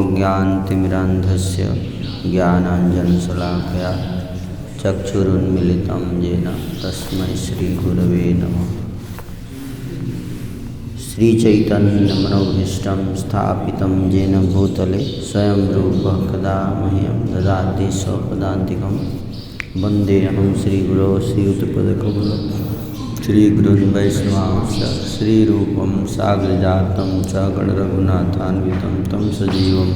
विस्मयादितमज्ञानतिमिरान्धस्य ज्ञानाञ्जनशलाकया चक्षुरुन्मीलितं येन तस्मै श्रीगुरवे नमः। श्रीचैतन्यमनोभीष्टं स्थापितं येन भूतले स्वयं रूपः कदा मह्यं ददाति स्वपदान्तिकं। वन्देऽहं श्रीगुरो श्रीयुतपदकमलं श्रीगुरुन् वैष्णवांश्च श्रीरूपं साग्रजातं च गणरघुनाथान्वितं तं सजीवं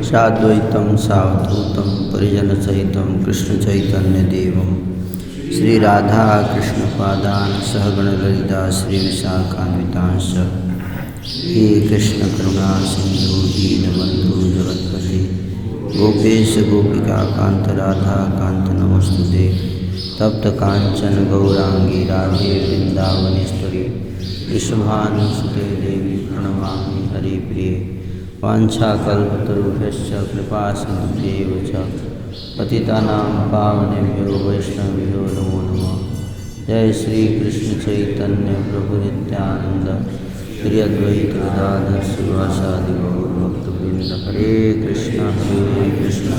साद्वैतं सावधूतं परिजनसहितं कृष्णचैतन्यदेवं श्रीराधाकृष्णपादान् सहगणललिता श्रीविशाखान्वितांश्च। हे कृष्णकरुणा सिन्धु दीनबन्धु जगत्पते गोपेश गोपिकान्त राधाकान्त नमोस्तुते। तप्त कांचन गौरांगी राधे वृंदावनेश्वरी वृषभानुसुते देवी प्रणमामि हरिप्रिये। वाञ्छाकल्पतरुभ्यश्च कृपा सिन्धुभ्येव च पतितानां पावनेभ्यो वैष्णवेभ्यो नमो नमः। जय श्री कृष्ण चैतन्य प्रभु नित्यानंद श्री अद्वैत गदाधर श्रीवासादि गौर भक्तवृंद। हरे कृष्ण कृष्ण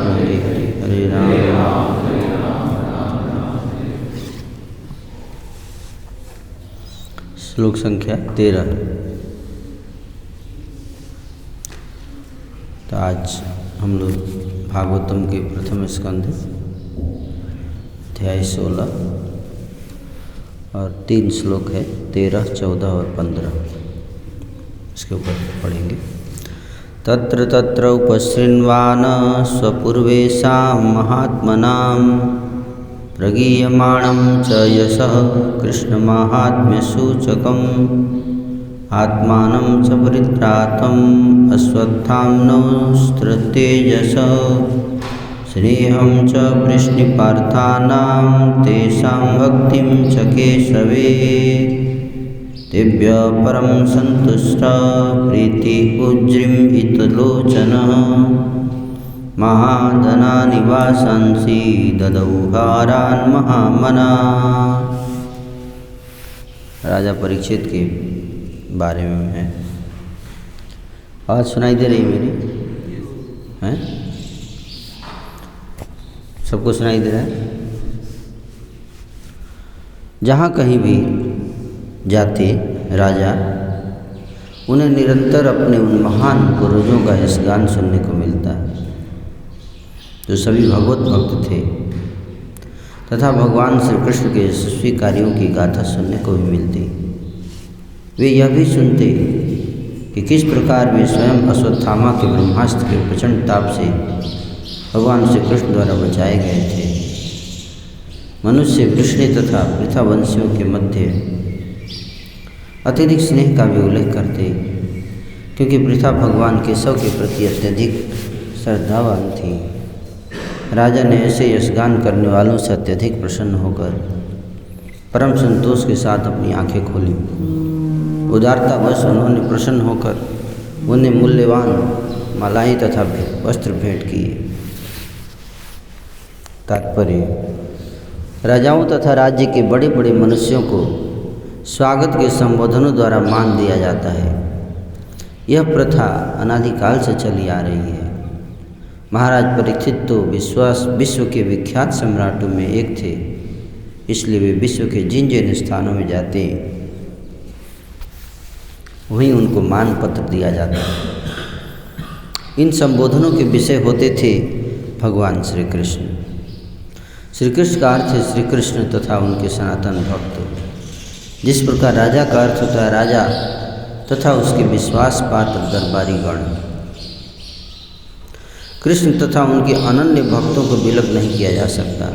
हरे हरे हरे राम राम। श्लोक संख्या 13। तो आज हम लोग भागवतम के प्रथम स्कंध अध्याय 16 और 3 श्लोक है 13, 14 और 15 इसके ऊपर पढ़ेंगे। तत्र तत्र उपशृण्वान् स्वपूर्वेषां महात्मनां प्रगीयमाणं च यशः कृष्णमाहात्म्यसूचकम् आत्मानं च परित्रातम् अश्वत्थाम्नोऽस्त्रतेजसः स्नेहं च वृष्णिपार्थानां तेषां भक्तिं च केशवे तेभ्यः परं सन्तुष्टः प्रीतिपूज्यमितलोचनः महाधनानि वासांसि ददौ हारान् महामना। राजा परीक्षित के बारे में है। आवाज़ सुनाई दे रही मेरी? हैं? सबको सुनाई दे रहा है? जहाँ कहीं भी जाते राजा उन्हें निरंतर अपने उन महान पूर्वजों का यश गान सुनने को मिलता है जो सभी भगवत भक्त थे, तथा भगवान श्री कृष्ण के यशस्वी कार्यों की गाथा सुनने को भी मिलती। वे यह भी सुनते कि किस प्रकार वे स्वयं अश्वत्थामा के ब्रह्मास्त्र के प्रचंड ताप से भगवान श्री कृष्ण द्वारा बचाए गए थे। मनुष्य वृष्णि तथा पृथा वंशियों के मध्य अत्यधिक स्नेह का भी उल्लेख करते, क्योंकि पृथा भगवान केशव के प्रति अत्यधिक श्रद्धावान थी। राजा ने ऐसे यशगान करने वालों से अत्यधिक प्रसन्न होकर परम संतोष के साथ अपनी आंखें खोली। उदारतावश उन्होंने प्रसन्न होकर उन्हें मूल्यवान मालाएं तथा वस्त्र भेंट किए। तात्पर्य: राजाओं तथा राज्य के बड़े बड़े मनुष्यों को स्वागत के संबोधनों द्वारा मान दिया जाता है। यह प्रथा अनादिकाल से चली आ रही है। महाराज परीक्षित तो विश्व के विख्यात सम्राटों में एक थे, इसलिए वे विश्व के जिन जिन स्थानों में जाते वहीं उनको मान पत्र दिया जाता है। इन संबोधनों के विषय होते थे भगवान श्री कृष्ण। श्री कृष्ण का अर्थ है श्री कृष्ण तथा उनके सनातन भक्त। जिस प्रकार राजा का अर्थ होता है राजा तथा उसके विश्वास पात्र दरबारी गण। कृष्ण तथा उनके अनन्य भक्तों को विलग नहीं किया जा सकता,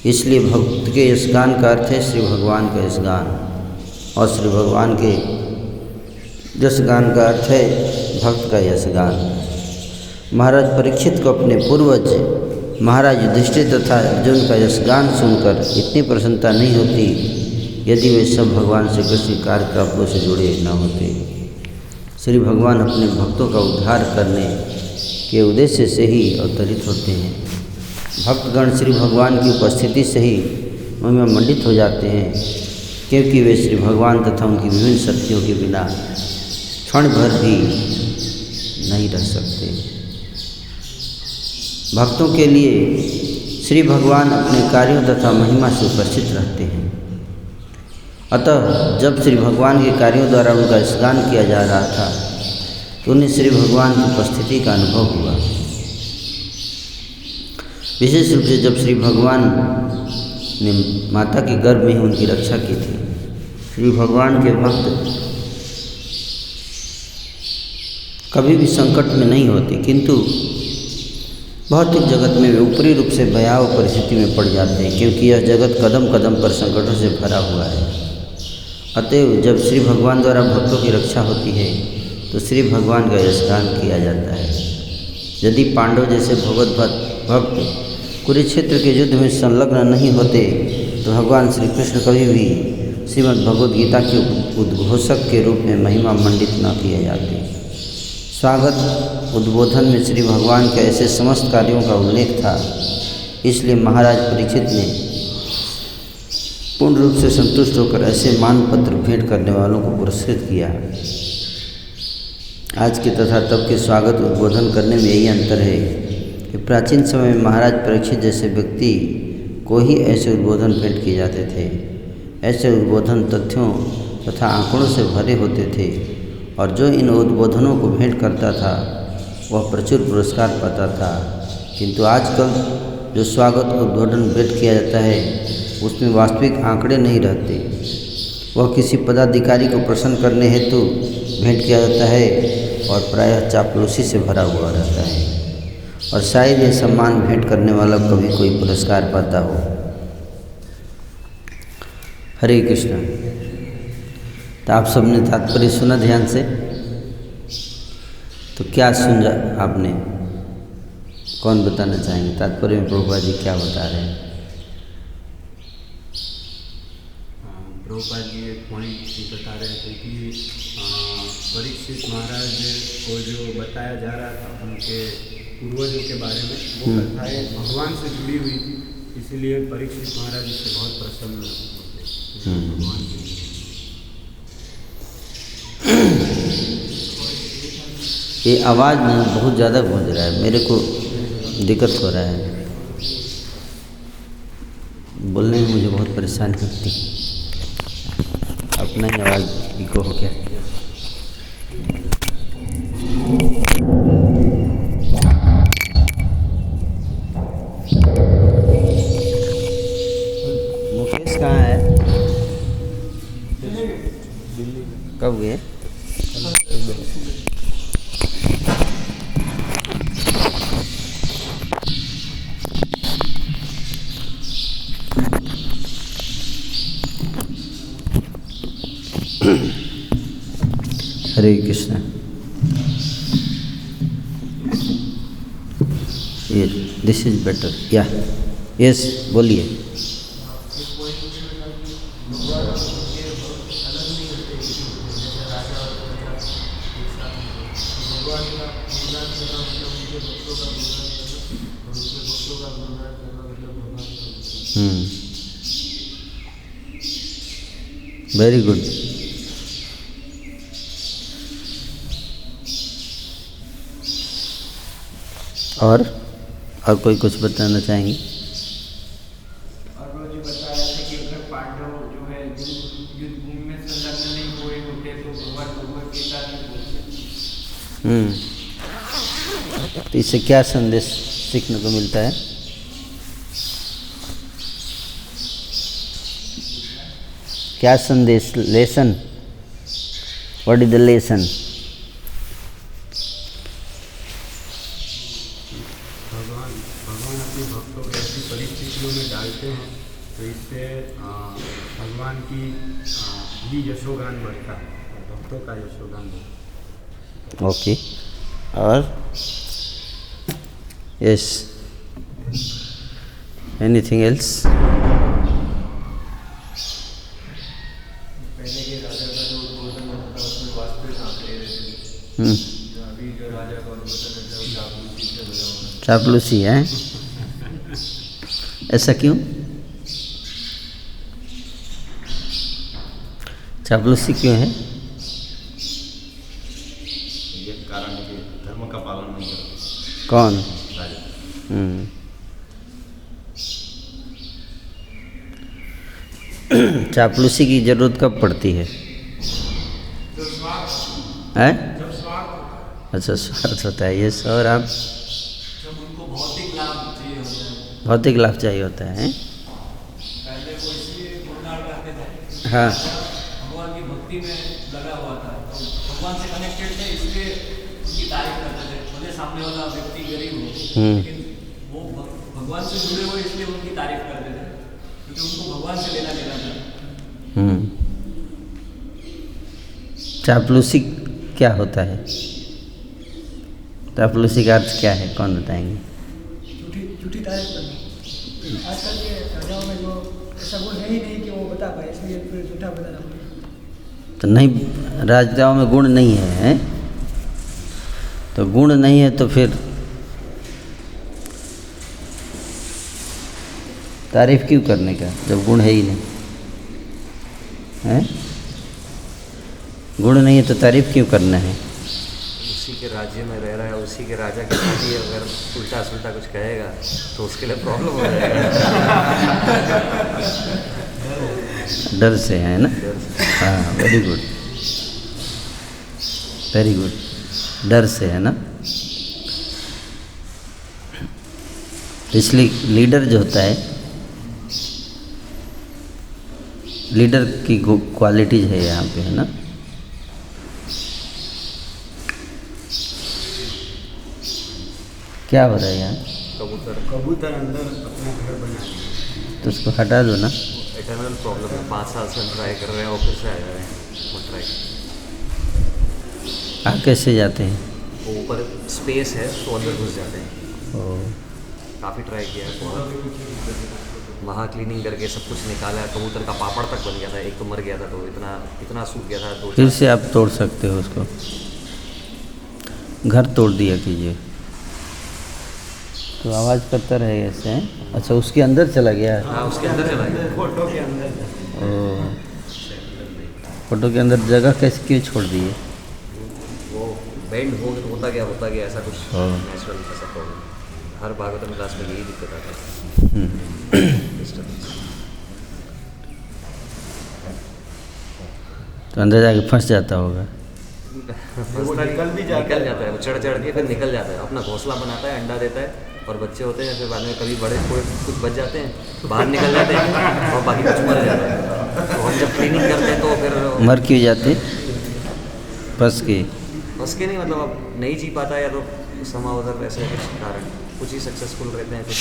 इसलिए भक्त के यशगान का अर्थ है श्री भगवान का यशगान, और श्री भगवान के यशगान का अर्थ है भक्त का यशगान। महाराज परीक्षित को अपने पूर्वज महाराज युधिष्ठिर तथा अर्जुन का यशगान सुनकर इतनी प्रसन्नता नहीं होती यदि वे सब भगवान श्री कृष्ण कार्यकलापों से जुड़े न होते। श्री भगवान अपने भक्तों का उद्धार करने के उद्देश्य से ही अवतरित होते हैं। भक्तगण श्री भगवान की उपस्थिति से ही महिमा मंडित हो जाते हैं, क्योंकि वे श्री भगवान तथा उनकी विभिन्न शक्तियों के बिना क्षण भर भी नहीं रह सकते। भक्तों के लिए श्री भगवान अपने कार्यों तथा महिमा से उपस्थित रहते हैं। अतः जब श्री भगवान के कार्यों द्वारा उनका स्नान किया जा रहा था तो उन्हें श्री भगवान की उपस्थिति का अनुभव हुआ। विशेष रूप से जब श्री भगवान ने माता के गर्भ में ही उनकी रक्षा की थी। श्री भगवान के भक्त कभी भी संकट में नहीं होते, किंतु भौतिक जगत में वे ऊपरी रूप से भयावह परिस्थिति में पड़ जाते हैं, क्योंकि यह जगत कदम कदम पर संकटों से भरा हुआ है। अतएव जब श्री भगवान द्वारा भक्तों की रक्षा होती है तो श्री भगवान का स्नान किया जाता है। यदि पांडव जैसे भगवत भक्त कुरुक्षेत्र के युद्ध में संलग्न नहीं होते तो भगवान श्री कृष्ण कभी भी श्रीमद् भगवद गीता के उद्घोषक के रूप में महिमा मंडित न किए जाते। स्वागत उद्बोधन में श्री भगवान के ऐसे समस्त कार्यों का उल्लेख था, इसलिए महाराज परीक्षित ने पूर्ण रूप से संतुष्ट होकर ऐसे मानपत्र भेंट करने वालों को पुरस्कृत किया। आज के तथा तब के स्वागत उद्बोधन करने में यही अंतर है कि प्राचीन समय में महाराज परीक्षित जैसे व्यक्ति को ही ऐसे उद्बोधन भेंट किए जाते थे। ऐसे उद्बोधन तथ्यों तथा आंकड़ों से भरे होते थे और जो इन उद्बोधनों को भेंट करता था वह प्रचुर पुरस्कार पाता था। किंतु आजकल जो स्वागत उद्बोधन भेंट किया जाता है उसमें वास्तविक आंकड़े नहीं रहते। वह किसी पदाधिकारी को प्रसन्न करने हेतु भेंट किया जाता है और प्रायः चापलूसी से भरा हुआ रहता है, और शायद यह सम्मान भेंट करने वाला कभी कोई पुरस्कार पाता हो। हरे कृष्ण। तो आप सबने तात्पर्य सुना ध्यान से। तो क्या सुन आपने? कौन बताना चाहेंगे तात्पर्य में प्रभुपाद जी क्या बता रहे हैं? प्रभुपाद जी एक पॉइंट बता रहे थे कि परीक्षित महाराज को जो बताया जा रहा था उनके पूर्वजों के बारे में, वो कथाएं भगवान से जुड़ी हुई थी, इसीलिए परीक्षित महाराज इससे बहुत प्रसन्न होते भगवान जी। ये आवाज़ बहुत ज़्यादा गूंज रहा है, मेरे को दिक्कत हो रहा है, बोलने में मुझे बहुत परेशानी होती है। अपना ही आवाज़ इको हो गया। मुकेश कहाँ है? कब गए? हरे कृष्ण। ये दिस इज बेटर। या यस बोलिए। Very good. और कोई कुछ बताना चाहेंगे? और वो जो बता रहे थे कि अगर पांडव जो है युद्ध भूमि में संलग्न नहीं हुए होते तो भगवत गीता नहीं बोलते। तो इससे क्या संदेश सीखने को मिलता है? क्या संदेश? Lesson. What is the lesson? भगवान अपने भक्तों को ऐसी परिस्थितियों में डालते हैं तो इससे भगवान की भी यशोगान बढ़ता है, भक्तों का यशोगान बढ़ता है। ओके। और यस, एनीथिंग एल्स? पहले के राजा का जो उद्बोधन होता था उसमें वास्तविक आंकड़े रहते थे। अभी जो राजा का उद्बोधन रहता है वो चापलूसी से भरा हुआ है। चापलूसी है? ऐसा क्यों? चापलूसी क्यों है? कौन? राजा। चापलूसी की जरूरत कब पड़ती है? हैं? अच्छा, स्वार्थ होता है। ये और आप? जब उनको भौतिक लाभ चाहिए होता है। भौतिक लाभ चाहिए होता है। पहले वो इसलिए गुणगान करते थे, हाँ, भगवान की भक्ति में लगा हुआ था, तो भगवान से कनेक्टेड थे, इसलिए उनकी तारीफ करते थे। भले सामने वाला व्यक्ति गरीब हो, लेकिन वो भगवान से जुड़े हुए इसलिए उनकी तारीफ करते थे, क्योंकि उनको भगवान से लेना देना था। चापलूसी क्या होता है? चापलूसी का अर्थ क्या है, कौन बताएंगे? झूठी तारीफ करना। आजकल के राजाओं में जो ऐसा गुण है ही नहीं कि वो बता पाए, इसलिए फिर झूठा बताना पड़ेगा। तो नहीं, राजाओं में गुण नहीं है, हैं? तो गुण नहीं है तो फिर तारीफ क्यों करने का, जब गुण है ही नहीं है? गुण नहीं है तो तारीफ क्यों करना है? उसी के राज्य में रह रहा है, उसी के राजा के साथ ही अगर उल्टा सुल्टा कुछ कहेगा तो उसके लिए प्रॉब्लम हो जाएगा। डर से है ना? हाँ, वेरी गुड, वेरी गुड। डर से है ना? इसलिए लीडर जो होता है, लीडर की क्वालिटीज है यहाँ पे, है ना? क्या हो रहा है यहाँ? कबूतर अंदर अपना घर बना लिया। तो उसको हटा दो ना। इटर्नल प्रॉब्लम है, 5 साल से हम ट्राई कर रहे हैं और फिर से आ जा रहे हैं। वो ट्राई आप कैसे जाते हैं? वो ऊपर स्पेस है तो अंदर घुस जाते हैं। ओ, काफ़ी ट्राई किया है, बहुत वहाँ क्लीनिंग करके सब कुछ निकाला। कबूतर का पापड़ तक बन गया था, एक तो मर गया था, तो इतना सूख गया था। फिर से आप तोड़ सकते हो उसको, घर तोड़ दिया कीजिए तो आवाज़ करता रहेगा ऐसे, हैं? अच्छा, उसके अंदर चला गया? हाँ, उसके अंदर चला गया। फोटो के अंदर। ओ, फोटो के अंदर जगह कैसे क्यों छोड़ दिए? वो बेंड होता गया ऐसा कुछ नेचुरल ऐसा प्रॉब्लम। हर भागवतम क्लास में यही दिक्कत आता है। तो अंदर जाके फंस जाता होगा। निकल जाता है, वो चढ़ के फिर निकल जाता है, अपना घोंसला बनाता है, अंडा देता है और बच्चे होते हैं। फिर बाद में कभी बड़े थोड़े कुछ बच जाते हैं, बाहर निकल जाते हैं और बाकी कुछ मर जाता है। तो हम जब क्लीनिंग करते हैं तो फिर मर क्यों जाते? फंस के? बस के नहीं, मतलब अब नहीं जी पाता है, या तो समा उधर ऐसे कुछ कारण, कुछ ही सक्सेसफुल रहते हैं कुछ।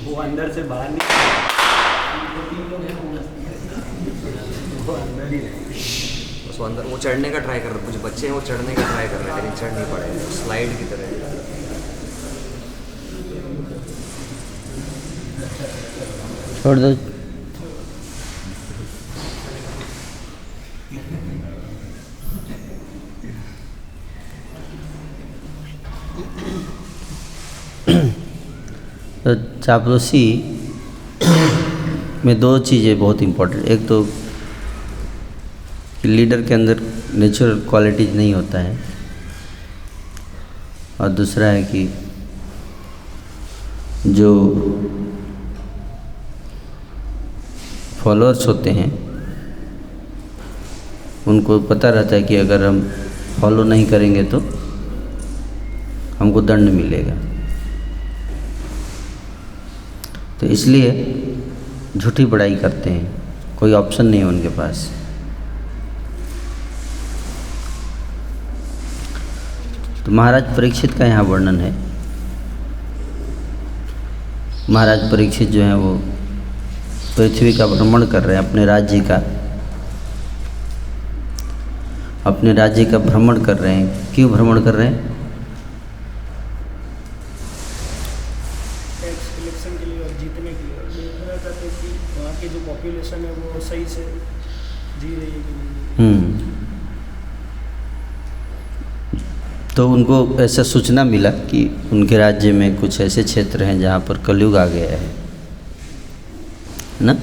वो अंदर से बाहर नहीं, वो अंदर ही रहते। बस वो अंदर वो चढ़ने का ट्राई कर रहे, कुछ बच्चे हैं वो चढ़ने का ट्राई कर रहे हैं, लेकिन चढ़ नहीं पड़े, स्लाइड की तरह। छोड़ दो। तो चापलूसी में 2 चीज़ें बहुत इम्पोर्टेंट, एक तो कि लीडर के अंदर नेचुरल क्वालिटीज नहीं होता है, और दूसरा है कि जो फॉलोअर्स होते हैं उनको पता रहता है कि अगर हम फॉलो नहीं करेंगे तो हमको दंड मिलेगा, तो इसलिए झूठी बड़ाई करते हैं, कोई ऑप्शन नहीं है उनके पास। तो महाराज परीक्षित का यहाँ वर्णन है। महाराज परीक्षित जो हैं वो पृथ्वी का भ्रमण कर रहे हैं, अपने राज्य का भ्रमण कर रहे हैं। क्यों भ्रमण कर रहे हैं? टैक्स कलेक्शन के लिए और जीतने के लिए। देखना चाहते हैं कि वहाँ की जो पॉपुलेशन है वो सही से जी रही है कि नहीं। तो उनको ऐसा सूचना मिला कि उनके राज्य में कुछ ऐसे क्षेत्र हैं जहाँ पर कलयुग आ गया है ना।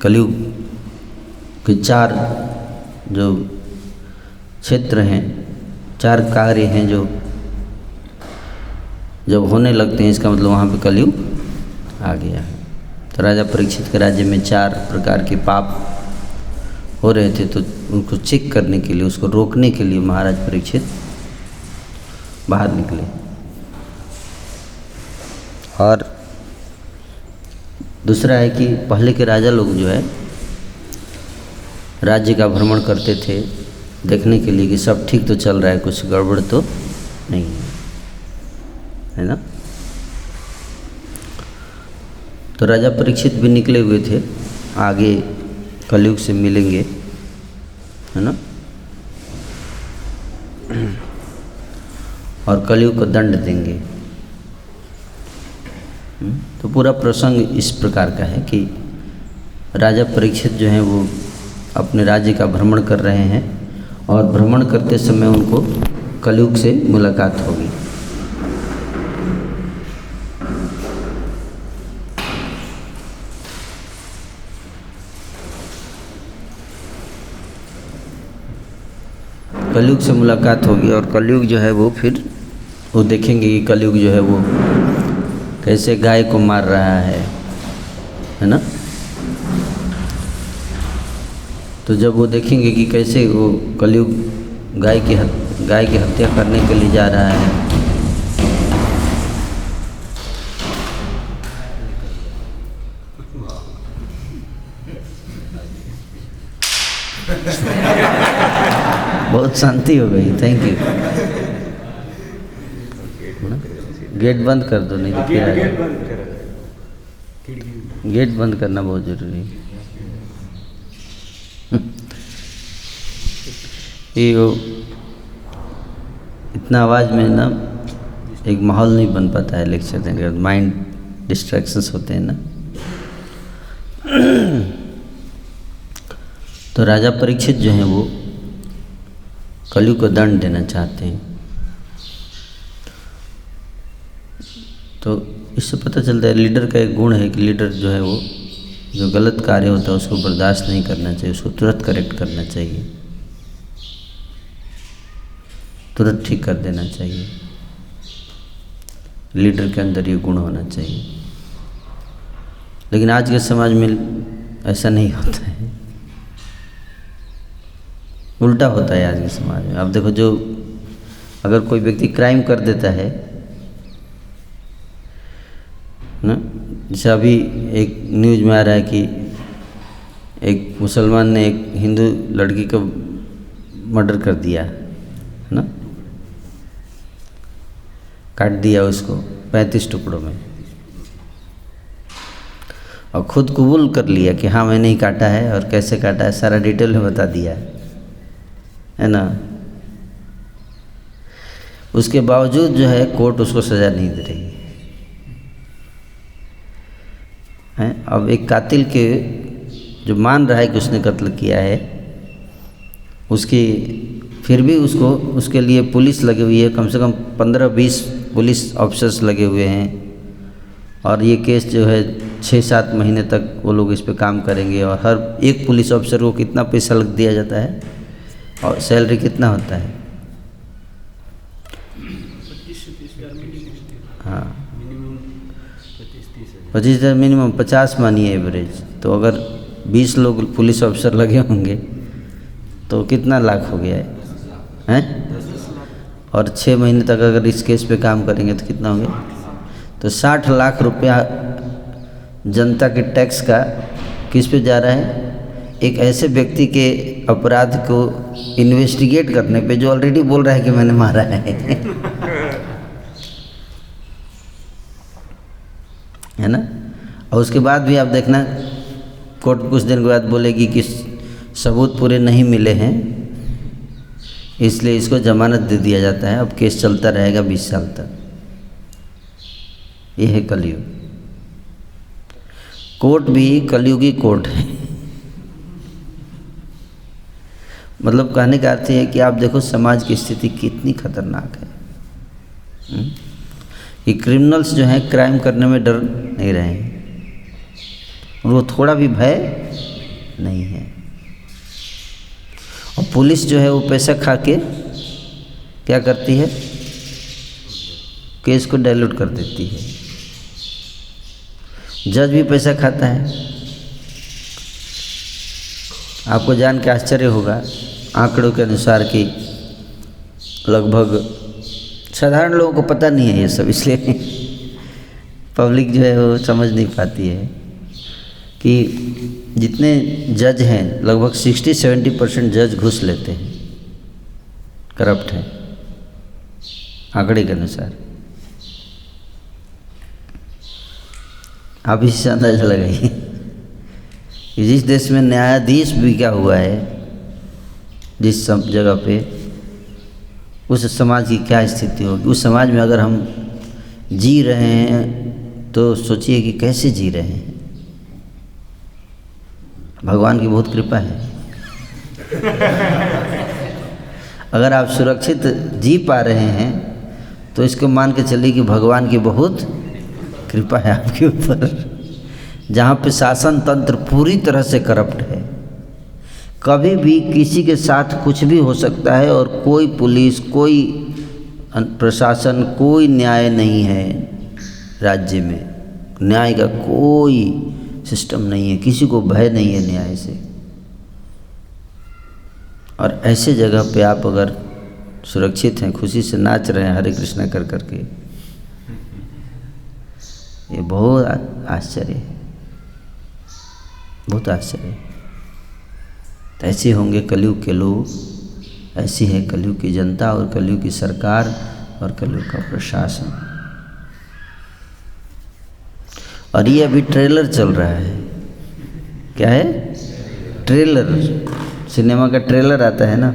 कलयुग के 4 जो क्षेत्र हैं 4 कार्य हैं जो जब होने लगते हैं, इसका मतलब वहाँ पे कलयुग आ गया है। तो राजा परीक्षित के राज्य में 4 प्रकार के पाप हो रहे थे, तो उनको चेक करने के लिए, उसको रोकने के लिए महाराज परीक्षित बाहर निकले। और दूसरा है कि पहले के राजा लोग जो है राज्य का भ्रमण करते थे देखने के लिए कि सब ठीक तो चल रहा है, कुछ गड़बड़ तो नहीं है ना। तो राजा परीक्षित भी निकले हुए थे, आगे कलयुग से मिलेंगे, है ना, और कलयुग को दंड देंगे। तो पूरा प्रसंग इस प्रकार का है कि राजा परीक्षित जो हैं वो अपने राज्य का भ्रमण कर रहे हैं, और भ्रमण करते समय उनको कलयुग से मुलाकात होगी। कलयुग से मुलाकात होगी, और कलयुग जो है वो फिर वो देखेंगे कि कलयुग जो है वो कैसे गाय को मार रहा है ना। तो जब वो देखेंगे कि कैसे वो कलयुग गाय की हत्या करने के लिए जा रहा है, बहुत शांति हो गई, थैंक यू। गेट बंद कर दो, नहीं तो फिर गेट बंद करना बहुत ज़रूरी है। ये इतना आवाज़ में ना एक माहौल नहीं बन पाता है लेक्चर देने का, माइंड डिस्ट्रैक्शंस होते हैं ना। तो राजा परीक्षित जो हैं वो कलयुग को दंड देना चाहते हैं। तो इससे पता चलता है लीडर का एक गुण है कि लीडर जो है वो जो गलत कार्य होता है उसको बर्दाश्त नहीं करना चाहिए, उसको तुरंत करेक्ट करना चाहिए, तुरंत ठीक कर देना चाहिए। लीडर के अंदर ये गुण होना चाहिए। लेकिन आज के समाज में ऐसा नहीं होता है, उल्टा होता है आज के समाज में। अब देखो, जो अगर कोई व्यक्ति क्राइम कर देता है ना, जैसे अभी एक न्यूज़ में आ रहा है कि एक मुसलमान ने एक हिंदू लड़की का मर्डर कर दिया है ना, काट दिया उसको 35 टुकड़ों में, और खुद कबूल कर लिया कि हाँ मैंने ही काटा है, और कैसे काटा है सारा डिटेल में बता दिया है ना। उसके बावजूद जो है कोर्ट उसको सज़ा नहीं दे रही है। अब एक कातिल के जो मान रहा है कि उसने कत्ल किया है, उसकी फिर भी उसको उसके लिए पुलिस लगी हुई है, कम से कम 15-20 पुलिस ऑफिसर्स लगे हुए हैं, और ये केस जो है 6-7 महीने तक वो लोग इस पे काम करेंगे। और हर एक पुलिस ऑफिसर को कितना पैसा लग दिया जाता है, और सैलरी कितना होता है? हाँ, 25,000 मिनिमम, 50 मानिए एवरेज। तो अगर 20 लोग पुलिस ऑफिसर लगे होंगे तो कितना लाख हो गया है? और 6 महीने तक अगर इस केस पे काम करेंगे तो कितना हो गया? तो 60 लाख रुपया जनता के टैक्स का किस पे जा रहा है? एक ऐसे व्यक्ति के अपराध को इन्वेस्टिगेट करने पे जो ऑलरेडी बोल रहा है कि मैंने मारा है ना। और उसके बाद भी आप देखना, कोर्ट कुछ दिन के बाद बोलेगी कि सबूत पूरे नहीं मिले हैं, इसलिए इसको जमानत दे दिया जाता है। अब केस चलता रहेगा 20 साल तक। ये है कलयुग। कोर्ट भी कलयुगी कोर्ट है। मतलब कहने का अर्थ है कि आप देखो समाज की स्थिति कितनी खतरनाक है कि क्रिमिनल्स जो हैं क्राइम करने में डर नहीं रहे हैं, उनको थोड़ा भी भय नहीं है। और पुलिस जो है वो पैसा खा के क्या करती है? केस को डाइल्यूट कर देती है। जज भी पैसा खाता है। आपको जान के आश्चर्य होगा, आंकड़ों के अनुसार कि लगभग साधारण लोगों को पता नहीं है ये सब, इसलिए पब्लिक जो है वो समझ नहीं पाती है कि जितने जज हैं लगभग 60-70% जज घूस लेते हैं, करप्ट हैं, आंकड़े के अनुसार। आप इससे अंदाजा लगाइए कि जिस देश में न्यायाधीश बिका हुआ है, जिस सब जगह पे, उस समाज की क्या स्थिति होगी। उस समाज में अगर हम जी रहे हैं तो सोचिए कि कैसे जी रहे हैं। भगवान की बहुत कृपा है। अगर आप सुरक्षित जी पा रहे हैं तो इसको मान के चलिए कि भगवान की बहुत कृपा है आपके ऊपर। जहाँ पे शासन तंत्र पूरी तरह से करप्ट है, कभी भी किसी के साथ कुछ भी हो सकता है और कोई पुलिस, कोई प्रशासन, कोई न्याय नहीं है राज्य में। न्याय का कोई सिस्टम नहीं है, किसी को भय नहीं है न्याय से। और ऐसे जगह पे आप अगर सुरक्षित हैं, खुशी से नाच रहे हैं हरे कृष्णा कर करके, ये बहुत आश्चर्य है, बहुत आश्चर्य है। तो ऐसे होंगे कलयुग के लोग, ऐसी है कलयुग की जनता और कलयुग की सरकार और कलयुग का प्रशासन। और ये अभी ट्रेलर चल रहा है। क्या है? ट्रेलर। सिनेमा का ट्रेलर आता है ना,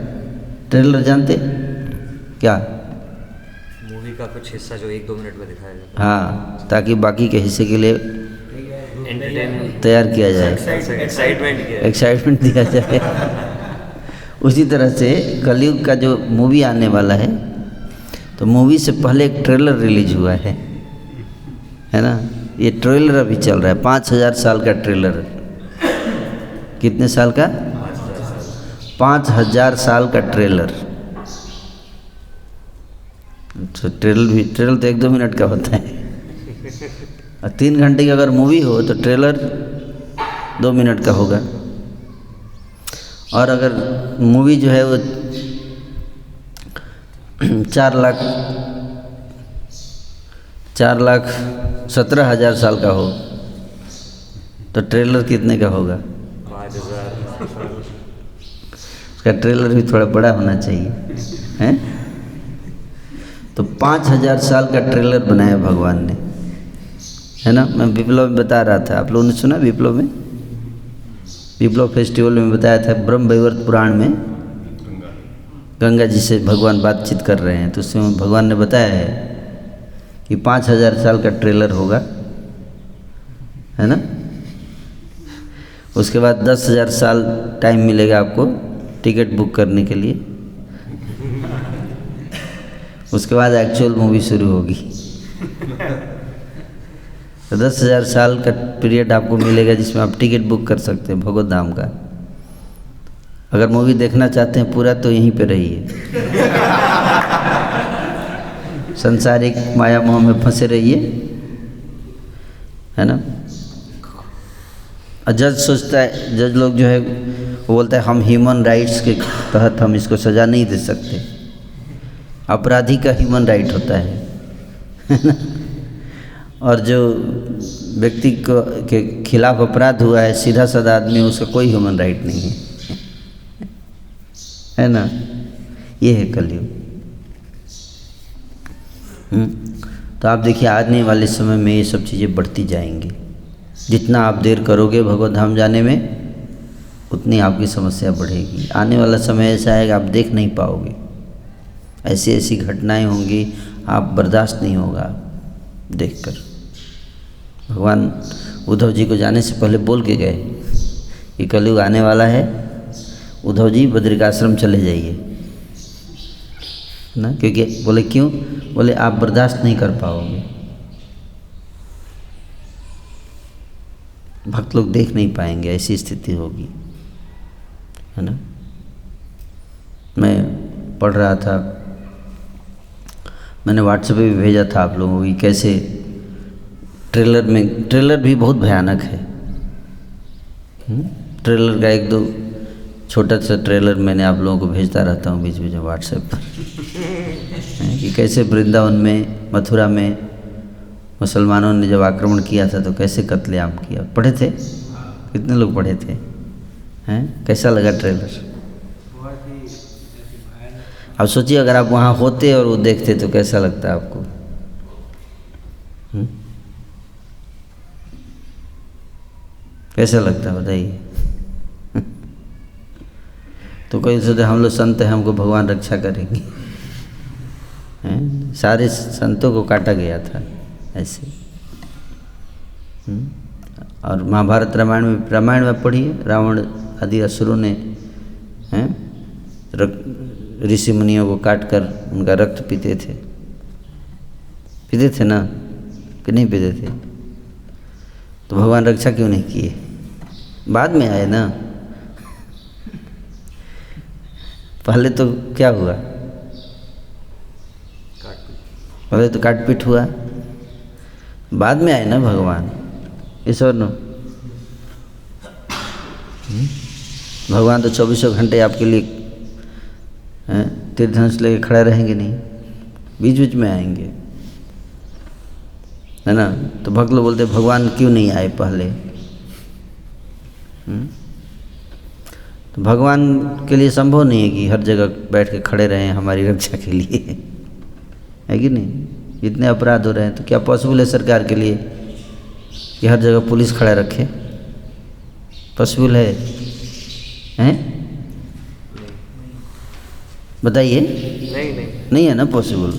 ट्रेलर जानते क्या? मूवी का कुछ हिस्सा जो 1-2 मिनट में दिखाया जाता है। हाँ, ताकि बाकी के हिस्से के लिए एंटरटेनमेंट तैयार किया जाए, एक्साइटमेंट दिया जाए। उसी तरह से कलयुग का जो मूवी आने वाला है, तो मूवी से पहले एक ट्रेलर रिलीज हुआ है ना। ये ट्रेलर अभी चल रहा है, 5000 साल का ट्रेलर। कितने साल का? 5000 साल का ट्रेलर। तो ट्रेलर तो 1-2 मिनट का होता है, और 3 घंटे की अगर मूवी हो तो ट्रेलर 2 मिनट का होगा। और अगर मूवी जो है वो 4,17,000 साल का हो तो ट्रेलर कितने का होगा? 5000। उसका ट्रेलर भी थोड़ा बड़ा होना चाहिए, हैं? तो 5000 साल का ट्रेलर बनाया भगवान ने, है ना। मैं विप्लव में बता रहा था, आप लोगों ने सुना विप्लव में? विप्लव फेस्टिवल में बताया था, ब्रह्म वैवर्त पुराण में गंगा जी से भगवान बातचीत कर रहे हैं, तो उसमें भगवान ने बताया है कि 5000 साल का ट्रेलर होगा, है ना। उसके बाद 10,000 साल टाइम मिलेगा आपको टिकट बुक करने के लिए। उसके बाद एक्चुअल मूवी शुरू होगी। तो 10,000 साल का पीरियड आपको मिलेगा जिसमें आप टिकट बुक कर सकते हैं भगवत धाम का। अगर मूवी देखना चाहते हैं पूरा तो यहीं पे रहिए, संसारिक माया मोह में फंसे रहिए, है ना। और जज सोचता है, जज लोग जो है वो बोलता है हम ह्यूमन राइट्स के तहत हम इसको सज़ा नहीं दे सकते। अपराधी का ह्यूमन राइट होता है ना। और जो व्यक्ति को के खिलाफ अपराध हुआ है, सीधा साधा आदमी, उसका कोई ह्यूमन राइट नहीं है ना। ये है कलयुग। तो आप देखिए आने वाले समय में ये सब चीज़ें बढ़ती जाएंगी। जितना आप देर करोगे भगवत धाम जाने में, उतनी आपकी समस्या बढ़ेगी। आने वाला समय ऐसा है कि आप देख नहीं पाओगे, ऐसी ऐसी घटनाएं होंगी, आप बर्दाश्त नहीं होगा देखकर। भगवान उद्धव जी को जाने से पहले बोल के गए कि कलयुग आने वाला है, उद्धव जी बद्रिकाश्रम चले जाइए ना। क्योंकि बोले क्यों? बोले आप बर्दाश्त नहीं कर पाओगे, भक्त लोग देख नहीं पाएंगे, ऐसी स्थिति होगी, है ना। मैं पढ़ रहा था मैंने व्हाट्सएप पे भी भेजा था आप लोगों को, कैसे ट्रेलर भी बहुत भयानक है। ट्रेलर का एक दो छोटा सा ट्रेलर मैंने आप लोगों को भेजता रहता हूँ बीच बीच में व्हाट्सएप पर कि कैसे वृंदावन में, मथुरा में मुसलमानों ने जब आक्रमण किया था तो कैसे कत्लेआम किया। पढ़े थे? कितने लोग पढ़े थे? हैं, कैसा लगा ट्रेलर? अब सोचिए अगर आप वहाँ होते और वो देखते तो कैसा लगता आपको? कैसा लगता बताइए? तो कोई सोचते हम लोग संत हैं, हमको भगवान रक्षा करेंगे। हैं, सारे संतों को काटा गया था ऐसे। और महाभारत रामायण में पढ़िए, रावण आदि असुरों ने हैं ऋषि मुनियों को काट कर उनका रक्त पीते थे ना, कि नहीं पीते थे? तो भगवान रक्षा क्यों नहीं किए? बाद में आए ना। पहले तो क्या हुआ? पहले तो काटपीट हुआ, बाद में आए ना भगवान। ईश्वर नो भगवान तो 24 घंटे आपके लिए तीर धनुष लेके खड़े रहेंगे नहीं, बीच बीच में आएंगे, है ना। तो भक्त लोग बोलते भगवान क्यों नहीं आए पहले? तो भगवान के लिए संभव नहीं है कि हर जगह बैठ के खड़े रहें हमारी रक्षा के लिए, है कि नहीं? इतने अपराध हो रहे हैं तो क्या पॉसिबल है सरकार के लिए कि हर जगह पुलिस खड़ा रखे? पॉसिबल है? हैं? बताइए। नहीं है ना पॉसिबल।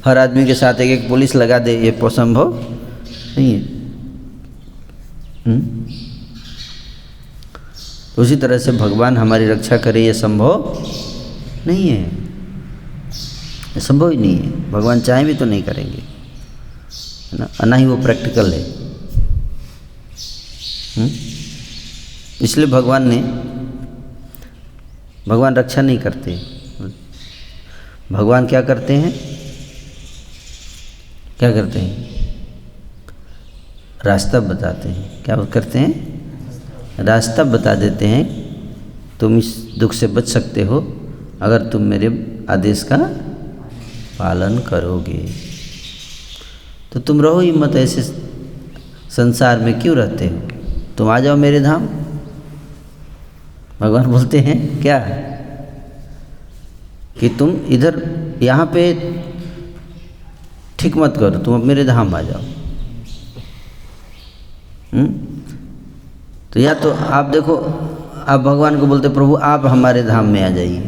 हर आदमी के साथ एक पुलिस लगा दे, ये संभव नहीं है। तो उसी तरह से भगवान हमारी रक्षा करे, ये संभव नहीं है, ये संभव ही नहीं है। भगवान चाहे भी तो नहीं करेंगे, है ना, ना ही वो प्रैक्टिकल है। इसलिए भगवान रक्षा नहीं करते। भगवान क्या करते हैं? रास्ता बताते हैं। क्या करते हैं? रास्ता बता देते हैं। तुम इस दुख से बच सकते हो अगर तुम मेरे आदेश का पालन करोगे। तो तुम रहो ही मत ऐसे संसार में, क्यों रहते हो? तुम आ जाओ मेरे धाम। भगवान बोलते हैं क्या कि तुम इधर यहाँ पे ठीक मत करो, तुम अब मेरे धाम आ जाओ। तो या तो आप देखो, आप भगवान को बोलते प्रभु आप हमारे धाम में आ जाइए।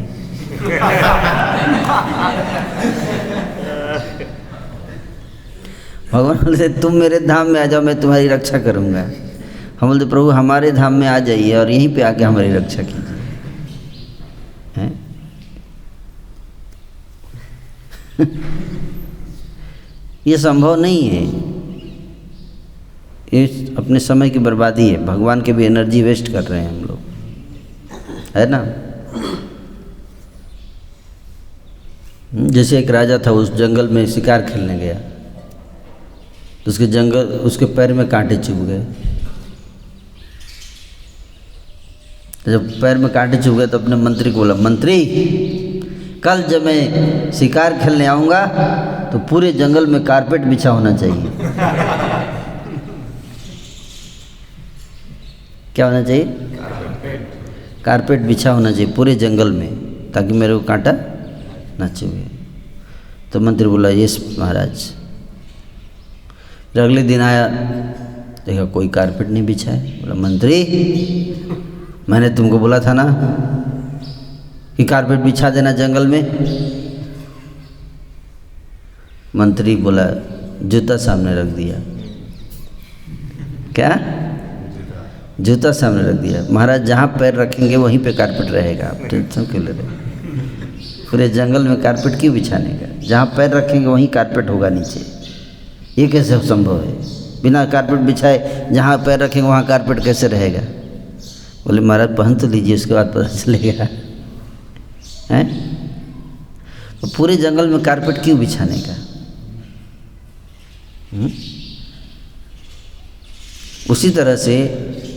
भगवान बोलते तुम मेरे धाम में आ जाओ, मैं तुम्हारी रक्षा करूँगा। हम बोलते प्रभु हमारे धाम में आ जाइए और यहीं पे आके हमारी रक्षा कीजिए। हैं? ये संभव नहीं है, ये अपने समय की बर्बादी है। भगवान के भी एनर्जी वेस्ट कर रहे हैं हम लोग, है ना। जैसे एक राजा था, उस जंगल में शिकार खेलने गया तो उसके पैर में कांटे चुभ गए। तो जब पैर में कांटे चुभ गए तो अपने मंत्री को बोला, मंत्री कल जब मैं शिकार खेलने आऊँगा तो पूरे जंगल में कारपेट बिछा होना चाहिए। क्या होना चाहिए? कारपेट बिछा होना चाहिए पूरे जंगल में, ताकि मेरे को कांटा ना चुभे। तो मंत्री बोला यस महाराज। फिर अगले दिन आया, देखा कोई कारपेट नहीं बिछा है। बोला मंत्री मैंने तुमको बोला था ना कि कारपेट बिछा देना जंगल में। मंत्री बोला जूता सामने रख दिया। क्या? जूता सामने रख दिया। महाराज जहाँ पैर रखेंगे वहीं पे कारपेट रहेगा, आप टेंशन क्यों ले रहे? पूरे जंगल में कारपेट क्यों बिछाने का? जहाँ पैर रखेंगे वहीं कारपेट होगा नीचे। ये कैसे संभव है? बिना कारपेट बिछाए जहाँ पैर रखेंगे वहाँ कारपेट कैसे रहेगा? बोले महाराज पहन तो लीजिए, उसके बाद पता चलेगा। हैं? तो पूरे जंगल में कारपेट क्यों बिछाने का? उसी तरह से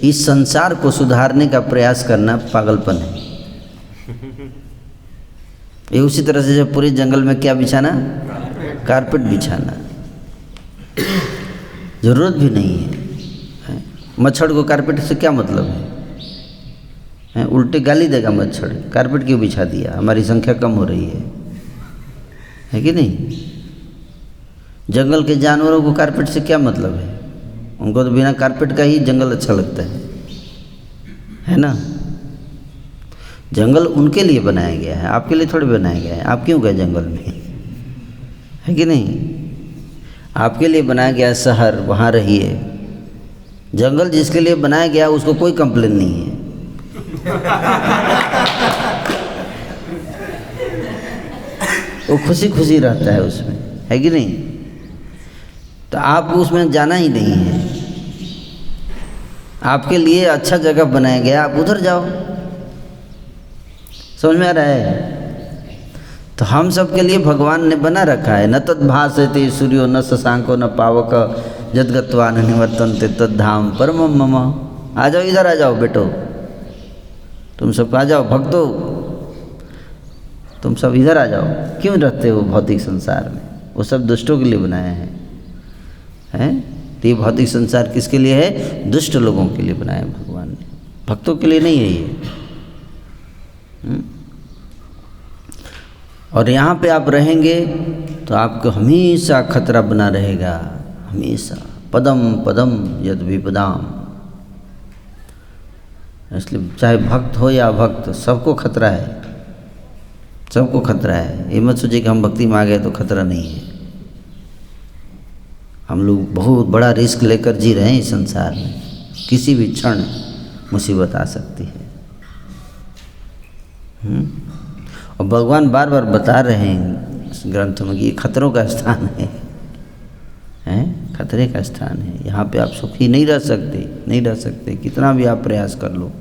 इस संसार को सुधारने का प्रयास करना पागलपन है। ये उसी तरह से जब पूरे जंगल में क्या बिछाना, कारपेट बिछाना, जरूरत भी नहीं है। मच्छर को कारपेट से क्या मतलब है? उल्टे गाली देगा मच्छर, कारपेट क्यों बिछा दिया, हमारी संख्या कम हो रही है कि नहीं? जंगल के जानवरों को कारपेट से क्या मतलब है? उनको तो बिना कारपेट का ही जंगल अच्छा लगता है ना? जंगल उनके लिए बनाया गया है, आपके लिए थोड़ी बनाया गया है। आप क्यों गए जंगल में, है कि नहीं? आपके लिए बनाया गया शहर, वहाँ रहिए। जंगल जिसके लिए बनाया गया उसको कोई कंप्लेन नहीं है। वो खुशी खुशी रहता है उसमें, है कि नहीं? तो आपको उसमें जाना ही नहीं है। आपके लिए अच्छा जगह बनाया गया, आप उधर जाओ। समझ में आ रहा है? तो हम सब के लिए भगवान ने बना रखा है। न तद्भासते सूर्यो न शशांको न पावक यद्गत्वा न निवर्तन्ते तद्धाम परमं मम। आ जाओ, इधर आ जाओ बेटो, तुम सब आ जाओ भक्तों, तुम सब इधर आ जाओ। क्यों रहते हो भौतिक संसार में? वो सब दुष्टों के लिए बनाया है। तो ये भौतिक संसार किसके लिए है? दुष्ट लोगों के लिए बनाया है भगवान ने, भक्तों के लिए नहीं है ये। और यहाँ पे आप रहेंगे तो आपको हमेशा खतरा बना रहेगा, हमेशा। पदम पदम यद विपदाम। इसलिए चाहे भक्त हो या अभक्त, सबको खतरा है, सबको खतरा है। ये मत सोचिए कि हम भक्ति में आ गए तो खतरा नहीं है। हम लोग बहुत बड़ा रिस्क लेकर जी रहे हैं इस संसार में। किसी भी क्षण मुसीबत आ सकती है। और भगवान बार बार बता रहे हैं इस ग्रंथ में कि ये खतरों का स्थान है, खतरे का स्थान है। यहाँ पे आप सुखी नहीं रह सकते, नहीं रह सकते। कितना भी आप प्रयास कर लो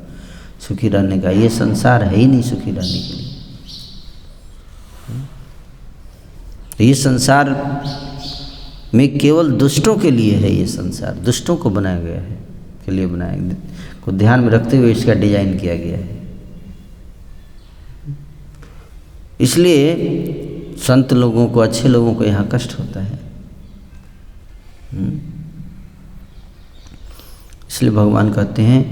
सुखी रहने का, ये संसार है ही नहीं सुखी रहने के लिए। ये संसार में केवल दुष्टों के लिए है। ये संसार दुष्टों को बनाया गया है, के लिए बनाया गया, को ध्यान में रखते हुए इसका डिजाइन किया गया है। इसलिए संत लोगों को, अच्छे लोगों को यहाँ कष्ट होता है। इसलिए भगवान कहते हैं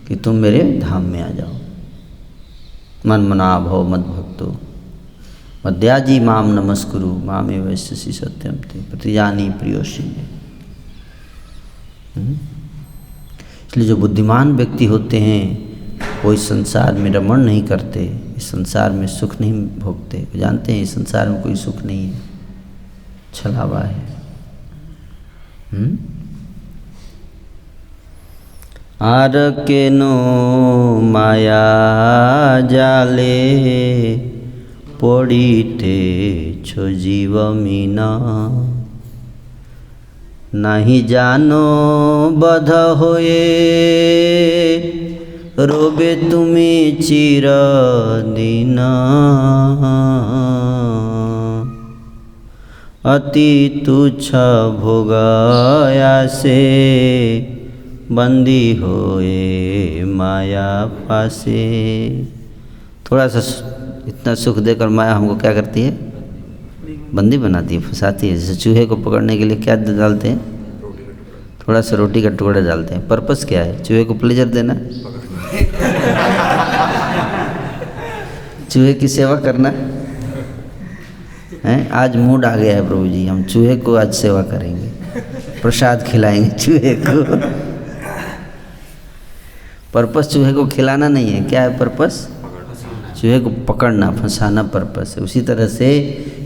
कि तुम मेरे धाम में आ जाओ। मन मना भव मद भक्तो मद्याजी माम नमस्कुरु मामे वैश्यसी सत्यम ते प्रतिजानी प्रियोषि। इसलिए जो बुद्धिमान व्यक्ति होते हैं वो इस संसार में रमण नहीं करते, इस संसार में सुख नहीं भोगते। वो जानते हैं इस संसार में कोई सुख नहीं है, छलावा है। आर के नो माया जाले पड़ीते छो जीव मीना। नहीं जानो बध होए रोबे तुम्हें चिर दिन। अति तुच्छ भोगया से बंदी होए माया पासे। थोड़ा सा इतना सुख देकर माया हमको क्या करती है? बंदी बनाती है, फंसाती है। जैसे चूहे को पकड़ने के लिए क्या डालते हैं? थोड़ा सा रोटी का टुकड़ा डालते हैं। पर्पस क्या है? चूहे को प्लेजर देना, चूहे की सेवा करना है। आज मूड आ गया है प्रभु जी, हम चूहे को आज सेवा करेंगे, प्रसाद खिलाएंगे चूहे को। पर्पस चूहे को खिलाना नहीं है। क्या है पर्पस? चूहे को पकड़ना, फंसाना पर्पस है। उसी तरह से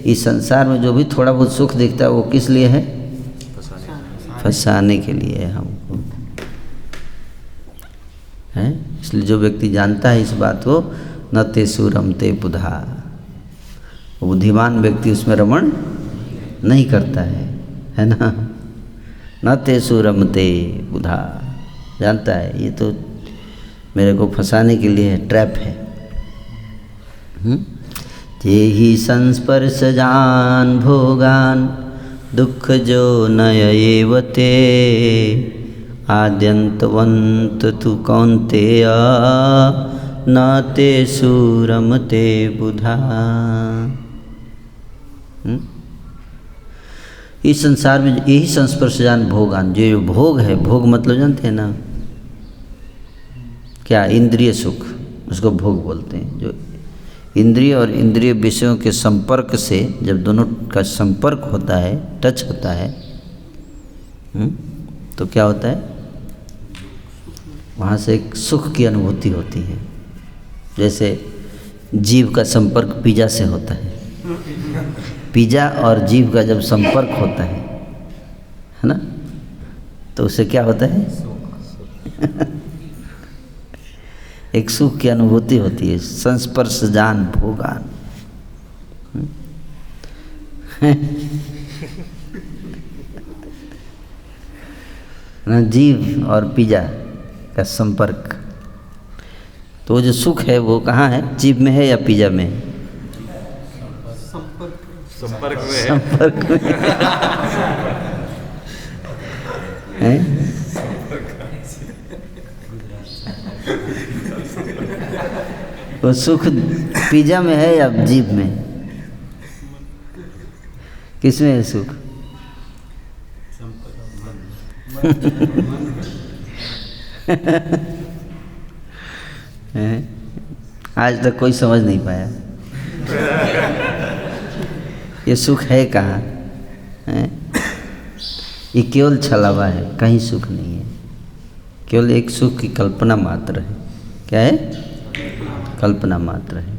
इस संसार में जो भी थोड़ा बहुत सुख दिखता है वो किस लिए है? फंसाने के लिए है हमको, है। इसलिए जो व्यक्ति जानता है इस बात को, न ते सुरमते बुधा, वो बुद्धिमान व्यक्ति उसमें रमण नहीं करता है ना। न ते सुरमते बुधा, जानता है ये तो मेरे को फंसाने के लिए ट्रैप है। जे ही संस्पर्श जान भोगान दुख जो नय एव ते आद्यंतवंत तु कौन्तेय न ते सूरमते बुधा। इस संसार में यही संस्पर्शजान भोगान, जो भोग है, भोग मतलब जानते हैं ना क्या, इंद्रिय सुख, उसको भोग बोलते हैं। जो इंद्रिय और इंद्रिय विषयों के संपर्क से जब दोनों का संपर्क होता है, टच होता है, तो क्या होता है, वहाँ से एक सुख की अनुभूति होती है। जैसे जीव का संपर्क पिज़्ज़ा से होता है, पिज़्ज़ा और जीव का जब संपर्क होता है ना, तो उससे क्या होता है एक सुख की अनुभूति होती है। संस्पर्शजान भोगान। ना जीव और पिज़्ज़ा का संपर्क, तो वो जो सुख है वो कहाँ है, जीव में है या पिज़्ज़ा में है? संपर्क में है। संपर्क में है? वो सुख पिज़्ज़ा में है या जीभ में? किसमें है सुख? आज तक कोई समझ नहीं पाया ये सुख है कहाँ है? ये केवल छलावा है, कहीं सुख नहीं है, केवल एक सुख की कल्पना मात्र है। क्या है? कल्पना मात्र है।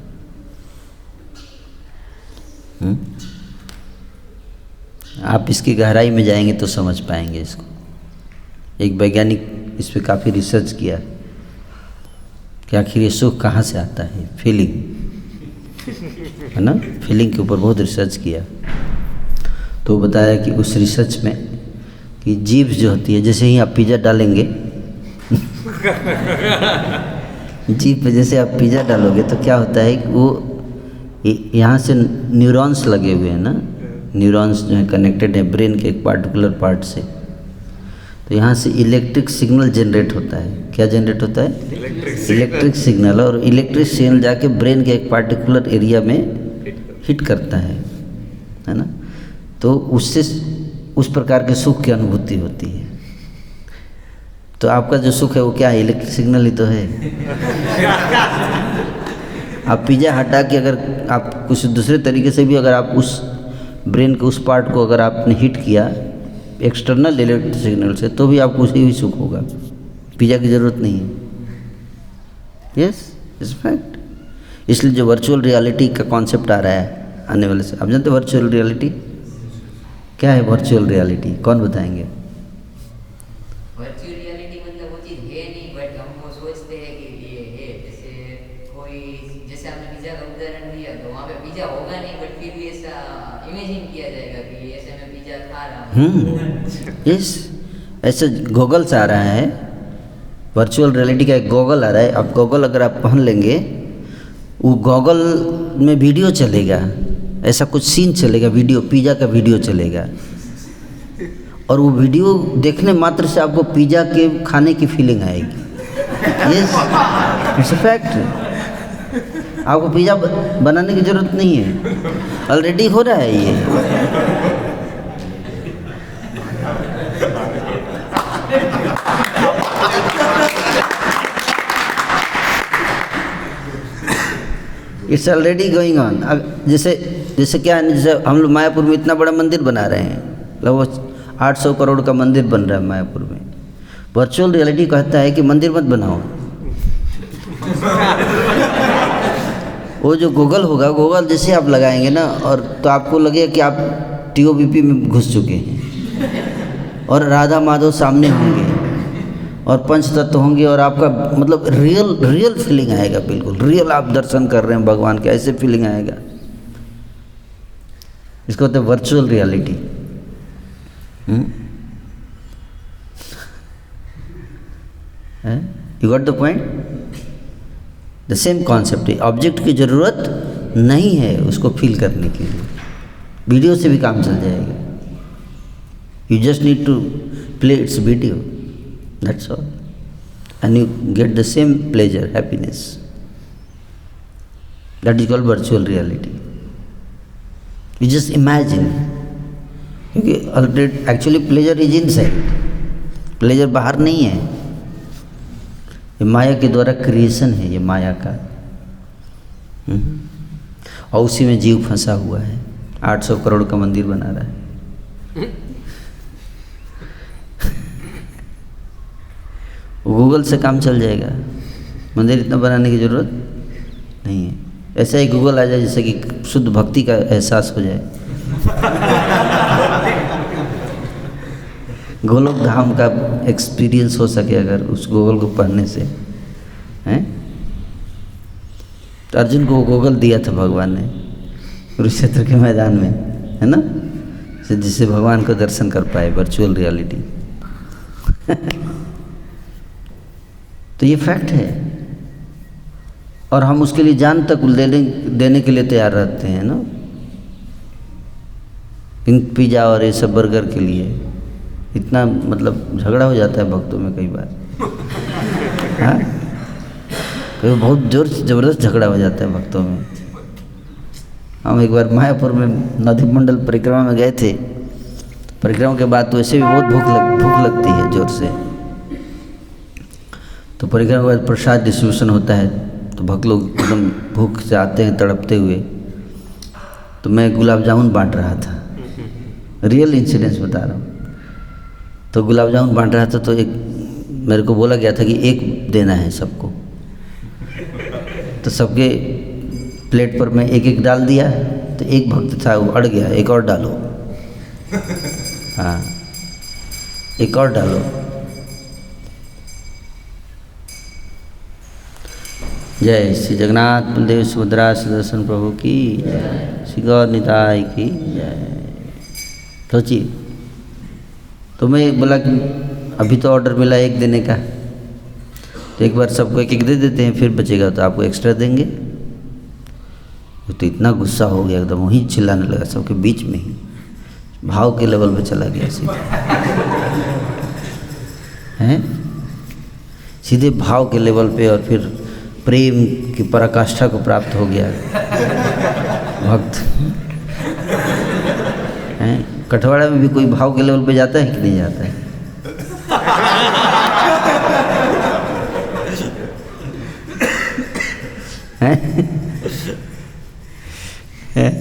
आप इसकी गहराई में जाएंगे तो समझ पाएंगे इसको। एक वैज्ञानिक इस पे काफ़ी रिसर्च किया कि आखिर ये सुख कहाँ से आता है, फीलिंग है ना, फीलिंग के ऊपर बहुत रिसर्च किया। तो बताया कि उस रिसर्च में कि जीभ जो होती है, जैसे ही आप पिज़्ज़ा डालेंगे जीभ पे जैसे आप पिज़्ज़ा डालोगे तो क्या होता है कि वो यहाँ से न्यूरॉन्स लगे हुए हैं ना, न्यूरॉन्स जो है कनेक्टेड है ब्रेन के एक पार्टिकुलर पार्ट से, तो यहाँ से इलेक्ट्रिक सिग्नल जनरेट होता है। क्या जनरेट होता है? Electric signal. और इलेक्ट्रिक सिग्नल जाके ब्रेन के एक पार्टिकुलर एरिया में हिट करता है ना, तो उससे उस प्रकार के सुख की अनुभूति होती है। तो आपका जो सुख है वो क्या है? इलेक्ट्रिक सिग्नल ही तो है। आप पिज़्ज़ा हटा के अगर आप कुछ दूसरे तरीके से भी अगर आप उस ब्रेन के उस पार्ट को अगर आपने हिट किया एक्सटर्नल इलेक्ट्रिक सिग्नल से, तो भी आपको उसी ही सुख होगा, पिज़्ज़ा की ज़रूरत नहीं है। Yes, it's fact. इसलिए जो वर्चुअल रियलिटी का कॉन्सेप्ट आ रहा है आने वाले से, आप जानते हैं वर्चुअल रियलिटी क्या है? वर्चुअल रियलिटी कौन बताएंगे? वर्चुअल रियलिटी मतलब वो चीज़ है नहीं, बट हम वो सोचते हैं कि ये है। जैसे कोई, जैसे आपने पिज़्ज़ा का उदाहरण दिया, तो वहाँ पे पिज़्ज़ा होगा नहीं, बट फिर भी ऐसा इमेजिन किया जाएगा कि ऐसे मैं पिज़्ज़ा खा रहा हूँ। यस, ऐसे गॉगल्स आ रहा है, वर्चुअल रियलिटी का एक गॉगल आ रहा है। अब गॉगल अगर आप पहन लेंगे, वो गॉगल में वीडियो चलेगा, ऐसा कुछ सीन चलेगा, वीडियो, पिज़्ज़ा का वीडियो चलेगा, और वो वीडियो देखने मात्र से आपको पिज़्ज़ा के खाने की फीलिंग आएगी। Yes, it's a fact. आपको पिज़्ज़ा बनाने की ज़रूरत नहीं है, ऑलरेडी हो रहा है ये। It's already going on. जैसे क्या है, जैसे हम लोग मायापुर में इतना बड़ा मंदिर बना रहे हैं, लगभग 800 करोड़ का मंदिर बन रहा है मायापुर में। वर्चुअल रियलिटी कहता है कि मंदिर मत बनाओ, वो जो गूगल होगा, गूगल जैसे आप लगाएंगे ना, और तो आपको लगेगा कि आप TOBP में घुस चुके हैं और राधा माधव सामने होंगे और पंच तत्व होंगे, और आपका मतलब रियल फीलिंग आएगा, बिल्कुल रियल आप दर्शन कर रहे हैं भगवान के, ऐसे फीलिंग आएगा। इसको कहते हैं virtual reality. You got the point? The same concept है। ऑब्जेक्ट की ज़रूरत नहीं है उसको फील करने के लिए, वीडियो से भी काम चल जाएगा। You just need to play its video. That's all. And you get the same pleasure, happiness. That is called virtual reality. You just imagine. क्योंकि actually pleasure is inside, pleasure बाहर नहीं है, ये माया के द्वारा क्रिएशन है, ये माया का। और उसी में जीव फंसा हुआ है, 800 करोड़ का मंदिर बना रहा है। गूगल से काम चल जाएगा, मंदिर इतना बनाने की ज़रूरत नहीं है। ऐसा ही गूगल आ जाए जैसे कि शुद्ध भक्ति का एहसास हो जाए। गोलोक धाम का एक्सपीरियंस हो सके अगर उस गूगल को पढ़ने से, हैं? तो अर्जुन को गूगल दिया था भगवान ने कुरुक्षेत्र के मैदान में, है ना, जिससे भगवान को दर्शन कर पाए, वर्चुअल रियलिटी। तो ये फैक्ट है, और हम उसके लिए जान तक देने के लिए तैयार रहते हैं ना, इन पिज़्ज़ा और ये सब बर्गर के लिए। इतना मतलब झगड़ा हो जाता है भक्तों में कई बार, हाँ, कई बहुत जोर से ज़बरदस्त झगड़ा हो जाता है भक्तों में। हम एक बार मायापुर में नदी मंडल परिक्रमा में गए थे। परिक्रमा के बाद तो ऐसे भी बहुत भूख लगती है जोर से। तो परिक्रमा के बाद प्रसाद डिस्ट्रीब्यूशन होता है, तो भक्त लोग एकदम भूख से आते हैं तड़पते हुए। तो मैं गुलाब जामुन बांट रहा था, रियल इंसिडेंस बता रहा हूँ। तो गुलाब जामुन बांट रहा था, तो एक मेरे को बोला गया था कि एक देना है सबको। तो सबके प्लेट पर मैं एक एक डाल दिया, तो एक भक्त था वो अड़ गया, एक और डालो, हाँ एक और डालो। जय श्री जगन्नाथ बलदेव सुभद्रा सुदर्शन प्रभु की जय, श्री गौर निताई की जय। सोचिए, तो मैं बोला कि अभी तो ऑर्डर मिला एक देने का, तो एक बार सबको एक एक दे देते हैं, फिर बचेगा तो आपको एक्स्ट्रा देंगे। तो इतना गुस्सा हो गया, एकदम वहीं चिल्लाने लगा सबके बीच में ही, भाव के लेवल पे चला गया सीधे, हैं, सीधे भाव के लेवल पे, और फिर प्रेम की पराकाष्ठा को प्राप्त हो गया भक्त, हैं। कठवाड़ा में भी कोई भाव के लेवल पे जाता है कि नहीं जाता है? हैं?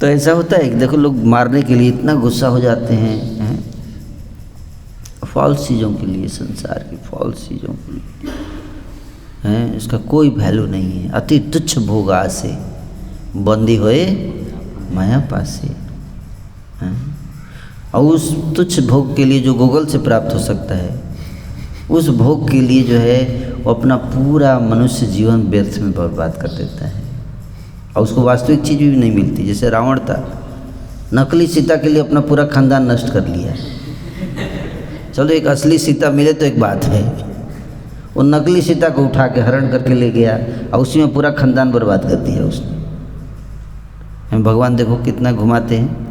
तो ऐसा होता है कि देखो लोग मारने के लिए इतना गुस्सा हो जाते हैं, फॉल्स चीज़ों के लिए, संसार की फॉल्स चीज़ों के लिए, हैं, इसका कोई वैल्यू नहीं है। अति तुच्छ भोग आसे बंदी होए माया पासे, हैं। और उस तुच्छ भोग के लिए जो गूगल से प्राप्त हो सकता है, उस भोग के लिए जो है वो अपना पूरा मनुष्य जीवन व्यर्थ में बर्बाद कर देता है, और उसको वास्तविक चीज़ भी नहीं मिलती। जैसे रावण था, नकली सीता के लिए अपना पूरा खानदान नष्ट कर लिया। चलो एक असली सीता मिले तो एक बात है, वो नकली सीता को उठा के हरण करके ले गया, और उसी में पूरा खानदान बर्बाद कर दिया उसने। हम भगवान देखो कितना घुमाते हैं।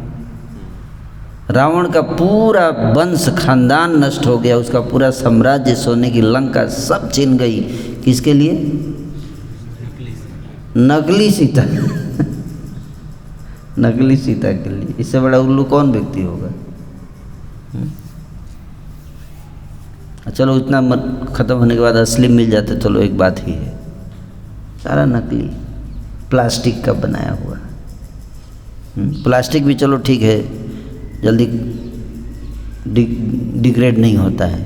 रावण का पूरा वंश खानदान नष्ट हो गया, उसका पूरा साम्राज्य, सोने की लंका सब छिन गई, किसके लिए? नकली सीता नकली सीता के लिए। इससे बड़ा उल्लू कौन व्यक्ति होगा? चलो इतना ख़त्म होने के बाद असली मिल जाते, चलो एक बात ही है, सारा नकली प्लास्टिक का बनाया हुआ। प्लास्टिक भी चलो ठीक है, जल्दी डिग्रेड नहीं होता है,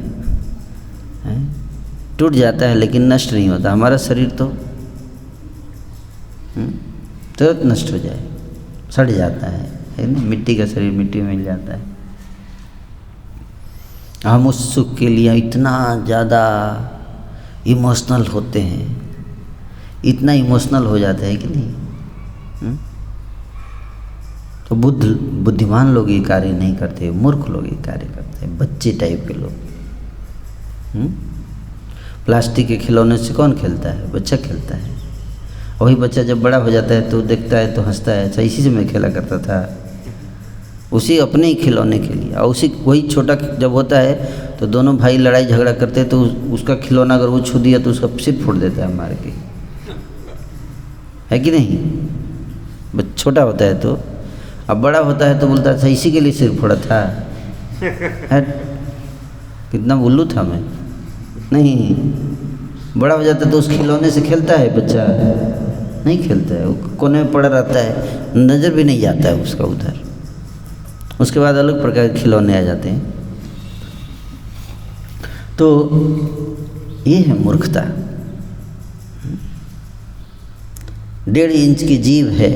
टूट जाता है लेकिन नष्ट नहीं होता। हमारा शरीर तो तुरंत नष्ट हो जाए, सड़ जाता है ना, मिट्टी का शरीर मिट्टी में मिल जाता है। हम उस सुख के लिए इतना ज़्यादा इमोशनल होते हैं, इतना इमोशनल हो जाते हैं कि नहीं। तो बुद्धिमान लोग ये कार्य नहीं करते, मूर्ख लोग ये कार्य करते हैं, बच्चे टाइप के लोग। प्लास्टिक के खिलौने से कौन खेलता है? बच्चा खेलता है। वही बच्चा जब बड़ा हो जाता है तो देखता है तो हंसता है, अच्छा इसी से मैं खेला करता था, उसी अपने ही खिलौने के लिए। और उसी वही छोटा जब होता है तो दोनों भाई लड़ाई झगड़ा करते हैं, तो उसका खिलौना अगर वो छू दिया तो उसका सिर फोड़ देता है मार के, है कि नहीं? बस छोटा होता है तो, अब बड़ा होता है तो बोलता था इसी के लिए सिर फोड़ा था, है कितना उल्लू था मैं। नहीं, बड़ा हो जाता है तो उस खिलौने से खेलता है बच्चा? नहीं खेलता है, वो कोने में पड़ा रहता है, नज़र भी नहीं जाता है उसका उधर। उसके बाद अलग प्रकार के खिलौने आ जाते हैं। तो ये है मूर्खता। 1.5 इंच की जीभ है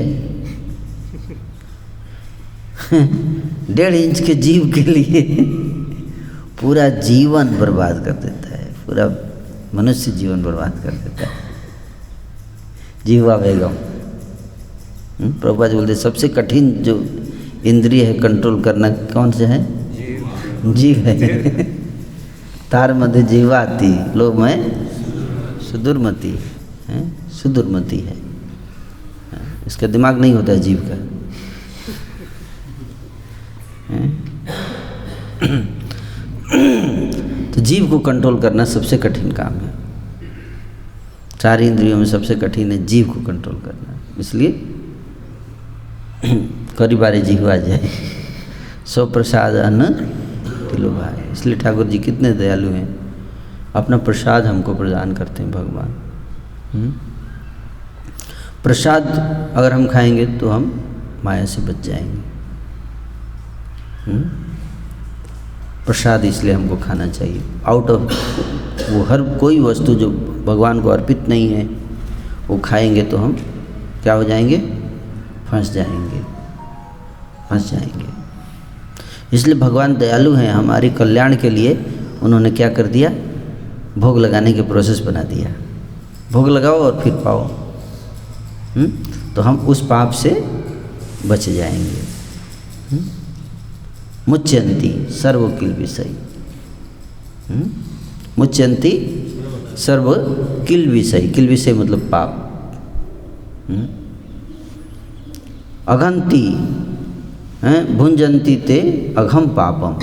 1.5 इंच के जीव के लिए पूरा जीवन बर्बाद कर देता है, पूरा मनुष्य जीवन बर्बाद कर देता है। जीवा बेगम प्रभुपाद बोलते सबसे कठिन जो इंद्रिय है कंट्रोल करना कौन से है? जीव है। तार मध्य जीवाती लो मैं सुदुर्मति है, सुदुर्मति है। इसका दिमाग नहीं होता है जीव का। तो जीव को कंट्रोल करना सबसे कठिन काम है। 4 इंद्रियों में सबसे कठिन है जीव को कंट्रोल करना। इसलिए करी बारे जीव आ जाए, सो प्रसाद अन्न तिलो भाई। इसलिए ठाकुर जी कितने दयालु हैं, अपना प्रसाद हमको प्रदान करते हैं भगवान। प्रसाद अगर हम खाएंगे तो हम माया से बच जाएंगे। प्रसाद इसलिए हमको खाना चाहिए। आउट ऑफ वो हर कोई वस्तु जो भगवान को अर्पित नहीं है वो खाएंगे तो हम क्या हो जाएंगे? फंस जाएंगे, फंस जाएंगे। इसलिए भगवान दयालु हैं, हमारे कल्याण के लिए उन्होंने क्या कर दिया? भोग लगाने के प्रोसेस बना दिया। भोग लगाओ और फिर पाओ। तो हम उस पाप से बच जाएंगे। मुच्यंती सर्व किल विषय, मुच्यंती सर्व किल विषय। किल विषय मतलब पाप। अघंती भुंजंती ते अघम पापम,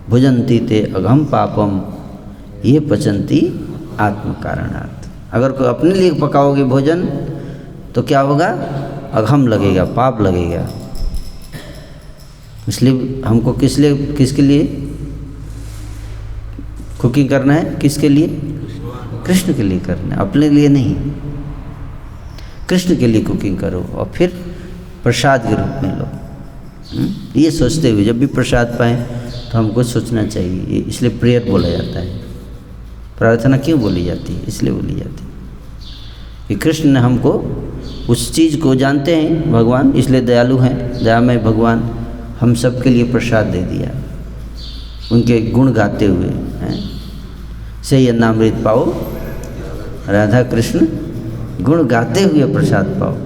भुजंती ते अघम पापम, ये पचंती आत्म कारणात्। अगर कोई अपने लिए पकाओगे भोजन तो क्या होगा? अघम लगेगा, पाप लगेगा। इसलिए हमको किसके लिए कुकिंग करना है? किसके लिए? कृष्ण के लिए करना है, अपने लिए नहीं। कृष्ण के लिए कुकिंग करो और फिर प्रसाद के रूप में लो। ये सोचते हुए जब भी प्रसाद पाएं तो हमको सोचना चाहिए। इसलिए प्रेयर बोला जाता है। प्रार्थना क्यों बोली जाती है? इसलिए बोली जाती है कि कृष्ण ने हमको उस चीज़ को जानते हैं भगवान, इसलिए दयालु हैं, दयामय भगवान हम सब के लिए प्रसाद दे दिया। उनके गुण गाते हुए हैं, से अन्नामृत पाओ, राधा कृष्ण गुण गाते हुए प्रसाद पाओ।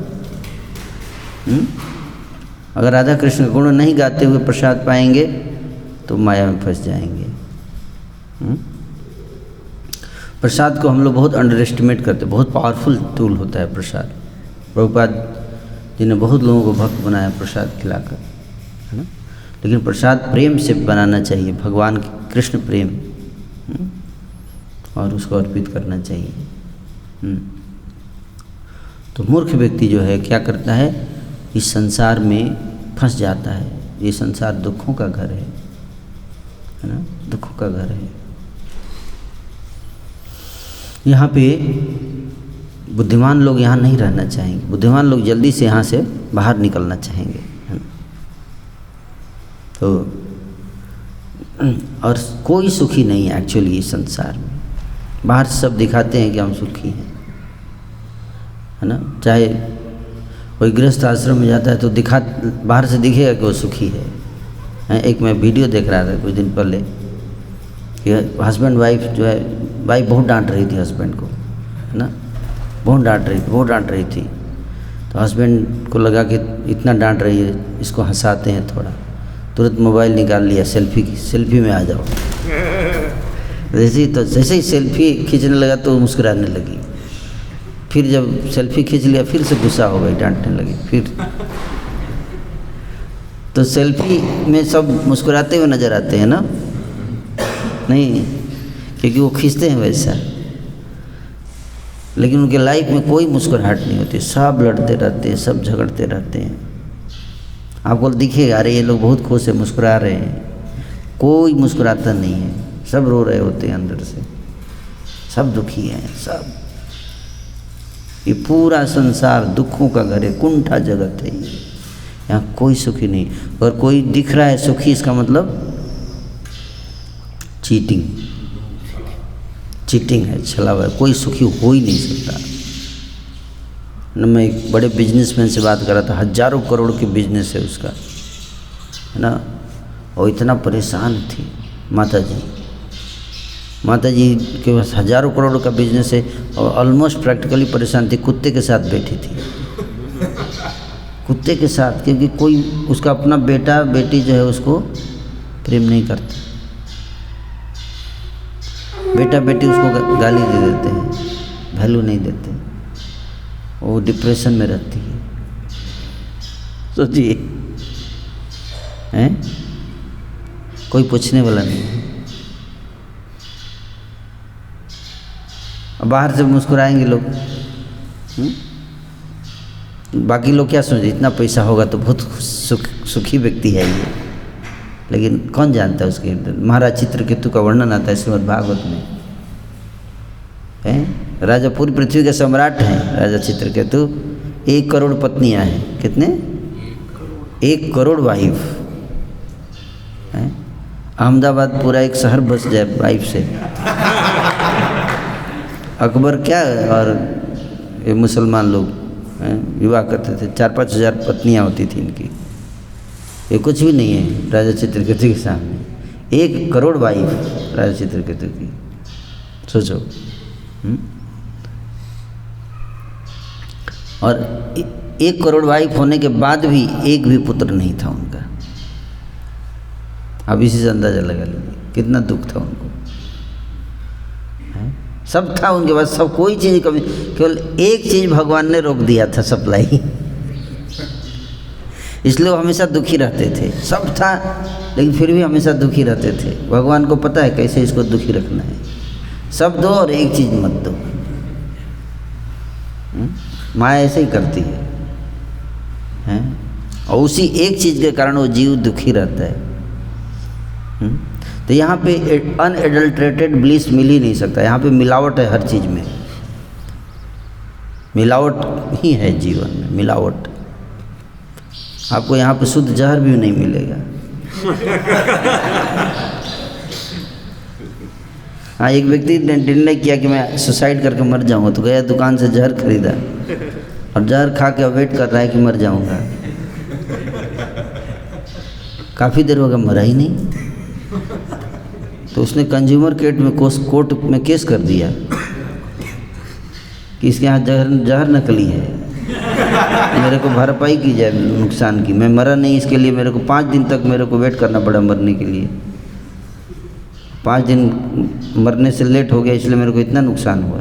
अगर राधा कृष्ण गुण नहीं गाते हुए प्रसाद पाएंगे तो माया में फंस जाएंगे। प्रसाद को हम लोग बहुत अंडर एस्टिमेट करते हैं। बहुत पावरफुल टूल होता है प्रसाद। प्रभुपाद जी ने बहुत लोगों को भक्त बनाया प्रसाद खिलाकर, है ना। लेकिन प्रसाद प्रेम से बनाना चाहिए, भगवान कृष्ण प्रेम, और उसको अर्पित करना चाहिए। तो मूर्ख व्यक्ति जो है क्या करता है? इस संसार में फंस जाता है। ये संसार दुखों का घर है ना, दुखों का घर है। यहाँ पे बुद्धिमान लोग यहाँ नहीं रहना चाहेंगे। बुद्धिमान लोग जल्दी से यहाँ से बाहर निकलना चाहेंगे, है ना। तो और कोई सुखी नहीं है एक्चुअली इस संसार में। बाहर सब दिखाते हैं कि हम सुखी हैं, है ना। चाहे कोई गृहस्थ आश्रम में जाता है तो बाहर से दिखेगा कि वो सुखी है। एक मैं वीडियो देख रहा था कुछ दिन पहले कि हस्बैंड वाइफ जो है, वाइफ बहुत डांट रही थी हस्बैंड को, है ना, बहुत डांट रही थी। तो हस्बैंड को लगा कि इतना डांट रही है, इसको हंसाते हैं थोड़ा। तुरंत मोबाइल निकाल लिया, सेल्फी में आ जाओ। जैसे ही सेल्फी खींचने लगा तो मुस्कुराने लगी। फिर जब सेल्फी खींच लिया फिर से गुस्सा हो गई, डांटने लगी। फिर तो सेल्फी में सब मुस्कुराते हुए नज़र आते हैं ना? नहीं, क्योंकि वो खींचते हैं वैसा, लेकिन उनके लाइफ में कोई मुस्कुराहट नहीं होती, सब लड़ते रहते हैं, सब झगड़ते रहते हैं। आपको दिखेगा अरे ये लोग बहुत खुश है, मुस्कुरा रहे हैं, कोई मुस्कुराता नहीं है, सब रो रहे होते हैं अंदर से, सब दुखी हैं सब। ये पूरा संसार दुखों का घर है, कुंठा जगत है ये, यहाँ कोई सुखी नहीं। और कोई दिख रहा है सुखी, इसका मतलब चीटिंग है, छला हुआ है, कोई सुखी हो ही नहीं सकता न। मैं एक बड़े बिजनेसमैन से बात कर रहा था, हजारों करोड़ की बिजनेस है उसका, है ना, और इतना परेशान थी माता जी के पास हजारों करोड़ का बिजनेस है और ऑलमोस्ट प्रैक्टिकली परेशान थी, कुत्ते के साथ बैठी थी, कुत्ते के साथ, क्योंकि कोई उसका अपना बेटा बेटी जो है उसको प्रेम नहीं करता, बेटा बेटी उसको गाली दे देते हैं, वैल्यू नहीं देते, वो डिप्रेशन में रहती है। सोचिए, हैं, कोई पूछने वाला नहीं है। बाहर से मुस्कुराएंगे लोग, बाकी लोग क्या सोचें, इतना पैसा होगा तो बहुत सुखी व्यक्ति है ये, लेकिन कौन जानता है उसके अंदर। महाराज चित्रकेतु का वर्णन आता है श्रीमद् भागवत में, हैं, राजा पूरी पृथ्वी के सम्राट हैं राजा चित्रकेतु, 1 करोड़ पत्नियां हैं, कितने, 1 करोड़ वाइफ हैं। अहमदाबाद पूरा एक शहर बस जाए वाइफ से। अकबर क्या और ये मुसलमान लोग विवाह करते थे, 4-5 हज़ार पत्नियां होती थी इनकी, ये कुछ भी नहीं है राजा चित्रकेतु के सामने। 1 करोड़ वाइफ राजा चित्रकेतु की, सोचो। और 1 करोड़ वाइफ होने के बाद भी एक भी पुत्र नहीं था उनका। अब इसी से अंदाजा लगा लीजिए कितना दुख था उनको, है? सब था उनके पास, सब, कोई चीज़ कमी, केवल एक चीज़ भगवान ने रोक दिया था, सप्लाई, इसलिए वो हमेशा दुखी रहते थे। सब था लेकिन फिर भी हमेशा दुखी रहते थे। भगवान को पता है कैसे इसको दुखी रखना है, सब दो और एक चीज़ मत दो। माया ऐसे ही करती है, हैं? और उसी एक चीज़ के कारण वो जीव दुखी रहता है। तो यहाँ पे अनएडल्ट्रेटेड ब्लिस मिल ही नहीं सकता, यहाँ पे मिलावट है, हर चीज़ में मिलावट ही है, जीवन में मिलावट। आपको यहाँ पे शुद्ध जहर भी नहीं मिलेगा। हाँ, एक व्यक्ति ने निर्णय किया कि मैं सुसाइड करके मर जाऊँगा, तो गया दुकान से जहर खरीदा और जहर खा के वेट कर रहा है कि मर जाऊँगा। काफ़ी देर हो गया, मरा ही नहीं। तो उसने कंज्यूमर कोर्ट में केस कर दिया कि इसके यहाँ जहर नकली है, मेरे को भरपाई की जाए नुकसान की। मैं मरा नहीं, इसके लिए मेरे को 5 दिन तक मेरे को वेट करना पड़ा मरने के लिए। 5 दिन मरने से लेट हो गया, इसलिए मेरे को इतना नुकसान हुआ।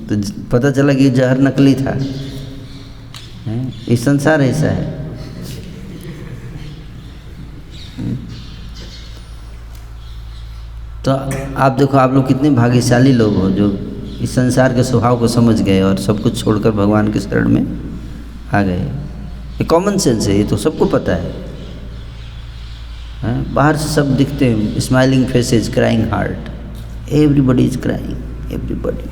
तो पता चला कि जहर नकली था। इस संसार ऐसा है। तो आप देखो, आप लोग कितने भाग्यशाली लोग हो जो इस संसार के स्वभाव को समझ गए और सब कुछ छोड़कर भगवान के शरण में आ गए। ये कॉमन सेंस है, ये तो सबको पता है। बाहर से सब दिखते हैं, smiling faces, crying heart, everybody is crying, everybody,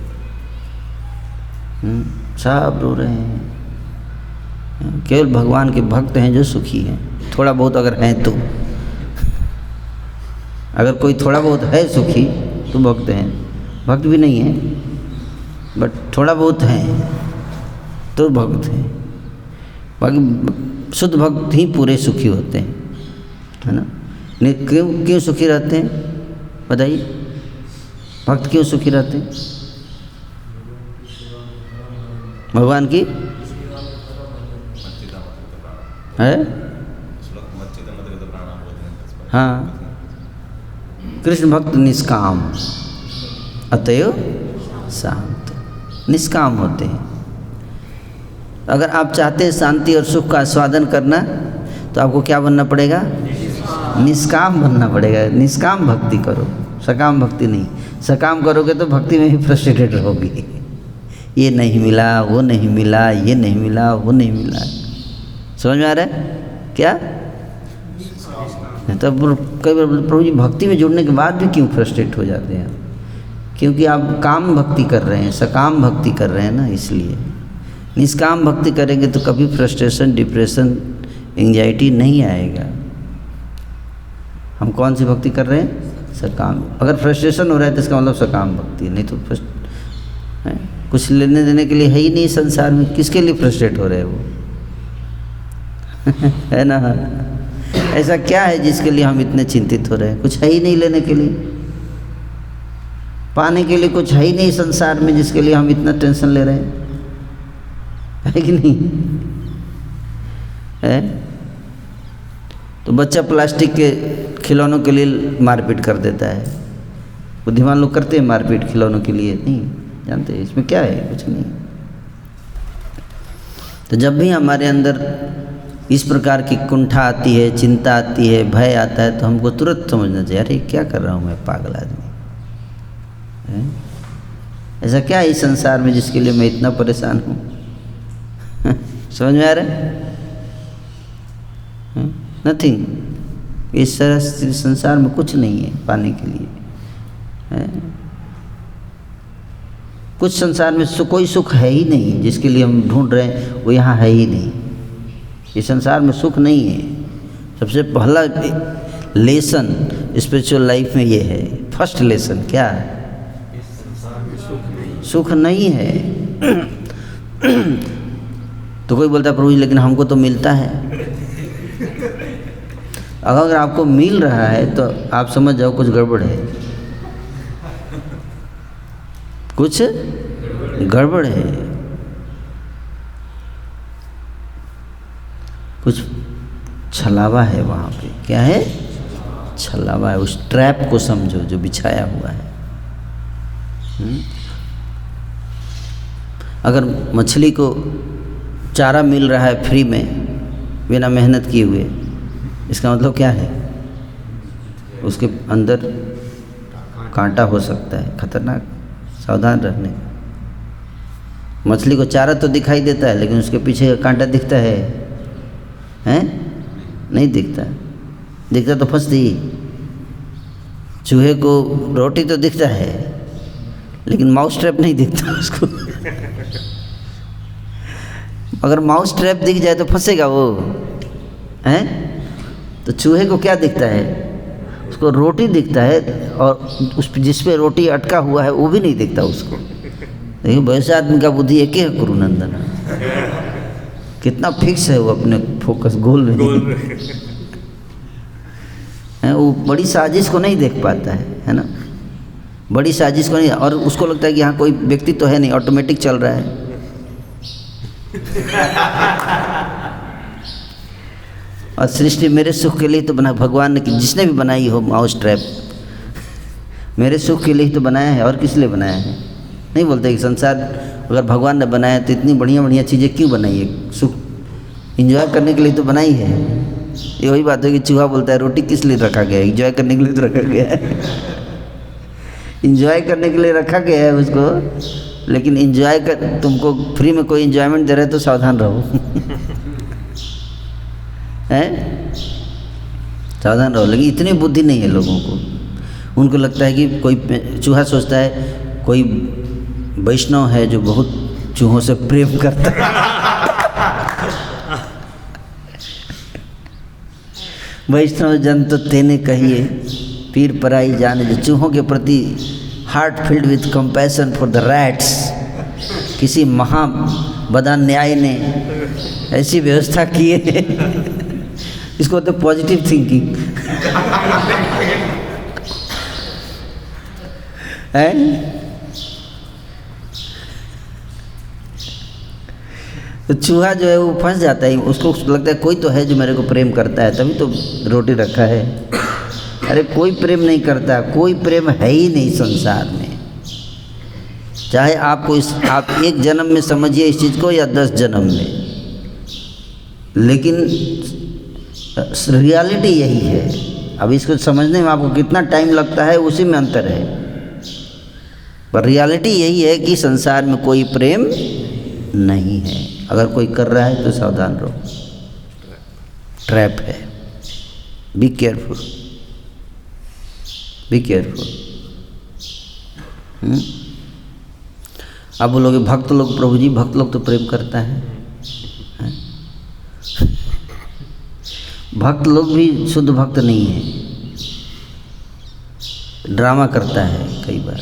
सब रो रहे हैं। केवल भगवान के भक्त हैं जो सुखी हैं, थोड़ा बहुत अगर हैं तो। अगर कोई थोड़ा बहुत है सुखी तो भक्त हैं, भक्त भी नहीं है बट थोड़ा बहुत हैं तो भक्त हैं। बाकी शुद्ध भक्त ही पूरे सुखी होते हैं, है ना। क्यों सुखी रहते हैं बताइए, भक्त क्यों सुखी रहते हैं? भगवान की है, हाँ, कृष्ण भक्त निष्काम, अतएव शांत, निष्काम होते हैं। अगर आप चाहते हैं शांति और सुख का आस्वादन करना तो आपको क्या बनना पड़ेगा? निष्काम बनना पड़ेगा। निष्काम भक्ति करो, सकाम भक्ति नहीं। सकाम करोगे तो भक्ति में ही फ्रस्ट्रेटेड रहोगी। ये नहीं मिला, वो नहीं मिला, ये नहीं मिला, वो नहीं मिला। समझ में आ रहा है क्या? तो कई बार प्रभु जी भक्ति में जुड़ने के बाद भी क्यों फ्रस्ट्रेट हो जाते हैं? क्योंकि आप काम भक्ति कर रहे हैं, सकाम भक्ति कर रहे हैं ना, इसलिए। निष्काम भक्ति करेंगे तो कभी फ्रस्ट्रेशन, डिप्रेशन, एंजाइटी नहीं आएगा। हम कौन सी भक्ति कर रहे हैं? सकाम। अगर फ्रस्ट्रेशन हो रहा है तो इसका मतलब सकाम भक्ति, नहीं तो कुछ लेने देने के लिए है ही नहीं संसार में, किसके लिए फ्रस्ट्रेट हो रहे हैं वो? है ना? ऐसा क्या है जिसके लिए हम इतने चिंतित हो रहे हैं? कुछ है ही नहीं लेने के लिए, पाने के लिए कुछ है ही नहीं संसार में जिसके लिए हम इतना टेंशन ले रहे हैं, है कि नहीं? है? तो बच्चा प्लास्टिक के खिलौनों के लिए मारपीट कर देता है। बुद्धिमान लोग करते हैं मारपीट खिलौनों के लिए, नहीं जानते इसमें क्या है? कुछ नहीं। तो जब भी हमारे अंदर इस प्रकार की कुंठा आती है, चिंता आती है, भय आता है, तो हमको तुरंत समझना चाहिए, अरे क्या कर रहा हूँ मैं, पागल आदमी है? ऐसा क्या है इस संसार में जिसके लिए मैं इतना परेशान हूँ? समझ में आ रहा है? नथिंग। इस तरह संसार में कुछ नहीं है पाने के लिए, है? कुछ संसार में कोई सुख है ही नहीं जिसके लिए हम ढूंढ रहे हैं, वो यहाँ है ही नहीं। इस संसार में सुख नहीं है। सबसे पहला लेसन स्पिरिचुअल लाइफ में ये है, फर्स्ट लेसन क्या है? सुख नहीं है। तो कोई बोलता है प्रभु जी लेकिन हमको तो मिलता है। अगर आपको मिल रहा है तो आप समझ जाओ कुछ गड़बड़ है, कुछ गड़बड़ है, कुछ छलावा है वहाँ पे। क्या है? छलावा है। उस ट्रैप को समझो जो बिछाया हुआ है। अगर मछली को चारा मिल रहा है फ्री में बिना मेहनत किए हुए, इसका मतलब क्या है? उसके अंदर कांटा हो सकता है, खतरनाक, सावधान रहने। मछली को चारा तो दिखाई देता है लेकिन उसके पीछे कांटा दिखता है? हैं? नहीं दिखता। दिखता तो फंसती। चूहे को रोटी तो दिखता है लेकिन माउस ट्रैप नहीं दिखता उसको। अगर माउस ट्रैप दिख जाए तो फंसेगा वो, हैं? तो चूहे को क्या दिखता है? उसको रोटी दिखता है, और उस जिस पे रोटी अटका हुआ है वो भी नहीं दिखता उसको। देखिए वैसे आदमी का बुद्धि एक ही है गुरुनंदन, कितना फिक्स है वो अपने फोकस गोल में। वो बड़ी साजिश को नहीं देख पाता है ना? बड़ी साजिश को नहीं, और उसको लगता है कि यहाँ कोई व्यक्ति तो है नहीं, ऑटोमेटिक चल रहा है। और सृष्टि मेरे सुख के लिए तो बना, भगवान ने जिसने भी बनाई हो माउस ट्रैप मेरे सुख के लिए ही तो बनाया है, और किस लिए बनाया है? नहीं बोलते कि संसार अगर भगवान ने बनाया तो इतनी बढ़िया बढ़िया चीज़ें क्यों बनाई है? सुख एंजॉय करने के लिए तो बनाई है। ये वही बात है कि चूहा बोलता है रोटी किस लिए रखा गया है? एंजॉय करने के लिए तो रखा गया है। एंजॉय करने के लिए रखा गया है उसको, लेकिन एंजॉय कर, तुमको फ्री में कोई एंजॉयमेंट दे रहा है तो सावधान रहो। हैं? सावधान रहो। लेकिन इतनी बुद्धि नहीं है लोगों को। उनको लगता है कि कोई चूहा सोचता है कोई वैष्णव है जो बहुत चूहों से प्रेम करता है। वैष्णव जन तो तेने कहिए पीर पराई जाने, जो चूहों के प्रति heart filled with compassion for the rats. किसी महाबदान्याय ने ऐसी व्यवस्था की है, इसको तो पॉजिटिव थिंकिंग है। तो चूहा जो है वो फंस जाता है, उसको लगता है कोई तो है जो मेरे को प्रेम करता है, तभी तो रोटी रखा है। अरे कोई प्रेम नहीं करता, कोई प्रेम है ही नहीं संसार में। चाहे आपको आप एक जन्म में समझिए इस चीज़ को या 10 जन्म में, लेकिन रियलिटी यही है। अब इसको समझने में आपको कितना टाइम लगता है उसी में अंतर है, पर रियलिटी यही है कि संसार में कोई प्रेम नहीं है। अगर कोई कर रहा है तो सावधान रहो, ट्रैप है। Be careful, be careful. आप बोलोगे भक्त लोग, प्रभु जी भक्त लोग तो प्रेम करता है, हैं? भक्त लोग भी शुद्ध भक्त नहीं है, ड्रामा करता है कई बार,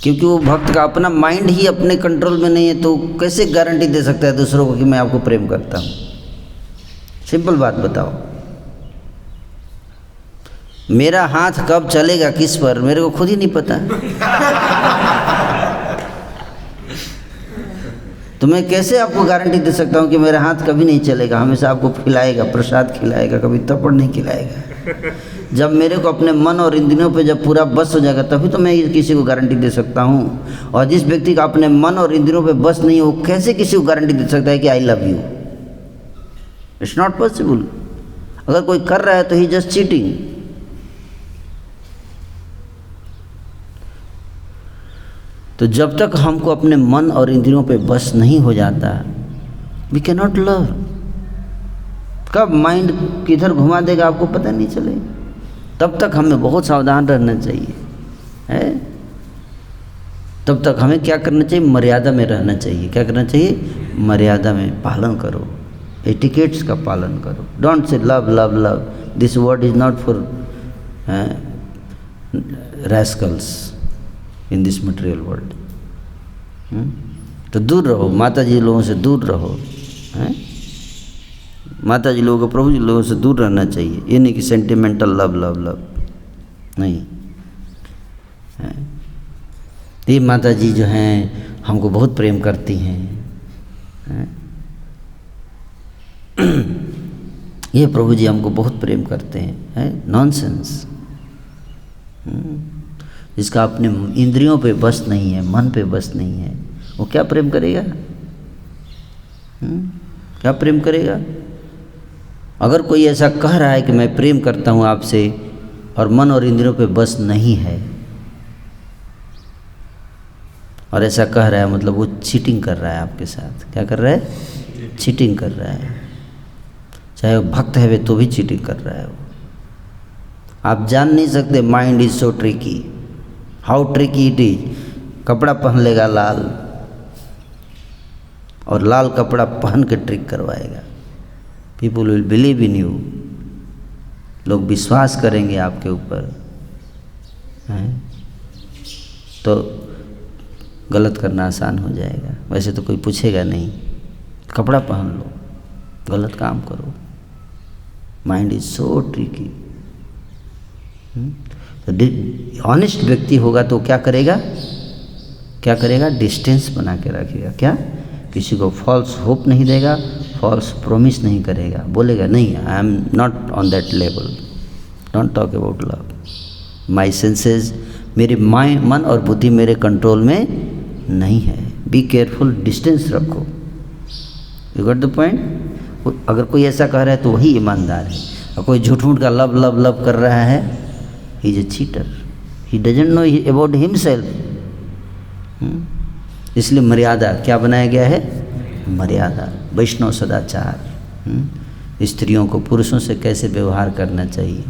क्योंकि वो भक्त का अपना माइंड ही अपने कंट्रोल में नहीं है, तो कैसे गारंटी दे सकता है दूसरों को कि मैं आपको प्रेम करता हूँ? सिंपल बात बताओ, मेरा हाथ कब चलेगा किस पर मेरे को खुद ही नहीं पता। तो मैं कैसे आपको गारंटी दे सकता हूँ कि मेरा हाथ कभी नहीं चलेगा, हमेशा आपको खिलाएगा, प्रसाद खिलाएगा, कभी थप्पड़ नहीं खिलाएगा। जब मेरे को अपने मन और इंद्रियों पे जब पूरा बस हो जाएगा तभी तो मैं किसी को गारंटी दे सकता हूँ। और जिस व्यक्ति का अपने मन और इंद्रियों पे बस नहीं हो, कैसे किसी को गारंटी दे सकता है कि I love you? It's not possible. अगर कोई कर रहा है तो ही जस्ट चीटिंग। तो जब तक हमको अपने मन और इंद्रियों पे बस नहीं हो जाता, वी कैन नॉट लव। कब माइंड किधर घुमा देगा आपको पता नहीं चलेगा। तब तक हमें बहुत सावधान रहना चाहिए, है? तब तक हमें क्या करना चाहिए? मर्यादा में रहना चाहिए। क्या करना चाहिए? मर्यादा में पालन करो, एटिकेट्स का पालन करो। Don't say love love love, this word is not for rascals in this material world. तो दूर रहो, माता जी लोगों से दूर रहो, हैं? माता जी लोगों को, प्रभु जी लोगों से दूर रहना चाहिए। ये नहीं कि सेंटिमेंटल लव लव लव, नहीं है। ये माता जी जो हैं हमको बहुत प्रेम करती हैं, ये प्रभु जी हमको बहुत प्रेम करते हैं, है? नॉनसेंस। जिसका अपने इंद्रियों पे बस नहीं है, मन पे बस नहीं है, वो क्या प्रेम करेगा? क्या प्रेम करेगा? अगर कोई ऐसा कह रहा है कि मैं प्रेम करता हूँ आपसे और मन और इंद्रियों पे बस नहीं है, और ऐसा कह रहा है, मतलब वो चीटिंग कर रहा है आपके साथ। क्या कर रहा है? चीटिंग कर रहा है। चाहे वो भक्त है वे तो भी चीटिंग कर रहा है वो। आप जान नहीं सकते, mind is so tricky, how tricky it is. कपड़ा पहन लेगा लाल, और लाल कपड़ा पहन के ट्रिक करवाएगा। People will believe in you, लोग विश्वास करेंगे आपके ऊपर, हैं? तो गलत करना आसान हो जाएगा। वैसे तो कोई पूछेगा नहीं, कपड़ा पहन लो, गलत काम करो। Mind is so tricky. तो ऑनेस्ट व्यक्ति होगा तो क्या करेगा? क्या करेगा? डिस्टेंस बना के रखेगा। क्या? किसी को फॉल्स होप नहीं देगा, फॉल्स प्रॉमिस नहीं करेगा। बोलेगा नहीं, I am not on that level, don't talk about love. My senses, मेरे मन और बुद्धि मेरे कंट्रोल में नहीं है। बी केयरफुल, डिस्टेंस रखो। You got the point? अगर कोई ऐसा कह रहा है तो वही ईमानदार है। और कोई झूठ मूठ का लव लव लव कर रहा है, he is a cheater, he doesn't know about himself. इसलिए मर्यादा क्या बनाया गया है? मर्यादा, वैष्णव सदाचार। स्त्रियों को पुरुषों से कैसे व्यवहार करना चाहिए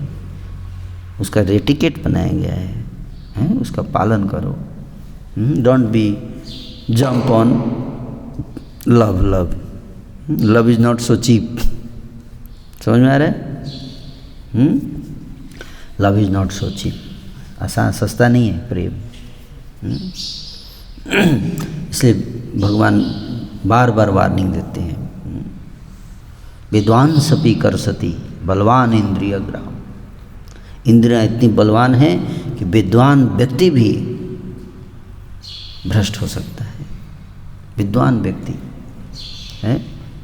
उसका एटिकेट बनाया गया है? उसका पालन करो। Don't be jump on love love. Love is not so cheap. समझ में आ रहा है? Love is not so cheap. आसान सस्ता नहीं है प्रेम। इसलिए भगवान बार बार वार्निंग देते हैं। विद्वान सपी कर सती बलवान इंद्रिय ग्राम। इंद्रियाँ इतनी बलवान हैं कि विद्वान व्यक्ति भी भ्रष्ट हो सकता है। विद्वान व्यक्ति है,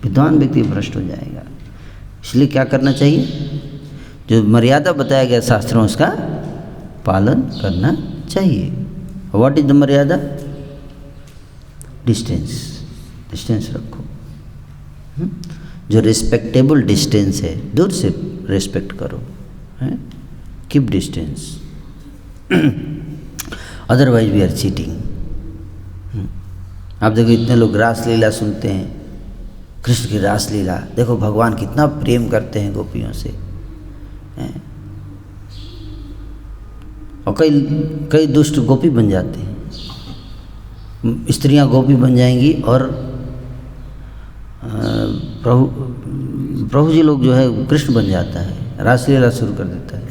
विद्वान व्यक्ति भ्रष्ट हो जाएगा। इसलिए क्या करना चाहिए? जो मर्यादा बताया गया शास्त्रों, उसका पालन करना चाहिए। व्हाट इज द मर्यादा? डिस्टेंस रखो। जो रिस्पेक्टेबल डिस्टेंस है, दूर से रिस्पेक्ट करो, हैं? Keep distance, otherwise we are cheating. आप देखो इतने लोग रासलीला सुनते हैं, कृष्ण की रासलीला, देखो भगवान कितना प्रेम करते हैं गोपियों से, हैं? और कई दुष्ट गोपी बन जाते हैं, स्त्रियां गोपी बन जाएंगी और प्रभु जी लोग जो है कृष्ण बन जाता है, रासलीला शुरू कर देता है।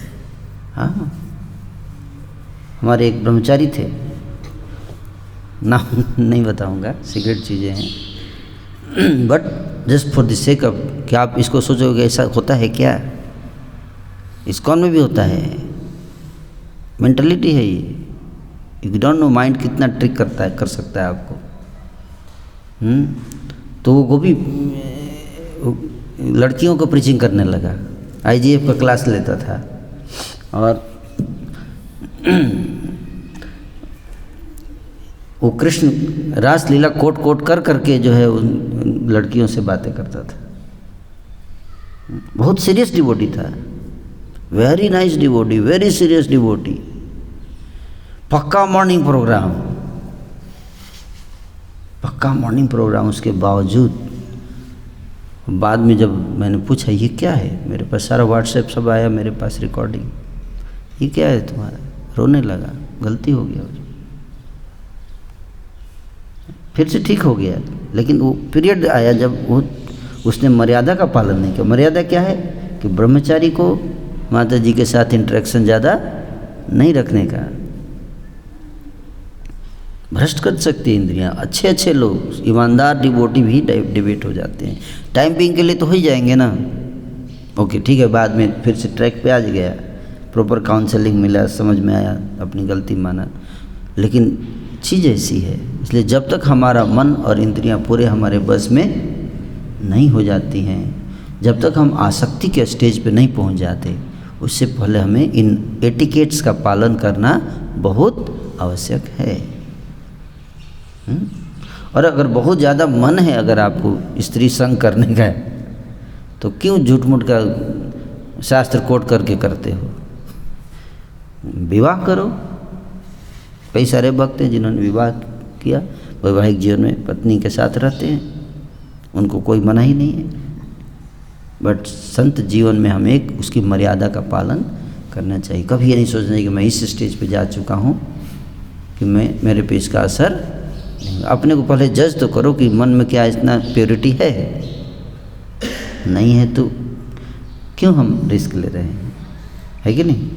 हाँ, हमारे एक ब्रह्मचारी थे, नाम नहीं बताऊंगा, सीक्रेट चीज़ें हैं, but just for the sake of, क्या आप इसको सोचोगे ऐसा होता है क्या? इस्कॉन में भी होता है, मेंटलिटी है ये। यू डोंट नो माइंड कितना ट्रिक करता है, कर सकता है आपको। तो वो गोभी लड़कियों को प्रीचिंग करने लगा, IGF का क्लास लेता था, और वो कृष्ण रासलीला कोट कर करके जो है उन लड़कियों से बातें करता था। बहुत सीरियस डिवोटी था, very nice devotee, very serious devotee, पक्का मॉर्निंग प्रोग्राम। उसके बावजूद बाद में जब मैंने पूछा ये क्या है, मेरे पास सारा व्हाट्सएप सब आया, मेरे पास रिकॉर्डिंग, ये क्या है तुम्हारा, रोने लगा, गलती हो गया, फिर से ठीक हो गया। लेकिन वो पीरियड आया जब उसने मर्यादा का पालन नहीं किया। मर्यादा क्या है कि ब्रह्मचारी को माता जी के साथ इंटरेक्शन ज़्यादा नहीं रखने का। भ्रष्ट कर सकती है इंद्रियां। अच्छे लोग, ईमानदार डिवोटी भी डिबेट हो जाते हैं। टाइम बिंग के लिए तो हो ही जाएंगे ना, ओके ठीक है, बाद में फिर से ट्रैक पे आ गया, प्रॉपर काउंसलिंग मिला, समझ में आया, अपनी गलती माना। लेकिन चीज़ ऐसी है, इसलिए जब तक हमारा मन और इंद्रियां पूरे हमारे बस में नहीं हो जाती हैं, जब तक हम आसक्ति के स्टेज पे नहीं पहुंच जाते, उससे पहले हमें इन एटिकेट्स का पालन करना बहुत आवश्यक है। और अगर बहुत ज़्यादा मन है अगर आपको स्त्री संग करने का, तो क्यों झूठ मूठ का शास्त्र कोट करके करते हो? विवाह करो। कई सारे भक्त हैं जिन्होंने विवाह किया, वैवाहिक जीवन में पत्नी के साथ रहते हैं, उनको कोई मना ही नहीं है। बट संत जीवन में हमें एक उसकी मर्यादा का पालन करना चाहिए। कभी ये नहीं सोचना चाहिए कि मैं इस स्टेज पे जा चुका हूँ कि मेरे पे इसका असर नहीं। अपने को पहले जज तो करो कि मन में क्या इतना प्योरिटी है, नहीं है तो क्यों हम रिस्क ले रहे हैं, है कि नहीं?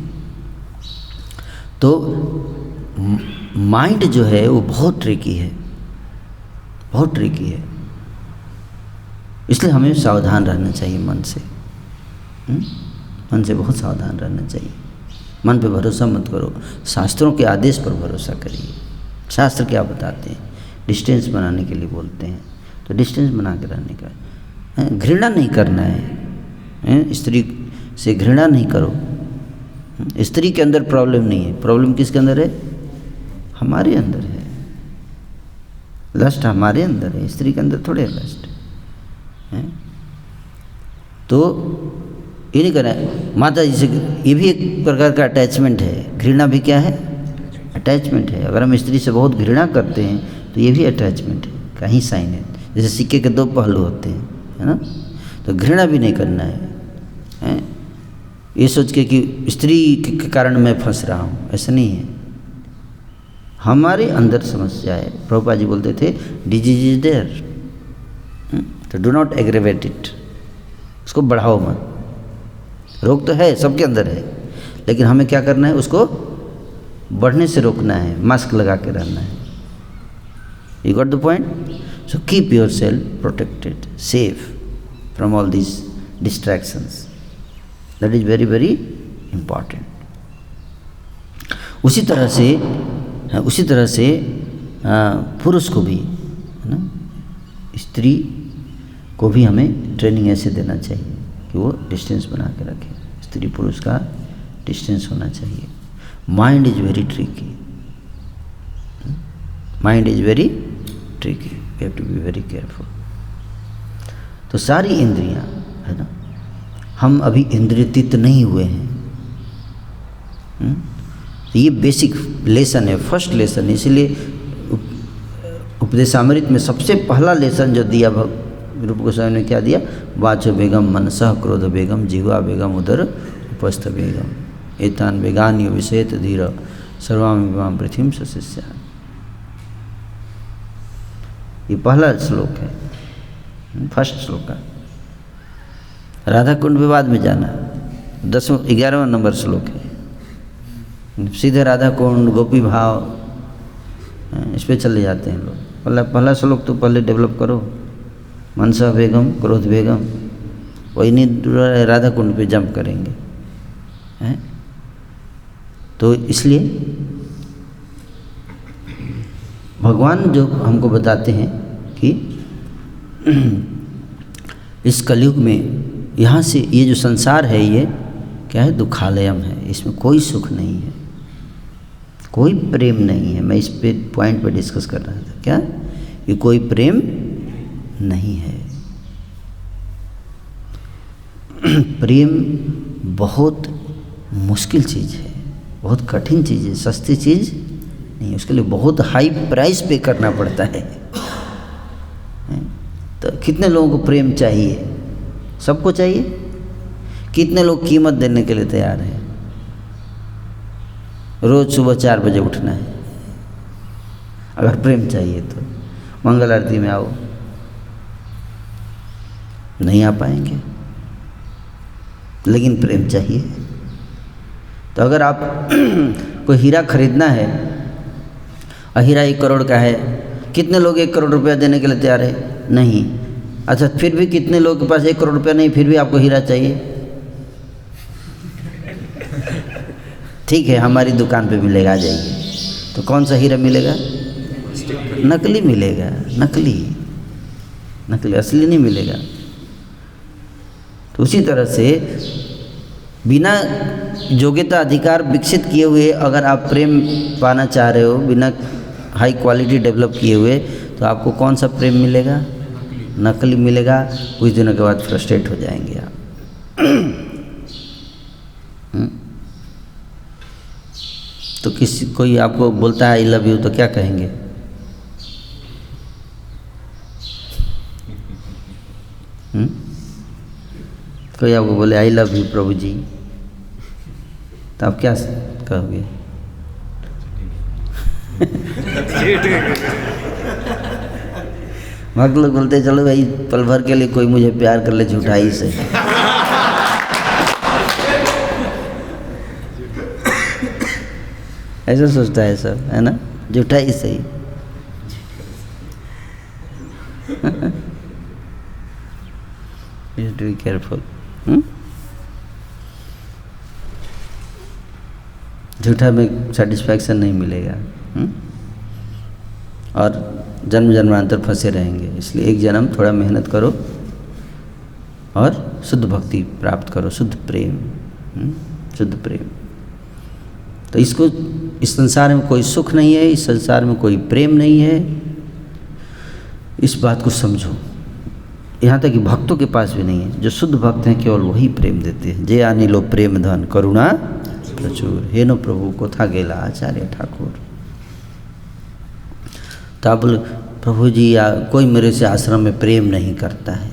तो माइंड जो है वो बहुत ट्रिकी है, बहुत ट्रिकी है। इसलिए हमें सावधान रहना चाहिए मन से, मन से बहुत सावधान रहना चाहिए। मन पे भरोसा मत करो, शास्त्रों के आदेश पर भरोसा करिए। शास्त्र क्या बताते हैं? डिस्टेंस बनाने के लिए बोलते हैं, तो डिस्टेंस बना के रहने का। घृणा नहीं करना है, स्त्री से घृणा नहीं करो। स्त्री के अंदर प्रॉब्लम नहीं है, प्रॉब्लम किसके अंदर है? हमारे अंदर है। लस्ट हमारे अंदर है, स्त्री के अंदर थोड़े लस्ट है। तो ये नहीं करना है माता जी से, ये भी एक प्रकार का अटैचमेंट है। घृणा भी क्या है? अटैचमेंट है। अगर हम स्त्री से बहुत घृणा करते हैं तो ये भी अटैचमेंट है का ही साइन है। जैसे सिक्के के दो पहलू होते हैं, है ना? तो घृणा भी नहीं करना है, ये सोच के कि स्त्री के कारण मैं फंस रहा हूँ, ऐसा नहीं है। हमारे अंदर समस्या है। प्रभुपाद जी बोलते थे डिजीज इज देयर, तो डू नॉट एग्रेवेट इट, उसको बढ़ाओ मत। रोग तो है, सबके अंदर है, लेकिन हमें क्या करना है? उसको बढ़ने से रोकना है, मास्क लगा के रहना है। You got the point? So keep your self protected, safe from all this distractions. That is very very important. उसी तरह से पुरुष को भी, है ना, स्त्री को भी हमें ट्रेनिंग ऐसे देना चाहिए कि वो डिस्टेंस बना के रखे। स्त्री पुरुष का डिस्टेंस होना चाहिए। Mind is very tricky, mind is very tricky, we have to be very careful. तो सारी इंद्रियां है ना, हम अभी इंद्रियतीत नहीं हुए हैं। तो ये बेसिक लेसन है, फर्स्ट लेसन। इसलिए उपदेशामृत में सबसे पहला लेसन जो दिया रूप गोस्वामी ने क्या दिया, वाचो बेगम मनसः क्रोध बेगम जिह्वा बेगम उदर उपस्थ बेगम एतान बेगान्यो विषेत धीर सर्वामिमां पृथ्वीं सशिष्या। ये पहला श्लोक है, फर्स्ट श्लोक का। राधा कुंड विवाद में जाना 11वां नंबर श्लोक है। सीधे राधा कुंड गोपी भाव इस पे चले जाते हैं लोग। पहला श्लोक तो पहले डेवलप करो, मनसा बेगम क्रोध बेगम, वही नहीं राधा कुंड पे जंप करेंगे हैं। तो इसलिए भगवान जो हमको बताते हैं कि इस कलयुग में यहाँ से ये जो संसार है ये क्या है, दुखालयम है, इसमें कोई सुख नहीं है, कोई प्रेम नहीं है। मैं इस पे पॉइंट पे डिस्कस कर रहा था, क्या ये कोई प्रेम नहीं है। प्रेम बहुत मुश्किल चीज़ है, बहुत कठिन चीज़ है, सस्ती चीज़ नहीं, उसके लिए बहुत हाई प्राइस पे करना पड़ता है। तो कितने लोगों को प्रेम चाहिए? सबको चाहिए। कितने लोग कीमत देने के लिए तैयार हैं? रोज़ सुबह 4 बजे उठना है अगर प्रेम चाहिए तो। मंगल आरती में आओ, नहीं आ पाएंगे, लेकिन प्रेम चाहिए। तो अगर आप कोई हीरा खरीदना है और हीरा 1 करोड़ का है, कितने लोग 1 करोड़ रुपया देने के लिए तैयार है? नहीं। अच्छा, फिर भी कितने लोग के पास 1 करोड़ रुपया नहीं, फिर भी आपको हीरा चाहिए? ठीक है, हमारी दुकान पे मिलेगा, आ जाइए। तो कौन सा हीरा मिलेगा? नकली मिलेगा, नकली, असली नहीं मिलेगा। तो उसी तरह से बिना योग्यता अधिकार विकसित किए हुए अगर आप प्रेम पाना चाह रहे हो, बिना हाई क्वालिटी डेवलप किए हुए, तो आपको कौन सा प्रेम मिलेगा? नकली मिलेगा। कुछ दिनों के बाद फ्रस्ट्रेट हो जाएंगे आप। तो किसी कोई आपको बोलता है आई लव यू, तो क्या कहेंगे? कोई आपको बोले आई लव यू प्रभु जी, तो आप क्या कहोगे? भक्त लोग बोलते चलो भाई पल भर के लिए कोई मुझे प्यार कर ले झूठाई से। ऐसा सोचता है सब, है ना, झूठाई से ही। Please be careful. झूठा में सेटिस्फैक्शन नहीं मिलेगा और जन्म जन्मांतर फंसे रहेंगे। इसलिए एक जन्म थोड़ा मेहनत करो और शुद्ध भक्ति प्राप्त करो, शुद्ध प्रेम, शुद्ध प्रेम। तो इसको, इस संसार में कोई सुख नहीं है, इस संसार में कोई प्रेम नहीं है, इस बात को समझो। यहाँ तक कि भक्तों के पास भी नहीं है। जो शुद्ध भक्त हैं केवल वही प्रेम देते हैं। जे आनिलो प्रेम धन करुणा प्रचुर, हे नो प्रभु कोथा गेला आचार्य ठाकुर। तो आप बोले प्रभु जी या कोई मेरे से आश्रम में प्रेम नहीं करता है,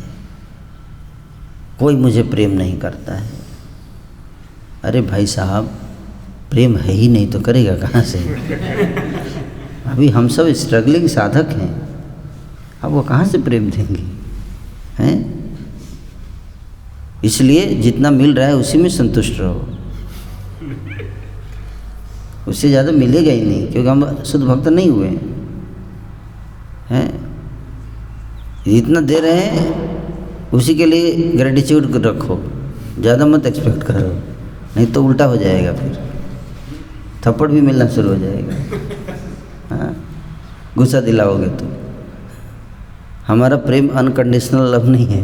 कोई मुझे प्रेम नहीं करता है। अरे भाई साहब, प्रेम है ही नहीं तो करेगा कहाँ से? अभी हम सब स्ट्रगलिंग साधक हैं, अब वो कहाँ से प्रेम देंगे हैं? इसलिए जितना मिल रहा है उसी में संतुष्ट रहो, उससे ज़्यादा मिलेगा ही नहीं, क्योंकि हम शुद्ध भक्त नहीं हुए हैं। जितना दे रहे हैं उसी के लिए ग्रेटिट्यूड रखो, ज़्यादा मत एक्सपेक्ट करो, नहीं तो उल्टा हो जाएगा, फिर थप्पड़ भी मिलना शुरू हो जाएगा। हाँ, गुस्सा दिलाओगे तो। हमारा प्रेम अनकंडीशनल लव नहीं है।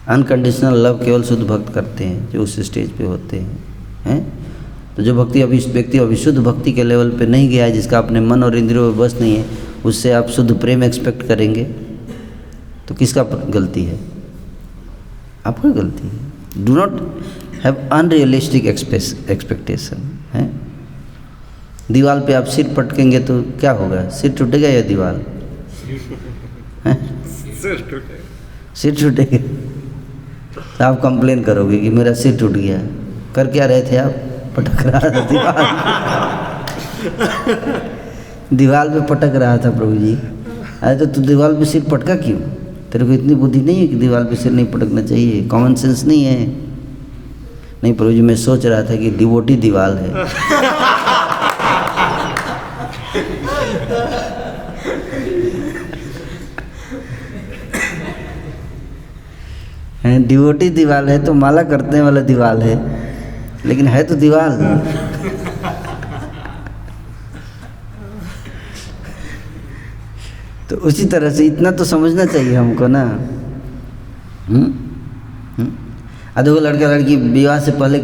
अनकंडीशनल लव केवल शुद्ध भक्त करते हैं, जो उस स्टेज पे होते हैं। तो जो व्यक्ति अभिशुद्ध भक्ति के लेवल पे नहीं गया है, जिसका अपने मन और इंद्रियों में बस नहीं है, उससे आप शुद्ध प्रेम एक्सपेक्ट करेंगे तो किसका गलती है? आपका गलती है। Do not have unrealistic expectation है। दीवार पे आप सिर पटकेंगे तो क्या होगा? सिर टूटेगा या दीवार? सिर टूटेगा तो आप कंप्लेन करोगे कि मेरा सिर टूट गया। कर क्या रहे थे आप? पटक रहा था दीवार पे पटक रहा था। प्रभु जी, अरे तो तू दीवार पे सिर पटका क्यों? तेरे को इतनी बुद्धि नहीं है कि दीवार पे सिर नहीं पटकना चाहिए? कॉमन सेंस नहीं है? नहीं प्रभु जी, मैं सोच रहा था कि डिवोटी दीवार है। डिवोटी दीवार है तो माला करने वाला दीवार है, लेकिन है तो दीवार। तो उसी तरह से इतना तो समझना चाहिए हमको ना। देखो लड़का लड़की विवाह से पहले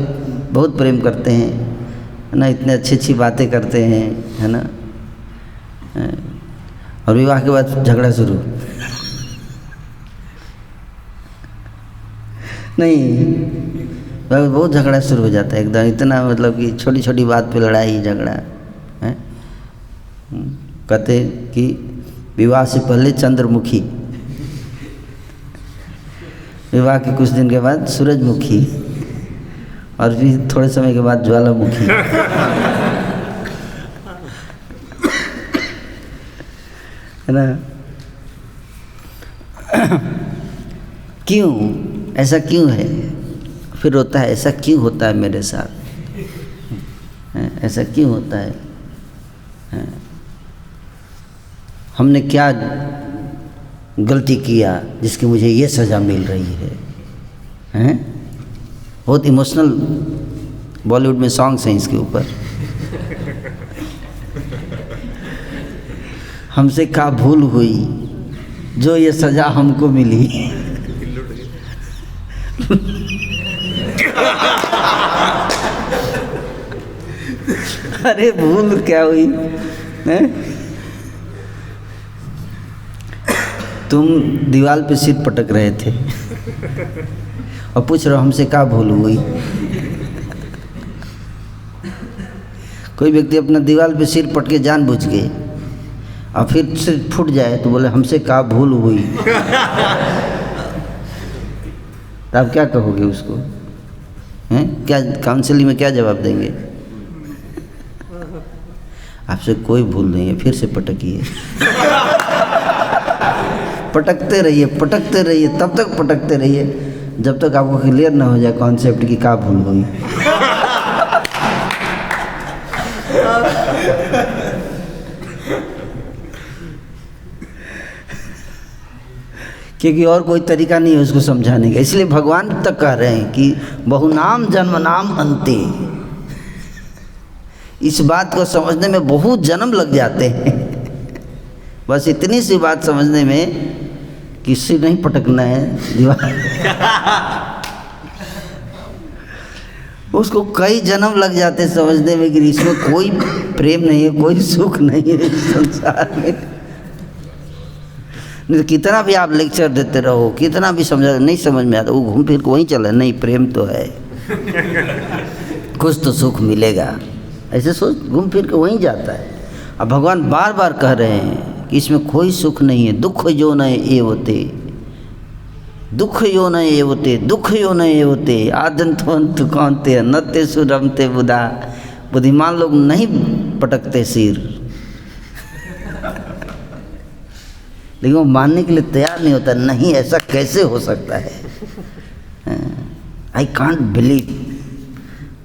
बहुत प्रेम करते हैं, है ना, इतने अच्छी बातें करते हैं, है ना, और विवाह के बाद झगड़ा शुरू। नहीं, बहुत झगड़ा शुरू हो जाता है एकदम, इतना मतलब कि छोटी छोटी बात पे लड़ाई झगड़ा है। कहते कि विवाह से पहले चंद्रमुखी, विवाह के कुछ दिन के बाद सूरजमुखी, और फिर थोड़े समय के बाद ज्वालामुखी। है ना? क्यों ऐसा क्यों है? फिर होता है ऐसा क्यों होता है मेरे साथ, ऐसा क्यों होता है? हमने क्या गलती किया जिसकी मुझे ये सज़ा मिल रही है? बहुत इमोशनल बॉलीवुड में सॉन्ग्स हैं इसके ऊपर। हमसे क्या भूल हुई जो ये सज़ा हमको मिली। अरे भूल क्या हुई है? तुम दीवार पे सिर पटक रहे थे और पूछ रहे हो हमसे क्या भूल हुई। कोई व्यक्ति अपना दीवार पे सिर पटके जानबूझ के और फिर सिर फूट जाए तो बोले हमसे क्या भूल हुई। तो आप क्या कहोगे उसको? हैं? क्या काउंसलिंग में क्या जवाब देंगे? आपसे कोई भूल नहीं है, फिर से पटकिए। पटकते रहिए, तब तक पटकते रहिए जब तक आपको क्लियर ना हो जाए कॉन्सेप्ट की क्या भूल हुई। क्योंकि और कोई तरीका नहीं है उसको समझाने का। इसलिए भगवान तक कह रहे हैं कि बहुनाम जन्म नाम अंते। इस बात को समझने में बहुत जन्म लग जाते हैं। बस इतनी सी बात समझने में कि सिर नहीं पटकना है दीवार। उसको कई जन्म लग जाते हैं समझने में कि इसमें कोई प्रेम नहीं है, कोई सुख नहीं है इस संसार में। नहीं तो कितना भी आप लेक्चर देते रहो, कितना भी समझा, नहीं समझ में आता, वो घूम फिर के वहीं चला। नहीं, प्रेम तो है, कुछ तो सुख मिलेगा, ऐसे सोच घूम फिर के वहीं जाता है। अब भगवान बार बार कह रहे हैं कि इसमें कोई सुख नहीं है। दुख यो न एवते, दुख यो न एवते, दुख यो न एवते, आदंतवंत कौनते नत्ते सुरमते बुधा। बुद्धिमान लोग नहीं पटकते सिर, लेकिन वो मानने के लिए तैयार नहीं होता। नहीं, ऐसा कैसे हो सकता है? आई कांट बिलीव,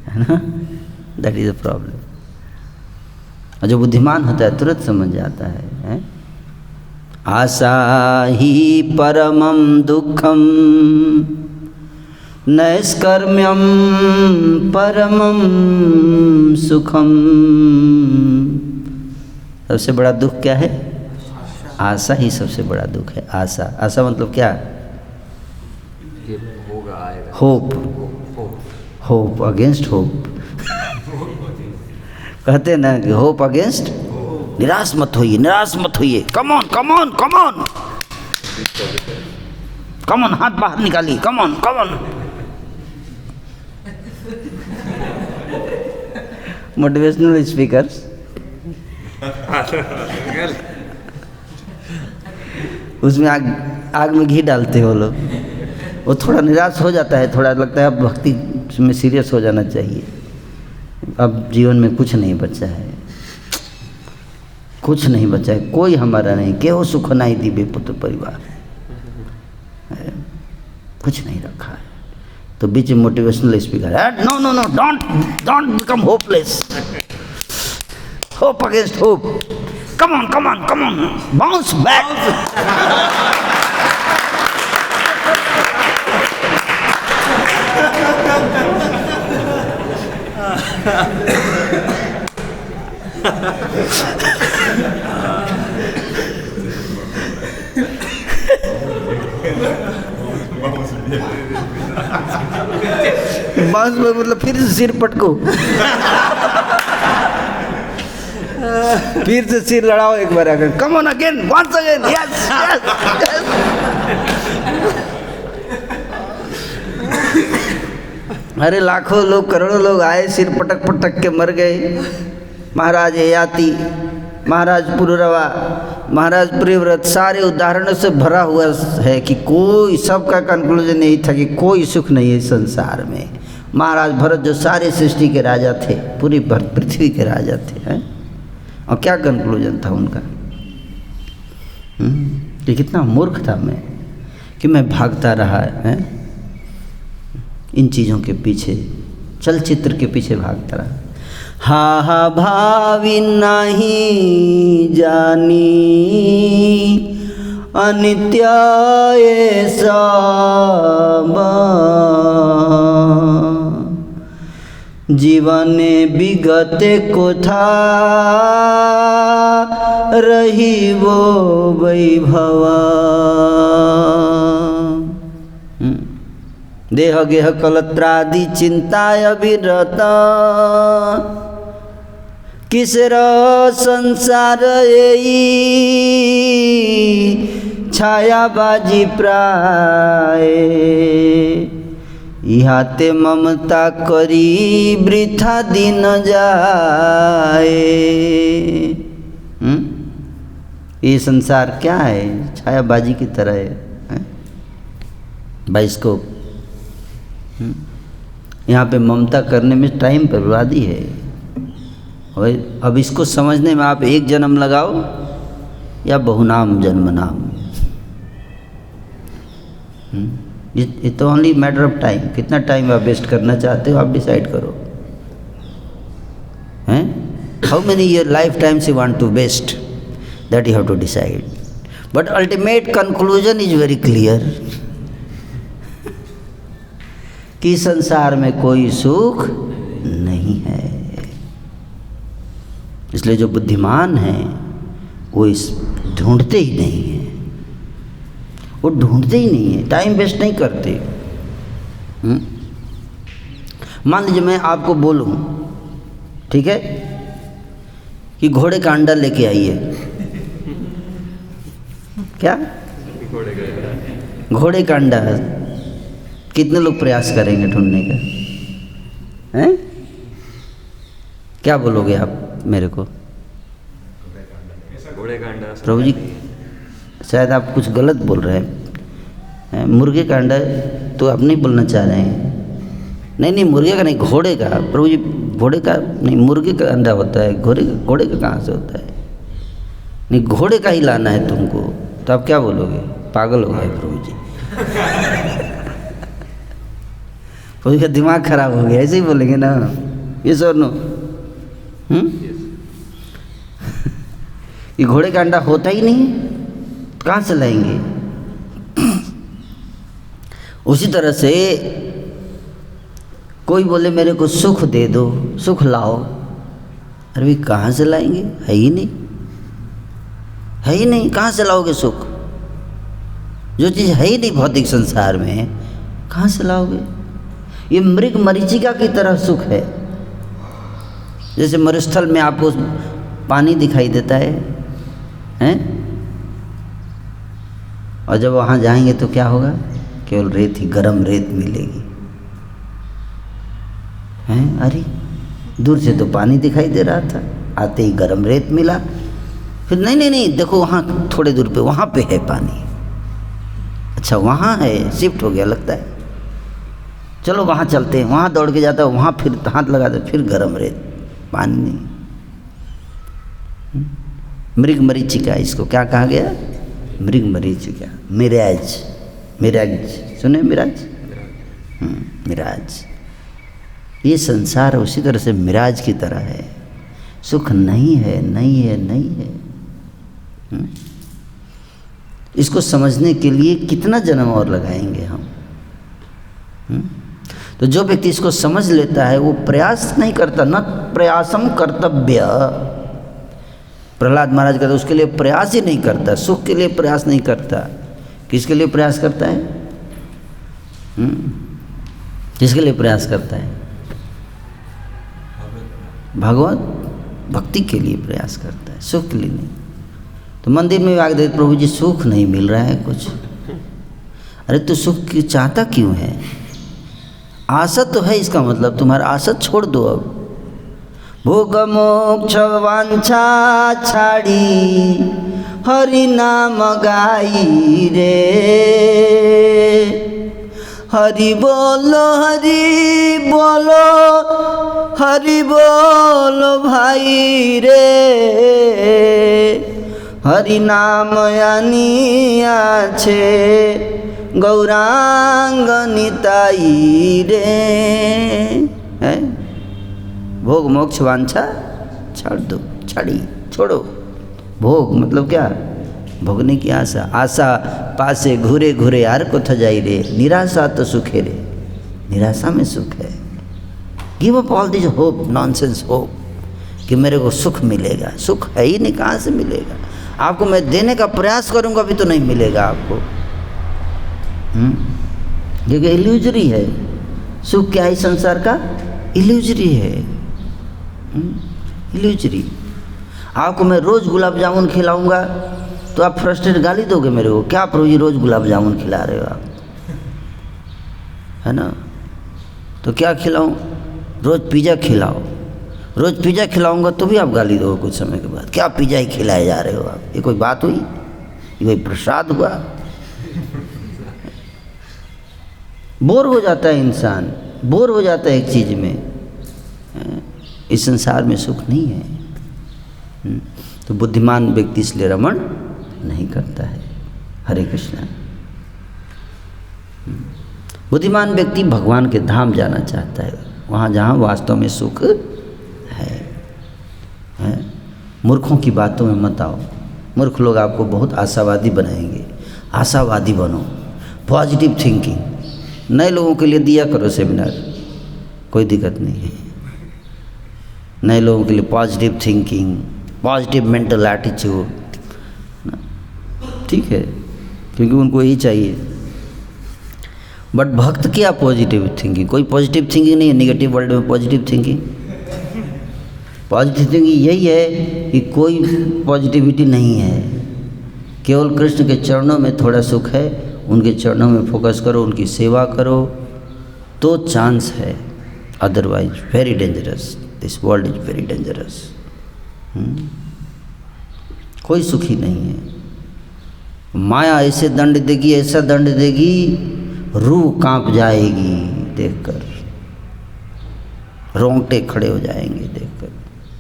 है ना? That is a problem. और जो बुद्धिमान होता है तुरंत समझ जाता है? आशा ही परमं दुखम नैष्कर्म्यम परमं सुखम। सबसे बड़ा दुख क्या है? आशा ही सबसे बड़ा दुख है। आशा, आशा मतलब क्या? होगा, आएगा। Hope, hope against hope. कहते हैं ना कि होप अगेंस्ट, निराश मत होइए, निराश मत होइए, कम on come on come on come on, हाथ बाहर निकालिए, कम on come on. Motivational speakers उसमें आग में घी डालते हो लोग, वो थोड़ा निराश हो जाता है, थोड़ा लगता है अब भक्ति में सीरियस हो जाना चाहिए, अब जीवन में कुछ नहीं बचा है, कुछ नहीं बचा है, कोई हमारा नहीं, केहो सुख नहीं दिव्य पुत्र परिवार, कुछ नहीं रखा है। तो बीच में मोटिवेशनल स्पीकर है, no no no, don't become hopeless, hope against hope, come on come on come on, bounce back. बांस में मतलब फिर से सिर पटको, फिर से सिर लड़ाओ एक बार अगर, come on again, once again, yes yes. अरे लाखों लोग करोड़ों लोग आए, सिर पटक पटक के मर गए। महाराज ययाति, महाराज पुरुरवा, महाराज प्रियव्रत, सारे उदाहरणों से भरा हुआ है कि कोई, सबका कंक्लूजन यही था कि कोई सुख नहीं है संसार में। महाराज भरत जो सारे सृष्टि के राजा थे, पूरी पृथ्वी के राजा थे, हैं? और क्या कंक्लूजन था उनका कि कितना मूर्ख था मैं कि मैं भागता रहा है इन चीज़ों के पीछे, चलचित्र के पीछे भागता रहा। हा हा भावी नहीं जानी अनित्य ये सब, जीवने विगते को था रही वो वैभवा। देह गेह कलत्रादि चिंता अविरत, किसर संसार यही छायाबाजी प्राय, इहाते ममता करी वृथा दिन जाए। ये संसार क्या है? छायाबाजी की तरह है, बाइस्कोप। यहाँ पे ममता करने में टाइम बर्बादी है। और अब इसको समझने में आप एक जन्म लगाओ या बहुनाम जन्म नाम, इट तो ओनली मैटर ऑफ टाइम। कितना टाइम आप वेस्ट करना चाहते हो आप डिसाइड करो, हैं? How many year life times you want to waste, that you have to decide. But ultimate conclusion is very clear कि संसार में कोई सुख नहीं है। इसलिए जो बुद्धिमान हैं वो इस ढूंढते ही नहीं हैं, वो ढूंढते ही नहीं है, टाइम वेस्ट नहीं करते। मान लीजिए मैं आपको बोलूं, ठीक है, कि घोड़े का अंडा लेके आइए, क्या घोड़े का अंडा है, कितने लोग प्रयास करेंगे ढूंढने का, हैं? क्या बोलोगे आप मेरे को? घोड़े का अंडा प्रभु जी शायद आप कुछ गलत बोल रहे हैं। मुर्गे का अंडा तो आप नहीं बोलना चाह रहे हैं। नहीं मुर्गे का नहीं, घोड़े का। प्रभु जी घोड़े का नहीं, मुर्गे का अंडा होता है, घोड़े का कहाँ से होता है? नहीं, घोड़े का ही लाना है तुमको, तो आप क्या बोलोगे? पागल हो गए प्रभु जी। प्रभु का दिमाग खराब हो गया, ऐसे ही बोलेंगे ना, ये सर नो। ये घोड़े का अंडा होता ही नहीं, कहाँ से लाएंगे? उसी तरह से कोई बोले मेरे को सुख दे दो, सुख लाओ, अरे भाई कहाँ से लाएंगे? है ही नहीं, है ही नहीं, कहाँ से लाओगे सुख? जो चीज़ है ही नहीं भौतिक संसार में, कहाँ से लाओगे? ये मृग मरीचिका की तरह सुख है, जैसे मरुस्थल में आपको पानी दिखाई देता है, हैं? और जब वहाँ जाएंगे तो क्या होगा? केवल रेत ही, गरम रेत मिलेगी, हैं? अरे दूर से तो पानी दिखाई दे रहा था, आते ही गरम रेत मिला। फिर नहीं देखो वहाँ थोड़े दूर पे वहाँ पे है पानी। अच्छा वहाँ है, शिफ्ट हो गया लगता है, चलो वहाँ चलते हैं। वहाँ दौड़ के जाता है, वहाँ फिर हाथ लगाते, फिर गरम रेत, पानी नहीं। मृग मरीचिका, इसको क्या कहा गया? मृग मरीचिका, मिराज। मिराज सुने? मिराज, मिराज। ये संसार उसी तरह से मिराज की तरह है, सुख नहीं है, नहीं है, नहीं है। इसको समझने के लिए कितना जन्म और लगाएंगे हम? तो जो व्यक्ति इसको समझ लेता है वो प्रयास नहीं करता, न प्रयासम कर्तव्य। प्रहलाद महाराज कहते उसके लिए प्रयास ही नहीं करता, सुख के लिए प्रयास नहीं करता। किसके लिए प्रयास करता है? किसके लिए प्रयास करता है? भगवत भक्ति के लिए प्रयास करता है, सुख के लिए नहीं। तो मंदिर में आके देते प्रभु जी सुख नहीं मिल रहा है कुछ। अरे तो सुख की चाहता क्यों है? आशा तो है, इसका मतलब तुम्हारा आशा छोड़ दो। अब भोग मोक्ष वांछा छाड़ी हरि नाम गाई रे, हरि बोलो हरि बोलो, हरि बोलो भाई रे, हरि नाम यानी आछे गौरांग निताई रे। है भोग मोक्ष वांछा छाड़ दो, छोड़ो। भोग मतलब क्या? भोगने की आशा, आशा पासे घूरे घूरे यार को थजाई रे, निराशा तो सुखे रे, निराशा में सुख है। Give up all this hope, nonsense hope कि मेरे को सुख मिलेगा। सुख है ही नहीं, कहाँ से मिलेगा? आपको मैं देने का प्रयास करूँगा अभी तो नहीं मिलेगा आपको, क्योंकि इल्यूजरी है। सुख क्या है संसार का? इल्यूजरी है, इल्यूजरी। आपको मैं रोज़ गुलाब जामुन खिलाऊंगा तो आप फ्रस्ट्रेट गाली दोगे मेरे को, क्या प्रभु जी रोज़ गुलाब जामुन खिला रहे हो आप, है ना? तो क्या खिलाऊं? रोज़ पिज़्ज़ा खिलाओ। रोज़ पिज़्ज़ा खिलाऊंगा तो भी आप गाली दोगे कुछ समय के बाद, क्या पिज़्ज़ा ही खिलाए जा रहे हो आप? ये कोई बात हुई? ये कोई प्रसाद हुआ? बोर हो जाता है इंसान, बोर हो जाता है एक चीज़ में। इस संसार में सुख नहीं है। तो बुद्धिमान व्यक्ति इसलिए रमण नहीं करता है। हरे कृष्णा। बुद्धिमान व्यक्ति भगवान के धाम जाना चाहता है, वहाँ जहाँ वास्तव में सुख है। मूर्खों की बातों में मत आओ। मूर्ख लोग आपको बहुत आशावादी बनाएंगे। आशावादी बनो, पॉजिटिव थिंकिंग। नए लोगों के लिए दिया करो सेमिनार, कोई दिक्कत नहीं है। नए लोगों के लिए positive thinking, positive mental attitude, ठीक है, क्योंकि उनको यही चाहिए। बट भक्त क्या पॉजिटिव थिंकिंग? कोई पॉजिटिव थिंकिंग नहीं है निगेटिव वर्ल्ड में। पॉजिटिव थिंकिंग, पॉजिटिव थिंकिंग यही है कि कोई पॉजिटिविटी नहीं है, केवल कृष्ण के चरणों में थोड़ा सुख है। उनके चरणों में फोकस करो, उनकी सेवा करो तो चांस है, otherwise very dangerous. This world is very dangerous. कोई सुखी नहीं है। माया ऐसे दंड देगी, ऐसा दंड देगी, रूह कांप जाएगी देखकर, रोंगटे खड़े हो जाएंगे देखकर।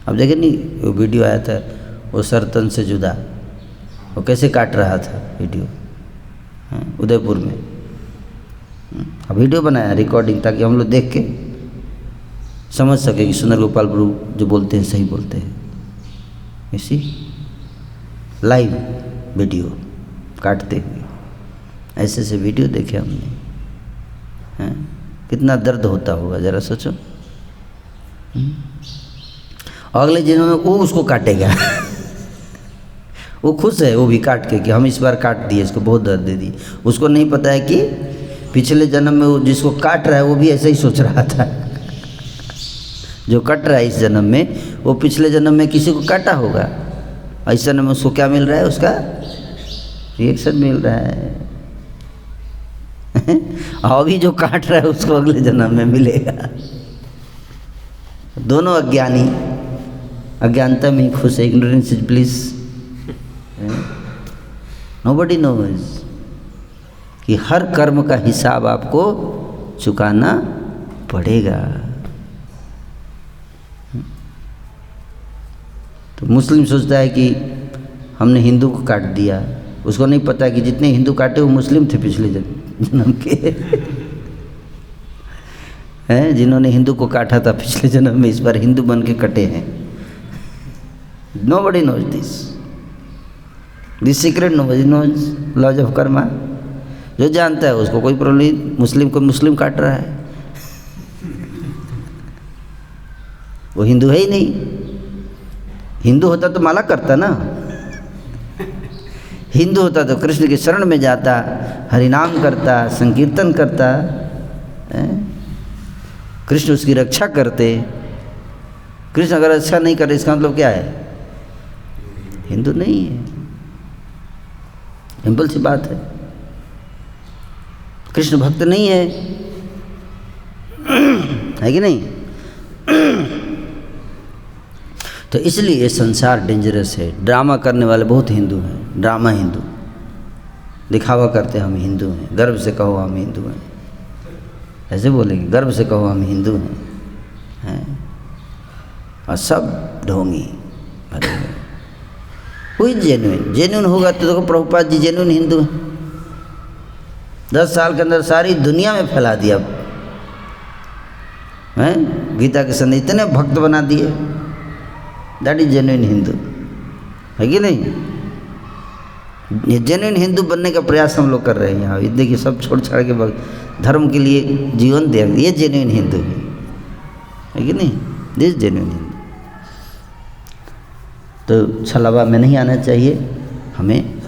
अब देखे नहीं वो वीडियो आया था, वो सरतन से जुदा, वो कैसे काट रहा था वीडियो, उदयपुर में। अब वीडियो बनाया रिकॉर्डिंग, ताकि हम लोग देख के समझ सके कि सुंदर गोपाल प्रभु जो बोलते हैं सही बोलते हैं। इसी लाइव वीडियो काटते हुए ऐसे से वीडियो देखे हमने, हैं? कितना दर्द होता होगा जरा सोचो। अगले जन्म में वो उसको काटेगा वो खुश है वो भी काट के कि हम इस बार काट दिए, इसको बहुत दर्द दे दी। उसको नहीं पता है कि पिछले जन्म में वो जिसको काट रहा है वो भी ऐसे ही सोच रहा था जो कट रहा है इस जन्म में वो पिछले जन्म में किसी को काटा होगा, इस जन्म में उसको क्या मिल रहा है, उसका रिएक्शन मिल रहा है। और अभी जो काट रहा है उसको अगले जन्म में मिलेगा। दोनों अज्ञानी, अज्ञानता में ही खुश है, ignorance is bliss. Nobody knows कि हर कर्म का हिसाब आपको चुकाना पड़ेगा। तो मुस्लिम सोचता है कि हमने हिंदू को काट दिया, उसको नहीं पता कि जितने हिंदू काटे वो मुस्लिम थे पिछले जन्म के हैं, जिन्होंने हिंदू को काटा था पिछले जन्म में, इस बार हिंदू बन के कटे हैं। Nobody knows this secret, nobody knows laws of karma. जो जानता है उसको कोई प्रॉब्लम नहीं, मुस्लिम को मुस्लिम काट रहा है, वो हिंदू है ही नहीं। हिंदू होता तो माला करता ना, हिंदू होता तो कृष्ण के शरण में जाता, हरिनाम करता, संकीर्तन करता, कृष्ण उसकी रक्षा करते। कृष्ण अगर अच्छा नहीं करे इसका मतलब क्या है, हिंदू नहीं है। सिंपल सी बात है, कृष्ण भक्त नहीं है कि नहीं। तो इसलिए ये संसार डेंजरस है। ड्रामा करने वाले बहुत हिंदू हैं, ड्रामा हिंदू, दिखावा करते हम हिंदू हैं, गर्व से कहो हम हिंदू हैं, ऐसे बोलेंगे, गर्व से कहो हम हिंदू हैं, और सब ढोंगी भरे हुए। कोई जेन्युइन होगा तो देखो प्रभुपाद जी जेन्युइन हिंदू हैं, 10 साल के अंदर सारी दुनिया में फैला दिया हैं, गीता के संदेश इतने भक्त बना दिए। दैट इज जेन्युइन हिंदू, है कि नहीं। ये जेन्युइन हिंदू बनने का प्रयास हम लोग कर रहे हैं यहाँ। ये देखिए सब छोड़ छाड़ के धर्म के लिए जीवन दे, ये जेन्युइन हिंदू है कि नहीं, दिस जेन्युइन हिंदू। तो छलावा में नहीं आना चाहिए, हमें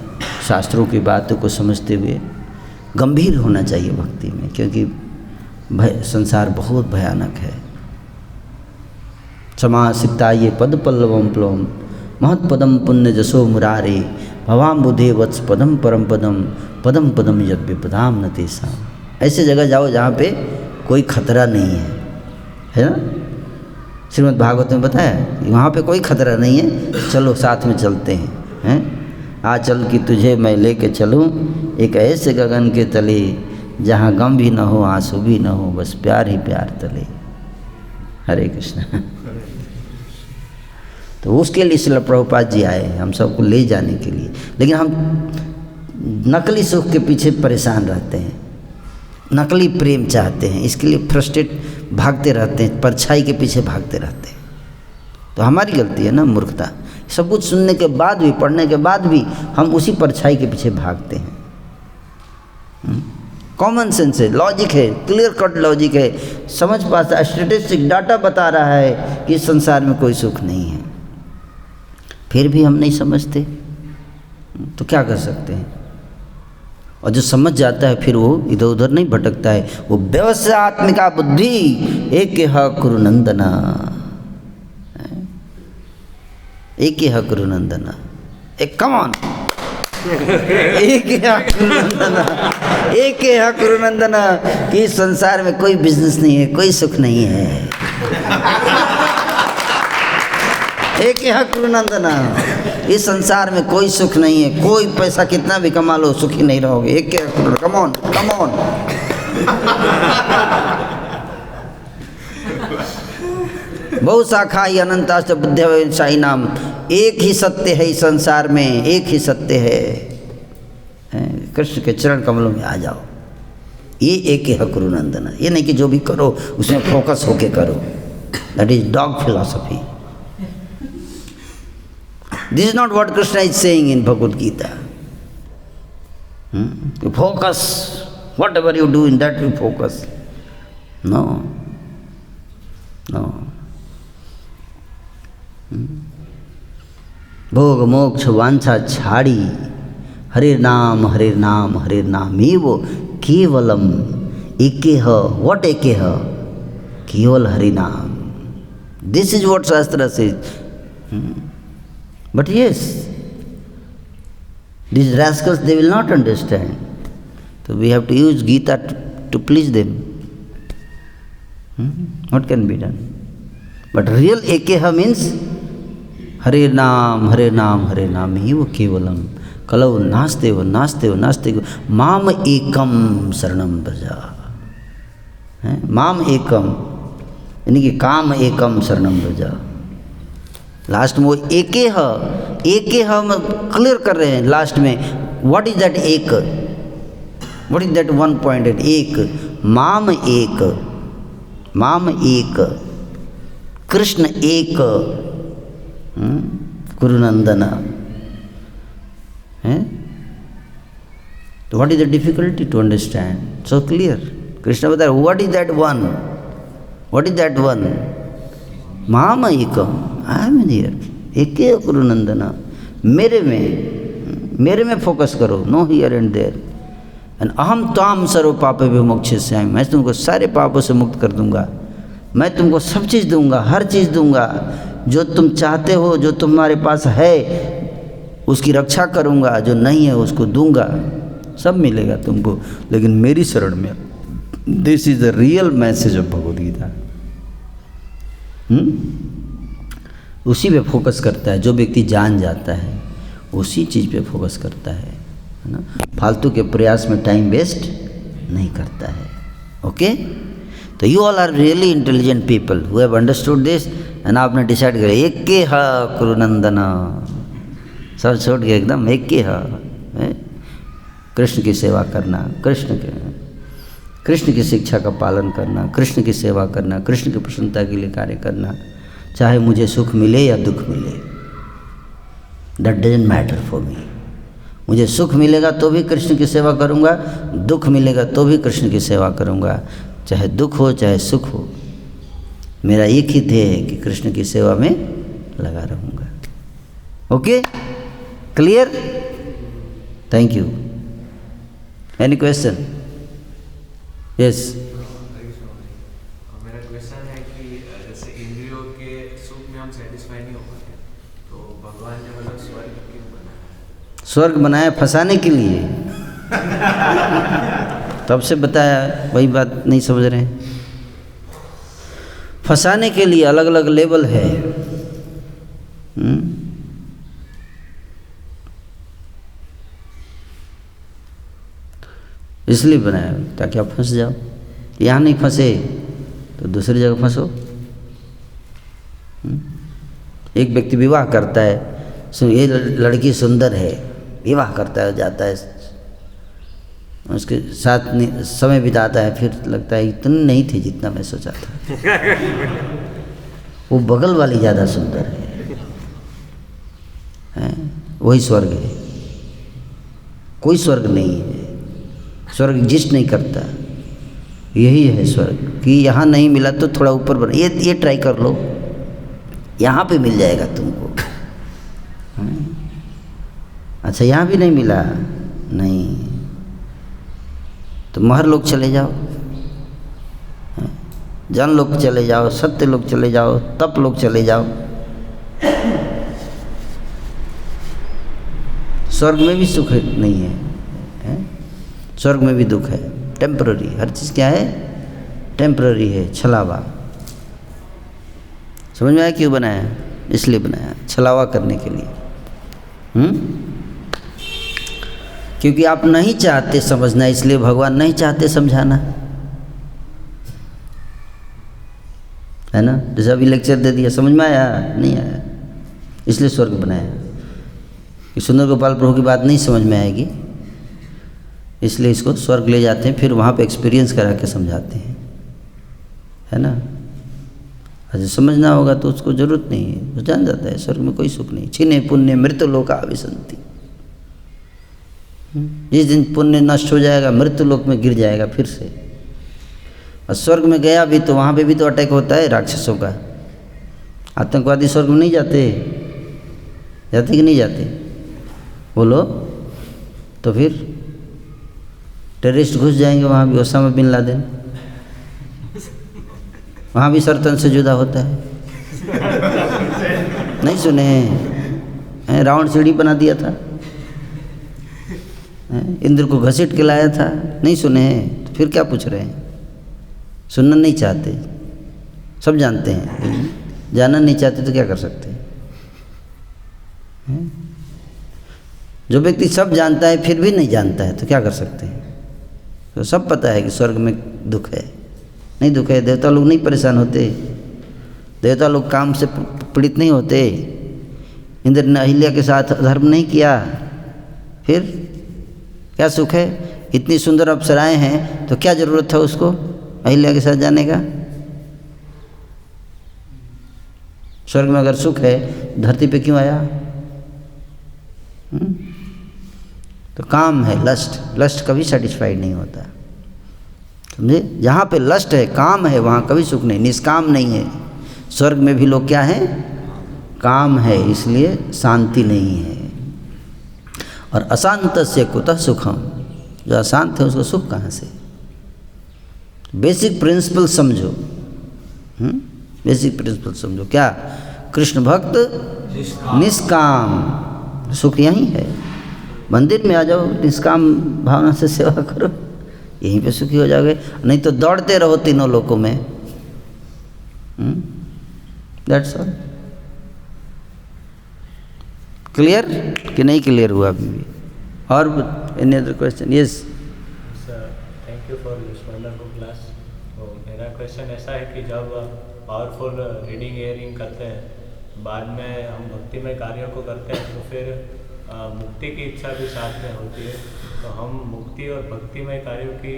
शास्त्रों की बातों को समझते हुए गंभीर होना चाहिए भक्ति में, क्योंकि संसार बहुत भयानक है। समासिता ये पद पल्लवम प्लवम महत्पदम पुण्य जसो मुरारे भवाम बुधे वत्स पदम परम पदम पदम पदम यद विपदाम न तेषाम। ऐसे जगह जाओ जहाँ पे कोई खतरा नहीं है ना। श्रीमद् भागवत में बताया कि वहाँ पे कोई खतरा नहीं है, चलो साथ में चलते हैं। आ चल कि तुझे मैं लेके चलूँ एक ऐसे गगन के तले जहाँ गम भी न हो आंसू भी न हो, बस प्यार ही प्यार तले। हरे कृष्ण। तो उसके लिए श्रील प्रभुपाद जी आए हम सबको ले जाने के लिए, लेकिन हम नकली सुख के पीछे परेशान रहते हैं, नकली प्रेम चाहते हैं, इसके लिए फ्रस्ट्रेट भागते रहते हैं, परछाई के पीछे भागते रहते हैं। तो हमारी गलती है ना, मूर्खता। सब कुछ सुनने के बाद भी, पढ़ने के बाद भी हम उसी परछाई के पीछे भागते हैं। कॉमन सेंस है, लॉजिक है, क्लियर कट लॉजिक है, समझ पाता है, स्टैटिस्टिक डाटा बता रहा है कि इस संसार में कोई सुख नहीं है, फिर भी हम नहीं समझते, तो क्या कर सकते हैं। और जो समझ जाता है फिर वो इधर उधर नहीं भटकता है, वो व्यवसायत्मिका बुद्धि एक कुरु नंदना, एक कुरु नंदना, एक कमान एक कुरु नंदना कि इस संसार में कोई बिजनेस नहीं है, कोई सुख नहीं है। एक कुरु नंदना, इस संसार में कोई सुख नहीं है, कोई पैसा कितना भी कमा लो सुखी नहीं रहोगे। एक कम ऑन बहु शाखा ही अनंताश्च बुद्धिशाई नाम, एक ही सत्य है इस संसार में, एक ही सत्य है। कृष्ण के चरण कमलों में आ जाओ, ये एक कुरु नंदना। ये नहीं कि जो भी करो उसमें फोकस होके करो, that is dog philosophy. This is not what Krishna is saying in Bhagavad Gita. You focus, whatever you do in that you focus. No. भोग मोक्ष वांछा छाड़ी, हरे नाम ही वो केवलम एके ह, what एके ह, केवल हरि नाम। This is what Shastra says. But yes, these rascals, they will not understand. So we have to use Gita to please them. What can be done? But real Ekeha means Hare Naam, Hare Naam, Hare Naam hi wo kevalam. Kalau naste ho, Mam ekam saranam bhaja. Mam ekam, यानी कि काम एकम शरणम भजा। Last में वो एके हम clear कर रहे हैं लास्ट में। व्हाट इज दैट एक? What is that 1 point? एक, माम एक, कृष्ण एक, गुरुनंदन है। तो what is the difficulty to understand? So clear. Krishna बता रहे what is that one? What is that one? Mama ekam, I am here. एके गुरुनंदना, मेरे में फोकस करो, no here and there. And अहम त्वाम सर्व पाप विमोक्षयिष्यामि, मैं तुमको सारे पापों से मुक्त कर दूंगा। मैं तुमको सब चीज़ दूंगा, हर चीज़ दूंगा, जो तुम चाहते हो, जो तुम्हारे पास है उसकी रक्षा करूंगा, जो नहीं है उसको दूंगा, सब मिलेगा तुमको, लेकिन मेरी शरण में। This is the real message of Bhagavad Gita. उसी पे फोकस करता है जो व्यक्ति जान जाता है, उसी चीज़ पे फोकस करता है ना। फालतू के प्रयास में टाइम वेस्ट नहीं करता है। ओके, तो you all are really intelligent people who have understood this. And आपने डिसाइड किया एक के हा गुरुनंदना, सब छोड़ के एकदम एक के हा, कृष्ण की सेवा करना, कृष्ण की शिक्षा का पालन करना, कृष्ण की सेवा करना, कृष्ण की प्रसन्नता के लिए कार्य करना। चाहे मुझे सुख मिले या दुख मिले, that doesn't matter for me. मुझे सुख मिलेगा तो भी कृष्ण की सेवा करूँगा, दुख मिलेगा तो भी कृष्ण की सेवा करूँगा। चाहे दुख हो चाहे सुख हो, मेरा एक ही ध्येय है कि कृष्ण की सेवा में लगा रहूँगा। Okay, clear? Thank you. Any question? Yes. मेरा क्वेश्चन है कि जैसे इंद्रियों के सुख में हम सेटिस्फाई नहीं हो पाते, तो भगवान ने मतलब स्वर्ग क्यों बनाया? स्वर्ग बनाया फंसाने के लिए। तब से बताया, वही बात नहीं समझ रहे हैं। फंसाने के लिए अलग अलग लेवल है। इसलिए बनाया ताकि आप फंस जाओ। यहाँ नहीं फंसे तो दूसरी जगह फंसो। एक व्यक्ति विवाह करता है, ये लड़की सुंदर है, विवाह करता है, जाता है, उसके साथ समय बिताता है, फिर लगता है इतनी नहीं थी जितना मैं सोचा था, वो बगल वाली ज़्यादा सुंदर है। वही स्वर्ग है। कोई स्वर्ग नहीं है, स्वर्ग एग्जिस्ट नहीं करता। यही है स्वर्ग कि यहाँ नहीं मिला तो थोड़ा ऊपर बना, ये ट्राई कर लो, यहाँ पे मिल जाएगा तुमको। अच्छा, यहाँ भी नहीं मिला, नहीं तो महर लोग चले जाओ, जन लोग चले जाओ, सत्य लोग चले जाओ, तप लोग चले जाओ। स्वर्ग में भी सुख नहीं है, स्वर्ग में भी दुख है, टेम्पररी। हर चीज़ क्या है? टेम्पररी है, छलावा। समझ में आया क्यों बनाया? इसलिए बनाया, छलावा करने के लिए। क्योंकि आप नहीं चाहते समझना, इसलिए भगवान नहीं चाहते समझाना, है ना। जैसे अभी लेक्चर दे दिया, समझ में आया? नहीं आया, इसलिए स्वर्ग बनाया। कि सुंदर गोपाल प्रभु की बात नहीं समझ में आएगी, इसलिए इसको स्वर्ग ले जाते हैं, फिर वहाँ पे एक्सपीरियंस करा के समझाते हैं, है ना। अच्छा, समझना होगा तो उसको ज़रूरत नहीं है, वो जान जाता है स्वर्ग में कोई सुख नहीं। छिने पुण्य मृत्यु लोक आविशन्ति। जिस दिन पुण्य नष्ट हो जाएगा, मृत्यु लोक में गिर जाएगा फिर से। और स्वर्ग में गया भी तो वहाँ पे भी तो अटैक होता है राक्षसों का। आतंकवादी स्वर्ग में नहीं जाते, जाते कि नहीं जाते? बोलो। तो फिर टेररिस्ट घुस जाएंगे वहाँ भी, ओसामा बिन लादेन, वहाँ भी सरतन से जुदा होता है। नहीं सुने हैं? रावण सीढ़ी बना दिया था, इंद्र को घसीट के लाया था, नहीं सुने हैं? तो फिर क्या पूछ रहे हैं? सुनना नहीं चाहते, सब जानते हैं, जानना नहीं चाहते तो क्या कर सकते हैं? जो व्यक्ति सब जानता है फिर भी नहीं जानता है तो क्या कर सकते हैं? तो सब पता है कि स्वर्ग में दुख है, नहीं दुख है। देवता लोग नहीं परेशान होते, देवता लोग काम से पीड़ित नहीं होते। इंद्र ने अहिल्या के साथ धर्म नहीं किया, फिर क्या सुख है? इतनी सुंदर अप्सराएं हैं तो क्या ज़रूरत था उसको अहिल्या के साथ जाने का? स्वर्ग में अगर सुख है धरती पे क्यों आया? तो काम है, लस्ट कभी सेटिस्फाइड नहीं होता, समझे? जहाँ पे लस्ट है, काम है, वहाँ कभी सुख नहीं, निष्काम नहीं है। स्वर्ग में भी लोग क्या हैं? काम है, इसलिए शांति नहीं है। और अशांतस्य कुतः सुखम, जो अशांत है उसको सुख कहाँ से? बेसिक प्रिंसिपल समझो, बेसिक प्रिंसिपल समझो। क्या? कृष्ण भक्त निष्काम, सुख यहीं है। मंदिर में आ जाओ, निष्काम भावना से सेवा करो, यहीं पे सुखी हो जाओगे। नहीं तो दौड़ते रहो तीनों लोकों में। That's all. क्लियर कि नहीं क्लियर हुआ अभी भी? और any other question? Yes sir, thank you for this wonderful class. तो मेरा क्वेश्चन ऐसा है कि जब पावरफुल रीडिंग एयरिंग करते हैं, बाद में हम भक्तिमय कार्यों को करते हैं, तो फिर मुक्ति की इच्छा भी साथ में होती है। तो हम मुक्ति और भक्तिमय कार्यों की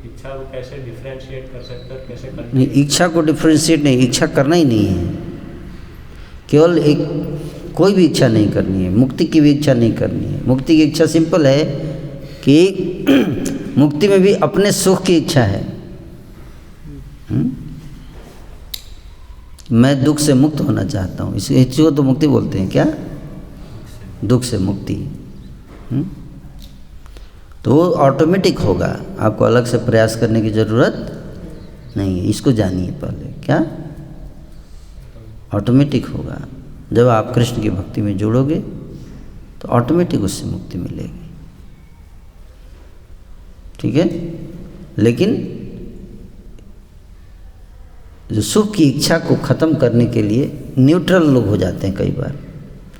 इच्छा को कैसे डिफ्रेंशिएट कर सकते हैं, कैसे कर? नहीं, इच्छा को डिफ्रेंशिएट नहीं, इच्छा करना ही नहीं है। केवल एक कोई भी इच्छा नहीं करनी है, मुक्ति की भी इच्छा नहीं करनी है। मुक्ति की इच्छा सिंपल है कि मुक्ति में भी अपने सुख की इच्छा है। मैं दुख से मुक्त होना चाहता हूँ, इस इच्छा को तो मुक्ति बोलते हैं। क्या? दुख से मुक्ति। तो वो ऑटोमेटिक होगा, आपको अलग से प्रयास करने की ज़रूरत नहीं है। इसको जानिए पहले। क्या? ऑटोमेटिक होगा। जब आप कृष्ण की भक्ति में जुड़ोगे तो ऑटोमेटिक उससे मुक्ति मिलेगी, ठीक है? लेकिन जो सुख की इच्छा को ख़त्म करने के लिए न्यूट्रल लोग हो जाते हैं कई बार,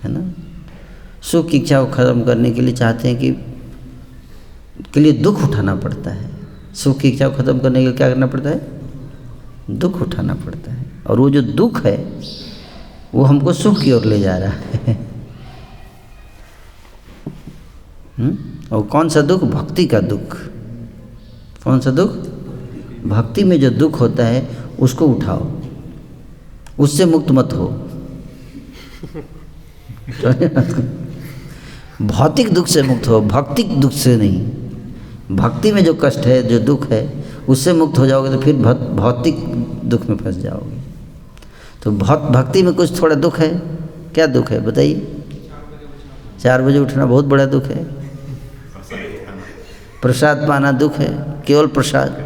है ना? सुख की इच्छा को ख़त्म करने के लिए चाहते हैं कि के लिए दुख उठाना पड़ता है। सुख की इच्छा को ख़त्म करने के लिए क्या करना पड़ता है? दुख उठाना पड़ता है। और वो जो दुख है वो हमको सुख की ओर ले जा रहा है। और कौन सा दुख? भक्ति का दुख। कौन सा दुख? भक्ति में जो दुख होता है उसको उठाओ, उससे मुक्त मत हो। भौतिक दुख से मुक्त हो, भक्तिक दुख से नहीं। भक्ति में जो कष्ट है, जो दुख है, उससे मुक्त हो जाओगे तो फिर भौतिक दुख में फंस जाओगे। तो भक्ति में कुछ थोड़ा दुख है। क्या दुख है बताइए? 4 बजे उठना बहुत बड़ा दुख है। प्रसाद पाना दुख है, केवल प्रसाद।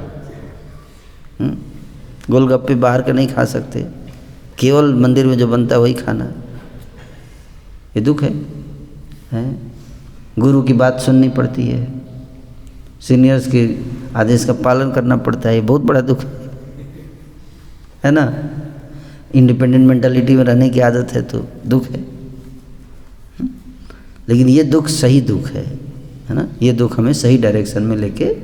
गोलगप्पे बाहर के नहीं खा सकते, केवल मंदिर में जो बनता है वही खाना, ये दुख है। गुरु की बात सुननी पड़ती है, सीनियर्स के आदेश का पालन करना पड़ता है, ये बहुत बड़ा दुख है ना? इंडिपेंडेंट मेंटालिटी में रहने की आदत है तो दुख है। लेकिन ये दुख सही दुख है ना? ये दुख हमें सही डायरेक्शन में लेके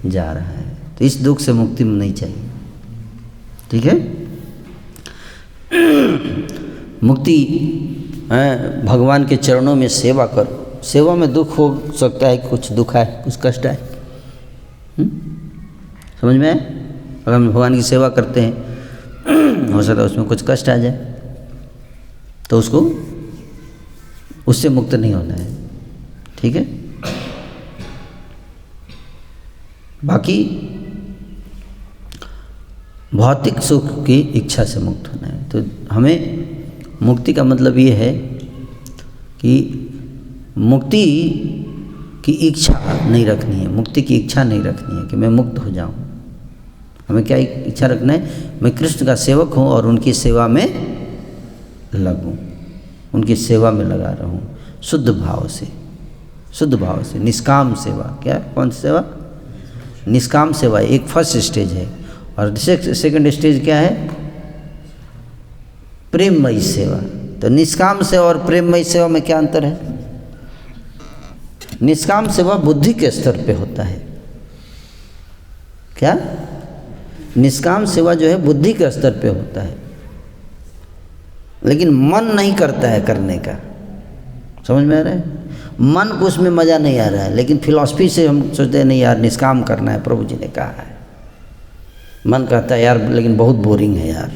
जा रहा है। तो इस दुख से मुक्ति नहीं चाहिए, ठीक है? मुक्ति भगवान के चरणों में सेवा करो। सेवा में दुख हो सकता है, कुछ दुख है, कुछ कष्ट है, समझ में आए? अगर हम भगवान की सेवा करते हैं, हो सकता है उसमें कुछ कष्ट आ जाए, तो उससे मुक्त नहीं होना है, ठीक है? बाकी भौतिक सुख की इच्छा से मुक्त होना है। तो हमें मुक्ति का मतलब ये है कि मुक्ति की इच्छा नहीं रखनी है, मुक्ति की इच्छा नहीं रखनी है कि मैं मुक्त हो जाऊं। हमें क्या इच्छा रखना है? मैं कृष्ण का सेवक हूं और उनकी सेवा में लगूं। उनकी सेवा में लगा रहूं शुद्ध भाव से, शुद्ध भाव से। निष्काम सेवा, क्या कौन सी सेवा? निष्काम सेवा एक फर्स्ट स्टेज है, और सेकंड स्टेज क्या है? प्रेममयी सेवा। तो निष्काम सेवा और प्रेममयी सेवा में क्या अंतर है? निष्काम सेवा बुद्धि के स्तर पे होता है। क्या? निष्काम सेवा जो है बुद्धि के स्तर पे होता है, लेकिन मन नहीं करता है करने का। समझ में आ रहा है? मन को उसमें मज़ा नहीं आ रहा है, लेकिन फिलॉसफी से हम सोचते हैं नहीं यार निष्काम करना है, प्रभु जी ने कहा है। मन कहता है यार लेकिन बहुत बोरिंग है यार,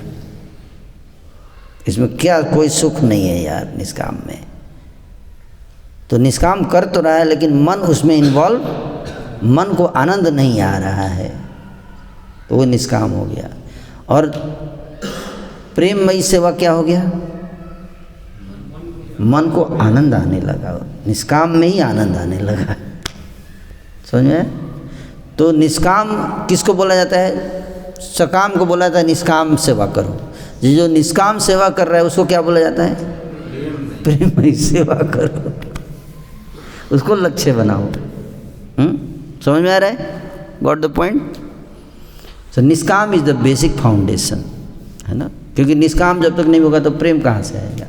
इसमें क्या कोई सुख नहीं है यार निष्काम में। तो निष्काम कर तो रहा है लेकिन मन उसमें इन्वॉल्व, मन को आनंद नहीं आ रहा है, तो वो निष्काम हो गया। और प्रेममयी सेवा क्या हो गया? मन को आनंद आने लगा, निष्काम में ही आनंद आने लगा। समझ में? तो निष्काम किसको बोला जाता है? सकाम को बोला जाता है निष्काम सेवा करो। जो निष्काम सेवा कर रहा है उसको क्या बोला जाता है? प्रेममयी सेवा करो, उसको लक्ष्य बनाओ। समझ में आ रहा है? Got the point? सो निष्काम इज द बेसिक फाउंडेशन, है ना? क्योंकि निष्काम जब तक नहीं होगा तो प्रेम कहाँ से आएगा?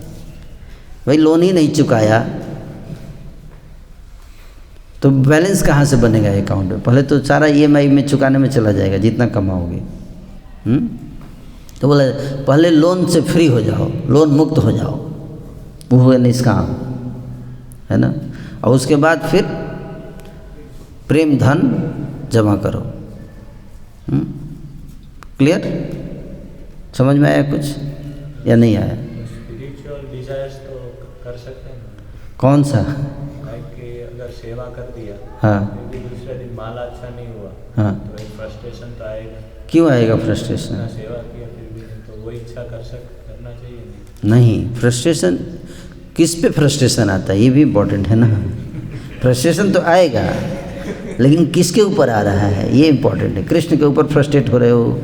भाई लोन ही नहीं चुकाया तो बैलेंस कहाँ से बनेगा अकाउंट में? पहले तो सारा EMI में चुकाने में चला जाएगा जितना कमाओगे। तो बोला पहले लोन से फ्री हो जाओ, लोन मुक्त हो जाओ, वो हो निष्काम, है ना? और उसके बाद फिर प्रेम धन जमा करो। क्लियर? समझ में आया कुछ या नहीं आया? स्पिरिचुअल डिजायर्स तो कर सकते हैं ना? कौन सा? कि अगर सेवा कर दिया, हाँ, फिर भी दूसरे दिन माल अच्छा नहीं हुआ, हाँ, तो एक फ्रस्ट्रेशन तो आएगा। क्यों आएगा फ्रस्ट्रेशन? इतना सेवा किया फिर भी नहीं, तो वही इच्छा करना चाहिए नहीं? नहीं, फ्रस्ट्रेशन किस पे फ्रस्ट्रेशन आता है ये भी इम्पोर्टेंट है ना। फ्रस्ट्रेशन तो आएगा लेकिन किसके ऊपर आ रहा है ये इम्पोर्टेंट है। कृष्ण के ऊपर फ्रस्ट्रेट हो रहे हो,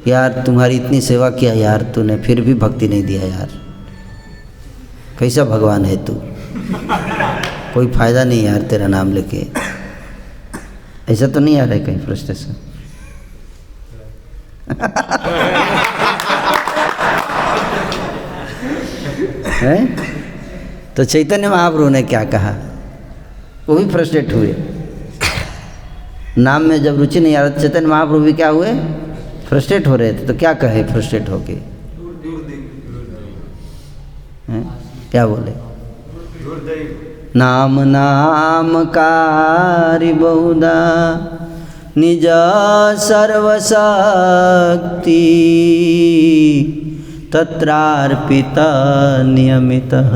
यार तुम्हारी इतनी सेवा किया यार तूने, फिर भी भक्ति नहीं दिया यार, कैसा भगवान है तू, कोई फ़ायदा नहीं यार तेरा नाम लेके, ऐसा तो नहीं आ रहा है कहीं फ्रस्ट्रेशन? है? तो चैतन्य महाप्रभु ने क्या कहा? वो भी फ्रस्ट्रेट हुए, नाम में जब रुचि नहीं आ रहा। चैतन्य महाप्रभु भी क्या हुए? फ्रस्ट्रेट हो रहे थे। तो क्या कहे फ्रस्ट्रेट होके? क्या बोले? नाम नाम कारी बहुधा निज सर्वशक्ति तत्रार्पिता नियमितः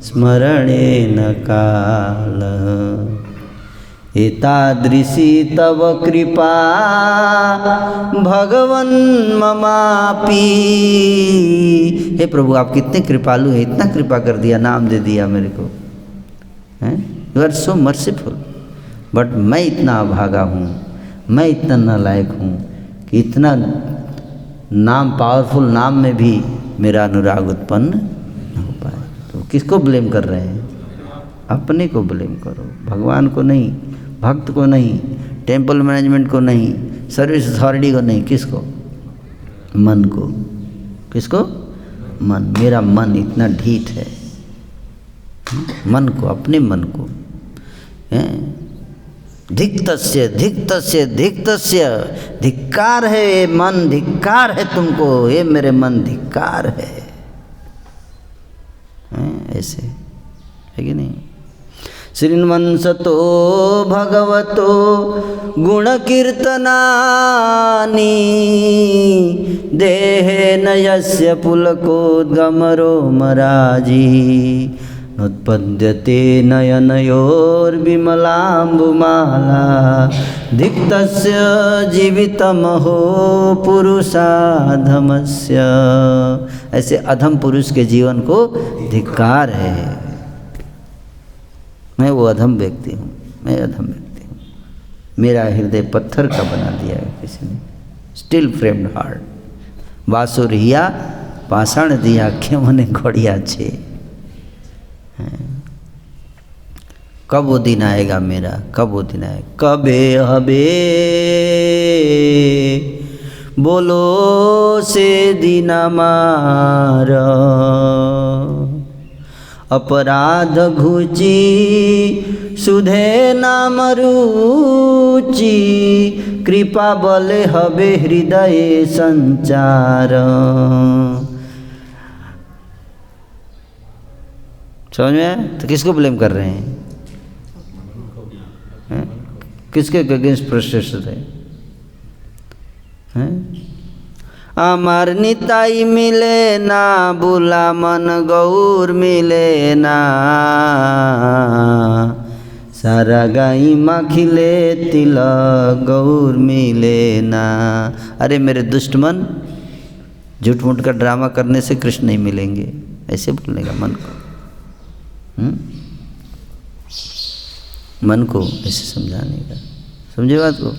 स्मरणेन काल एतादृशी तव कृपा भगवन् ममापि। हे प्रभु आप कितने कृपालु हैं, इतना कृपा कर दिया, नाम दे दिया मेरे को, हैं? You are so merciful. But मैं इतना अभागा हूँ, मैं इतना नालायक हूँ कि इतना नाम, पावरफुल नाम में भी मेरा अनुराग उत्पन्न न हो पाए। तो किसको ब्लेम कर रहे हैं? अपने को ब्लेम करो, भगवान को नहीं, भक्त को नहीं, टेम्पल मैनेजमेंट को नहीं, सर्विस अथॉरिटी को नहीं, किसको? मन को। किसको? मन। मेरा मन इतना ढीठ है, मन को, अपने मन को। धिक्तस्य धिक्तस्य धिक्तस्य, धिक्कार है ये मन, धिक्कार है तुमको, ये मेरे मन धिक्कार है। ऐसे है कि नहीं? श्रीन्वंसतो भगवतो गुणकीर्तनानि देहेन यस्य पुलकोद्गमरोमराजी नोत्पद्यते नयनयोर्विमलाम्बुमाला धिक्तस्य जीवितमहो पुरुषाधमस्य। ऐसे अधम पुरुष के जीवन को धिक्कार है। मैं वो अधम व्यक्ति हूँ, मैं अधम व्यक्ति हूँ, मेरा हृदय पत्थर का बना दिया है किसी ने, स्टील फ्रेम्ड हार्ट। बासुरिया पाषाण दिया के मने घोड़िया छे। कब वो दिन आएगा मेरा, कब वो दिन आएगा। कबे हबे बोलो से दिन मार, अपराध घुची सुधे नाम रुचि, कृपा बले हबे हृदय संचार। समझ में आया? तो किसको ब्लेम कर रहे हैं? किसके अगेंस्ट फ्रस्ट्रेशन है? अमर निताई मिले ना, बुला मन गौर मिले ना, सारा गाई माखिले तिलक गौर मिले ना। अरे मेरे दुष्ट मन, झूठ मूठ का ड्रामा करने से कृष्ण नहीं मिलेंगे, ऐसे बोलने का मन को। मन को ऐसे समझाने का। समझे बात को?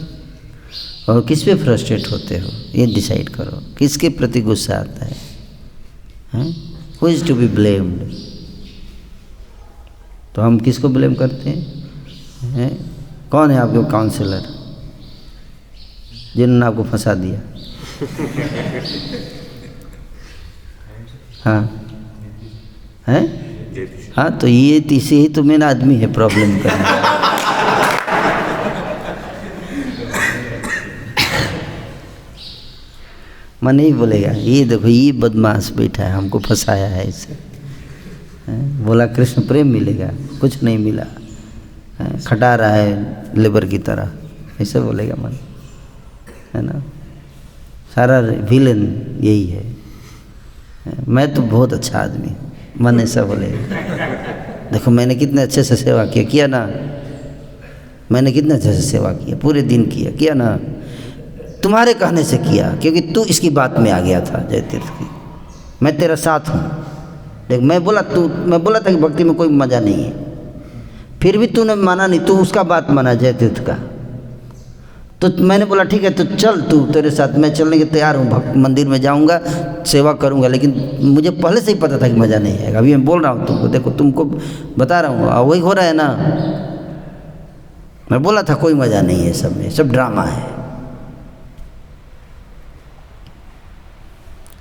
और किस पे फ्रस्ट्रेट होते हो ये डिसाइड करो, किसके प्रति गुस्सा आता है? Who is to be blamed? तो हम किसको ब्लेम करते हैं? कौन है आपके काउंसलर जिन्होंने आपको फंसा दिया? हाँ हैं? हाँ, तो ये तीसरे ही तो मेरा आदमी है प्रॉब्लम करने। मन नहीं बोलेगा ये देखो ये बदमाश बैठा है, हमको फंसाया है इसे। बोला कृष्ण प्रेम मिलेगा, कुछ नहीं मिला, खटा रहा है लेबर की तरह, ऐसे बोलेगा मन, है ना? सारा विलन यही है। मैं तो बहुत अच्छा आदमी हूँ, मन ऐसा बोलेगा। देखो मैंने कितने अच्छे से सेवा किया ना, मैंने कितने अच्छे से सेवा किया, पूरे दिन किया ना, तुम्हारे कहने से किया, क्योंकि तू इसकी बात में आ गया था जय तीर्थ की। मैं तेरा साथ हूँ। देख मैं बोला था कि भक्ति में कोई मज़ा नहीं है, फिर भी तूने माना नहीं, तू उसका बात माना जय तीर्थ का। तो मैंने बोला ठीक है तो चल, तू तेरे साथ मैं चलने के तैयार हूँ, मंदिर में जाऊँगा, सेवा करूँगा, लेकिन मुझे पहले से ही पता था कि मज़ा नहीं आएगा। अभी मैं बोल रहा हूँ तुमको, देखो तुमको बता रहा हूँ, वही हो रहा है ना। मैं बोला था कोई मज़ा नहीं है, सब में सब ड्रामा है।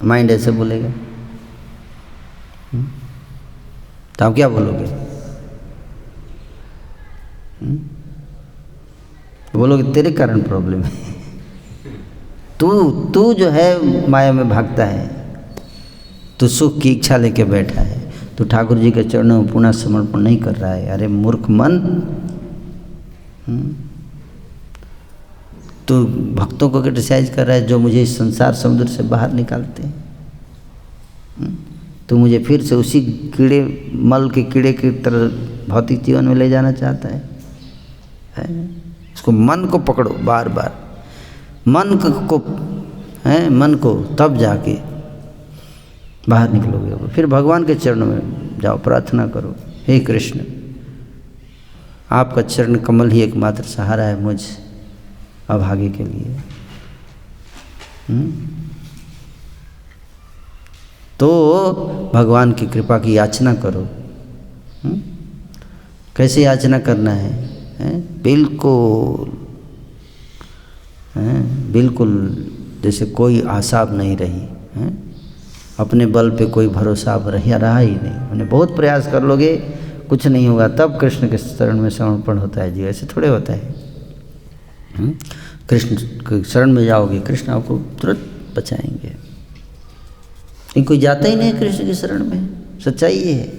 माइंड ऐसे बोलेगा तो आप क्या बोलोगे? बोलोगे तेरे कारण प्रॉब्लम है, तू जो है माया में भागता है, तू सुख की इच्छा लेके बैठा है, तू ठाकुर जी के चरणों में पुनः समर्पण नहीं कर रहा है। अरे मूर्ख मन, तो भक्तों को क्रिटिसाइज कर रहा है जो मुझे इस संसार समुद्र से बाहर निकालते हैं। तो मुझे फिर से उसी मल के कीड़े की तरह भौतिक जीवन में ले जाना चाहता है? उसको मन को पकड़ो बार बार, मन को तब जाके बाहर निकलोगे। फिर भगवान के चरणों में जाओ, प्रार्थना करो, हे कृष्ण आपका चरण कमल ही एकमात्र सहारा है मुझ अभागे के लिए। तो भगवान की कृपा की याचना करो। कैसे याचना करना है? बिल्कुल जैसे कोई आशा अब नहीं रही, अपने बल पे कोई भरोसा अब रहा ही नहीं। मैंने बहुत प्रयास कर लोगे कुछ नहीं होगा, तब कृष्ण के शरण में समर्पण होता है जी, ऐसे थोड़े होता है। कृष्ण के शरण में जाओगे, कृष्ण आपको तुरंत बचाएंगे। लेकिन कोई जाता ही नहीं कृष्ण के शरण में, सच्चाई ये है।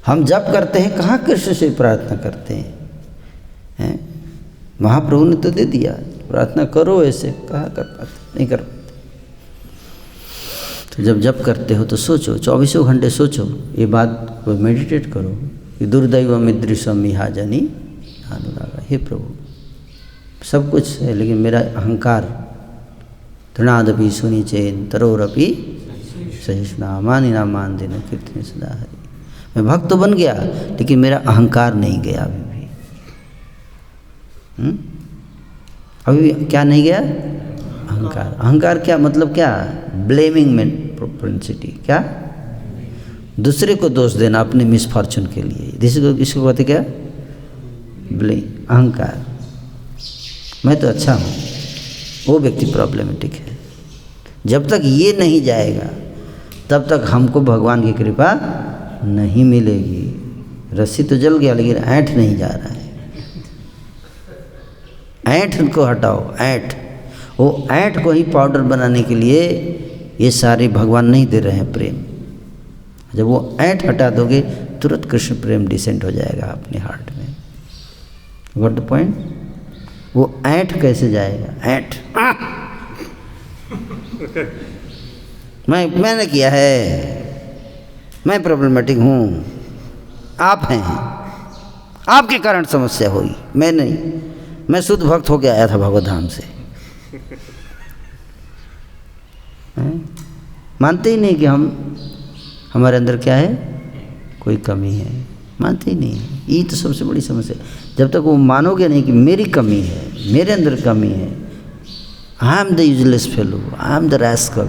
हम जप करते हैं, कहाँ कृष्ण से प्रार्थना करते हैं? महाप्रभु ने तो दे दिया, प्रार्थना करो, ऐसे कहाँ कर पाते? नहीं कर पाते। तो जब जप करते हो तो सोचो, 24 घंटे सोचो ये बात को, मेडिटेट करो कि दुर्दैव मिदृशम इहा जनी अनुरागा। हे प्रभु सब कुछ है, लेकिन मेरा अहंकार तृणादपि सुनी चेन तरोरपि सहिष्णा मानिना मान देना कीर्तन सदा हरि। मैं भक्त तो बन गया, लेकिन मेरा अहंकार नहीं गया अभी भी। अभी क्या नहीं गया? अहंकार। अहंकार क्या मतलब? क्या? Blaming propensity. क्या? दूसरे को दोष देना अपने मिसफॉर्चून के लिए, इसको कहते क्या? ब्लेम, अहंकार। मैं तो अच्छा हूँ, वो व्यक्ति प्रॉब्लमेटिक है। जब तक ये नहीं जाएगा तब तक हमको भगवान की कृपा नहीं मिलेगी। रस्सी तो जल गया लेकिन ऐंठ नहीं जा रहा है। ऐंठ को हटाओ, ऐंठ, वो ऐंठ को ही पाउडर बनाने के लिए ये सारे भगवान नहीं दे रहे हैं प्रेम। जब वो ऐंठ हटा दोगे तुरंत कृष्ण प्रेम डिसेंट हो जाएगा अपने हार्ट में। Got the point? वो ऐंठ कैसे जाएगा? ऐंठ मैंने किया है, मैं प्रॉब्लमेटिक हूँ, आप हैं, आपके कारण समस्या हुई, मैं नहीं। मैं शुद्ध भक्त होके आया था भगवत धाम से। मानते ही नहीं कि हमारे अंदर क्या है, कोई कमी है, मानते ही नहीं। ये तो सबसे बड़ी समस्या। जब तक वो मानोगे नहीं कि मेरी कमी है, मेरे अंदर कमी है, I am the useless fellow, I am the rascal.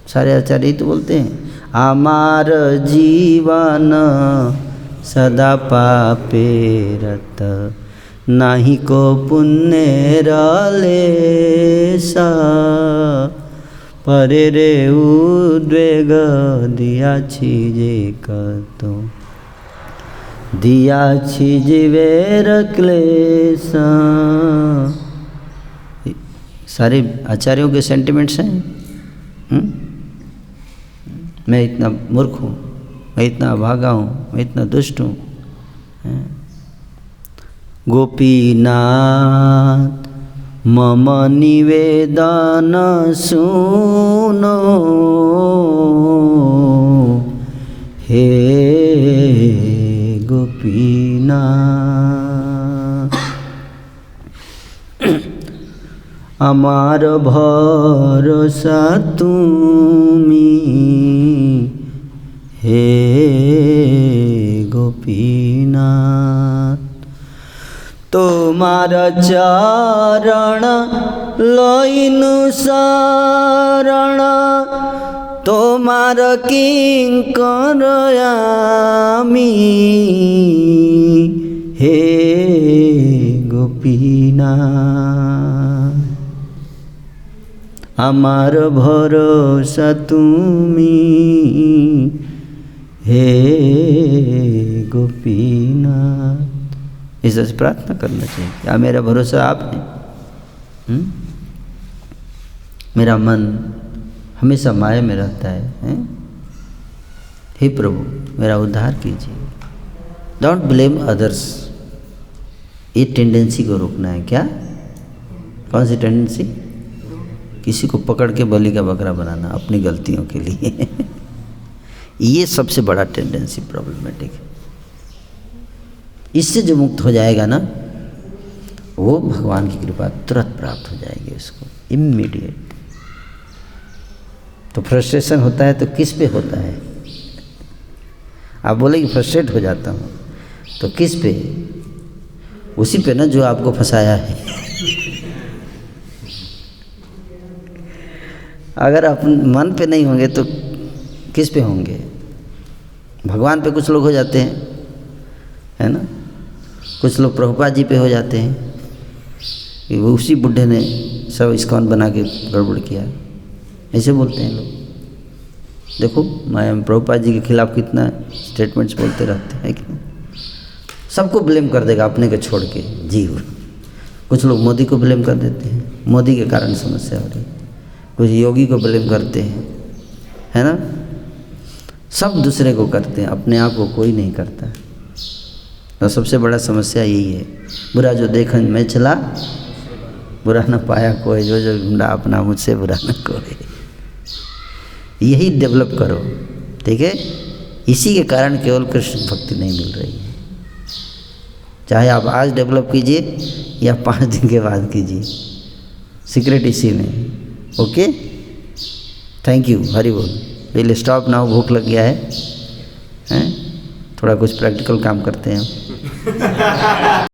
सारे आचार्य ही तो बोलते हैं, आमार जीवन सदा पापे रत, नाही को पुण्य रलेसा, परे रे उद्वेग दिया छीजे कतो, दिया छीजिवेर क्लेश। सारे आचार्यों के सेंटिमेंट्स हैं। मैं इतना मूर्ख हूँ, मैं इतना अभागा हूँ, मैं इतना दुष्ट हूँ। गोपीनाथ मम निवेदन सुनो, हे गोपीनाथ। আমার ভরসা তুমি, হে গোপীনাথ। তোমার চরণ লইনু শরণ, তোমার কিঙ্কর আমি, হে গোপীনাথ। আমার ভরসা তুমি, हे गोपीनाथ। इस तरह से प्रार्थना करना चाहिए, क्या मेरा भरोसा आप हैं? मेरा मन हमेशा माया में रहता है? हे प्रभु मेरा उद्धार कीजिए। Don't blame others. ये टेंडेंसी को रोकना है। क्या? कौन सी टेंडेंसी? किसी को पकड़ के बलि का बकरा बनाना अपनी गलतियों के लिए। ये सबसे बड़ा टेंडेंसी प्रॉब्लमेटिक है। इससे जो मुक्त हो जाएगा ना, वो भगवान की कृपा तुरंत प्राप्त हो जाएगी उसको, इमीडिएट। तो फ्रस्ट्रेशन होता है तो किस पे होता है? आप बोले कि फ्रस्ट्रेट हो जाता हूँ, तो किस पे? उसी पे ना जो आपको फंसाया है। अगर आप मन पे नहीं होंगे तो किस पे होंगे? भगवान पे कुछ लोग हो जाते हैं, है ना? कुछ लोग प्रभुपाद जी पे हो जाते हैं कि वो उसी बुढ़े ने सब इस्कॉन बना के गड़बड़ किया, ऐसे बोलते हैं लोग। देखो मैं प्रभुपाद जी के खिलाफ कितना स्टेटमेंट्स बोलते रहते हैं कि सबको ब्लेम कर देगा अपने को छोड़ के जीव। कुछ लोग मोदी को ब्लेम कर देते हैं, मोदी के कारण समस्या हो रही। कुछ योगी को ब्लेम करते हैं, है ना? सब दूसरे को करते हैं, अपने आप को कोई नहीं करता। तो सबसे बड़ा समस्या यही है। बुरा जो देखन मैं चला, बुरा न पाया कोई, जो जो ढूंढा अपना मुझसे बुरा न कोई। यही डेवलप करो, ठीक है? इसी के कारण केवल कृष्ण भक्ति नहीं मिल रही है। चाहे आप आज डेवलप कीजिए या 5 दिन के बाद कीजिए, सीक्रेट इसी में। ओके, थैंक यू, हरि बोल। विल स्टॉप नाउ, भूख लग गया है, हैं? थोड़ा कुछ प्रैक्टिकल काम करते हैं।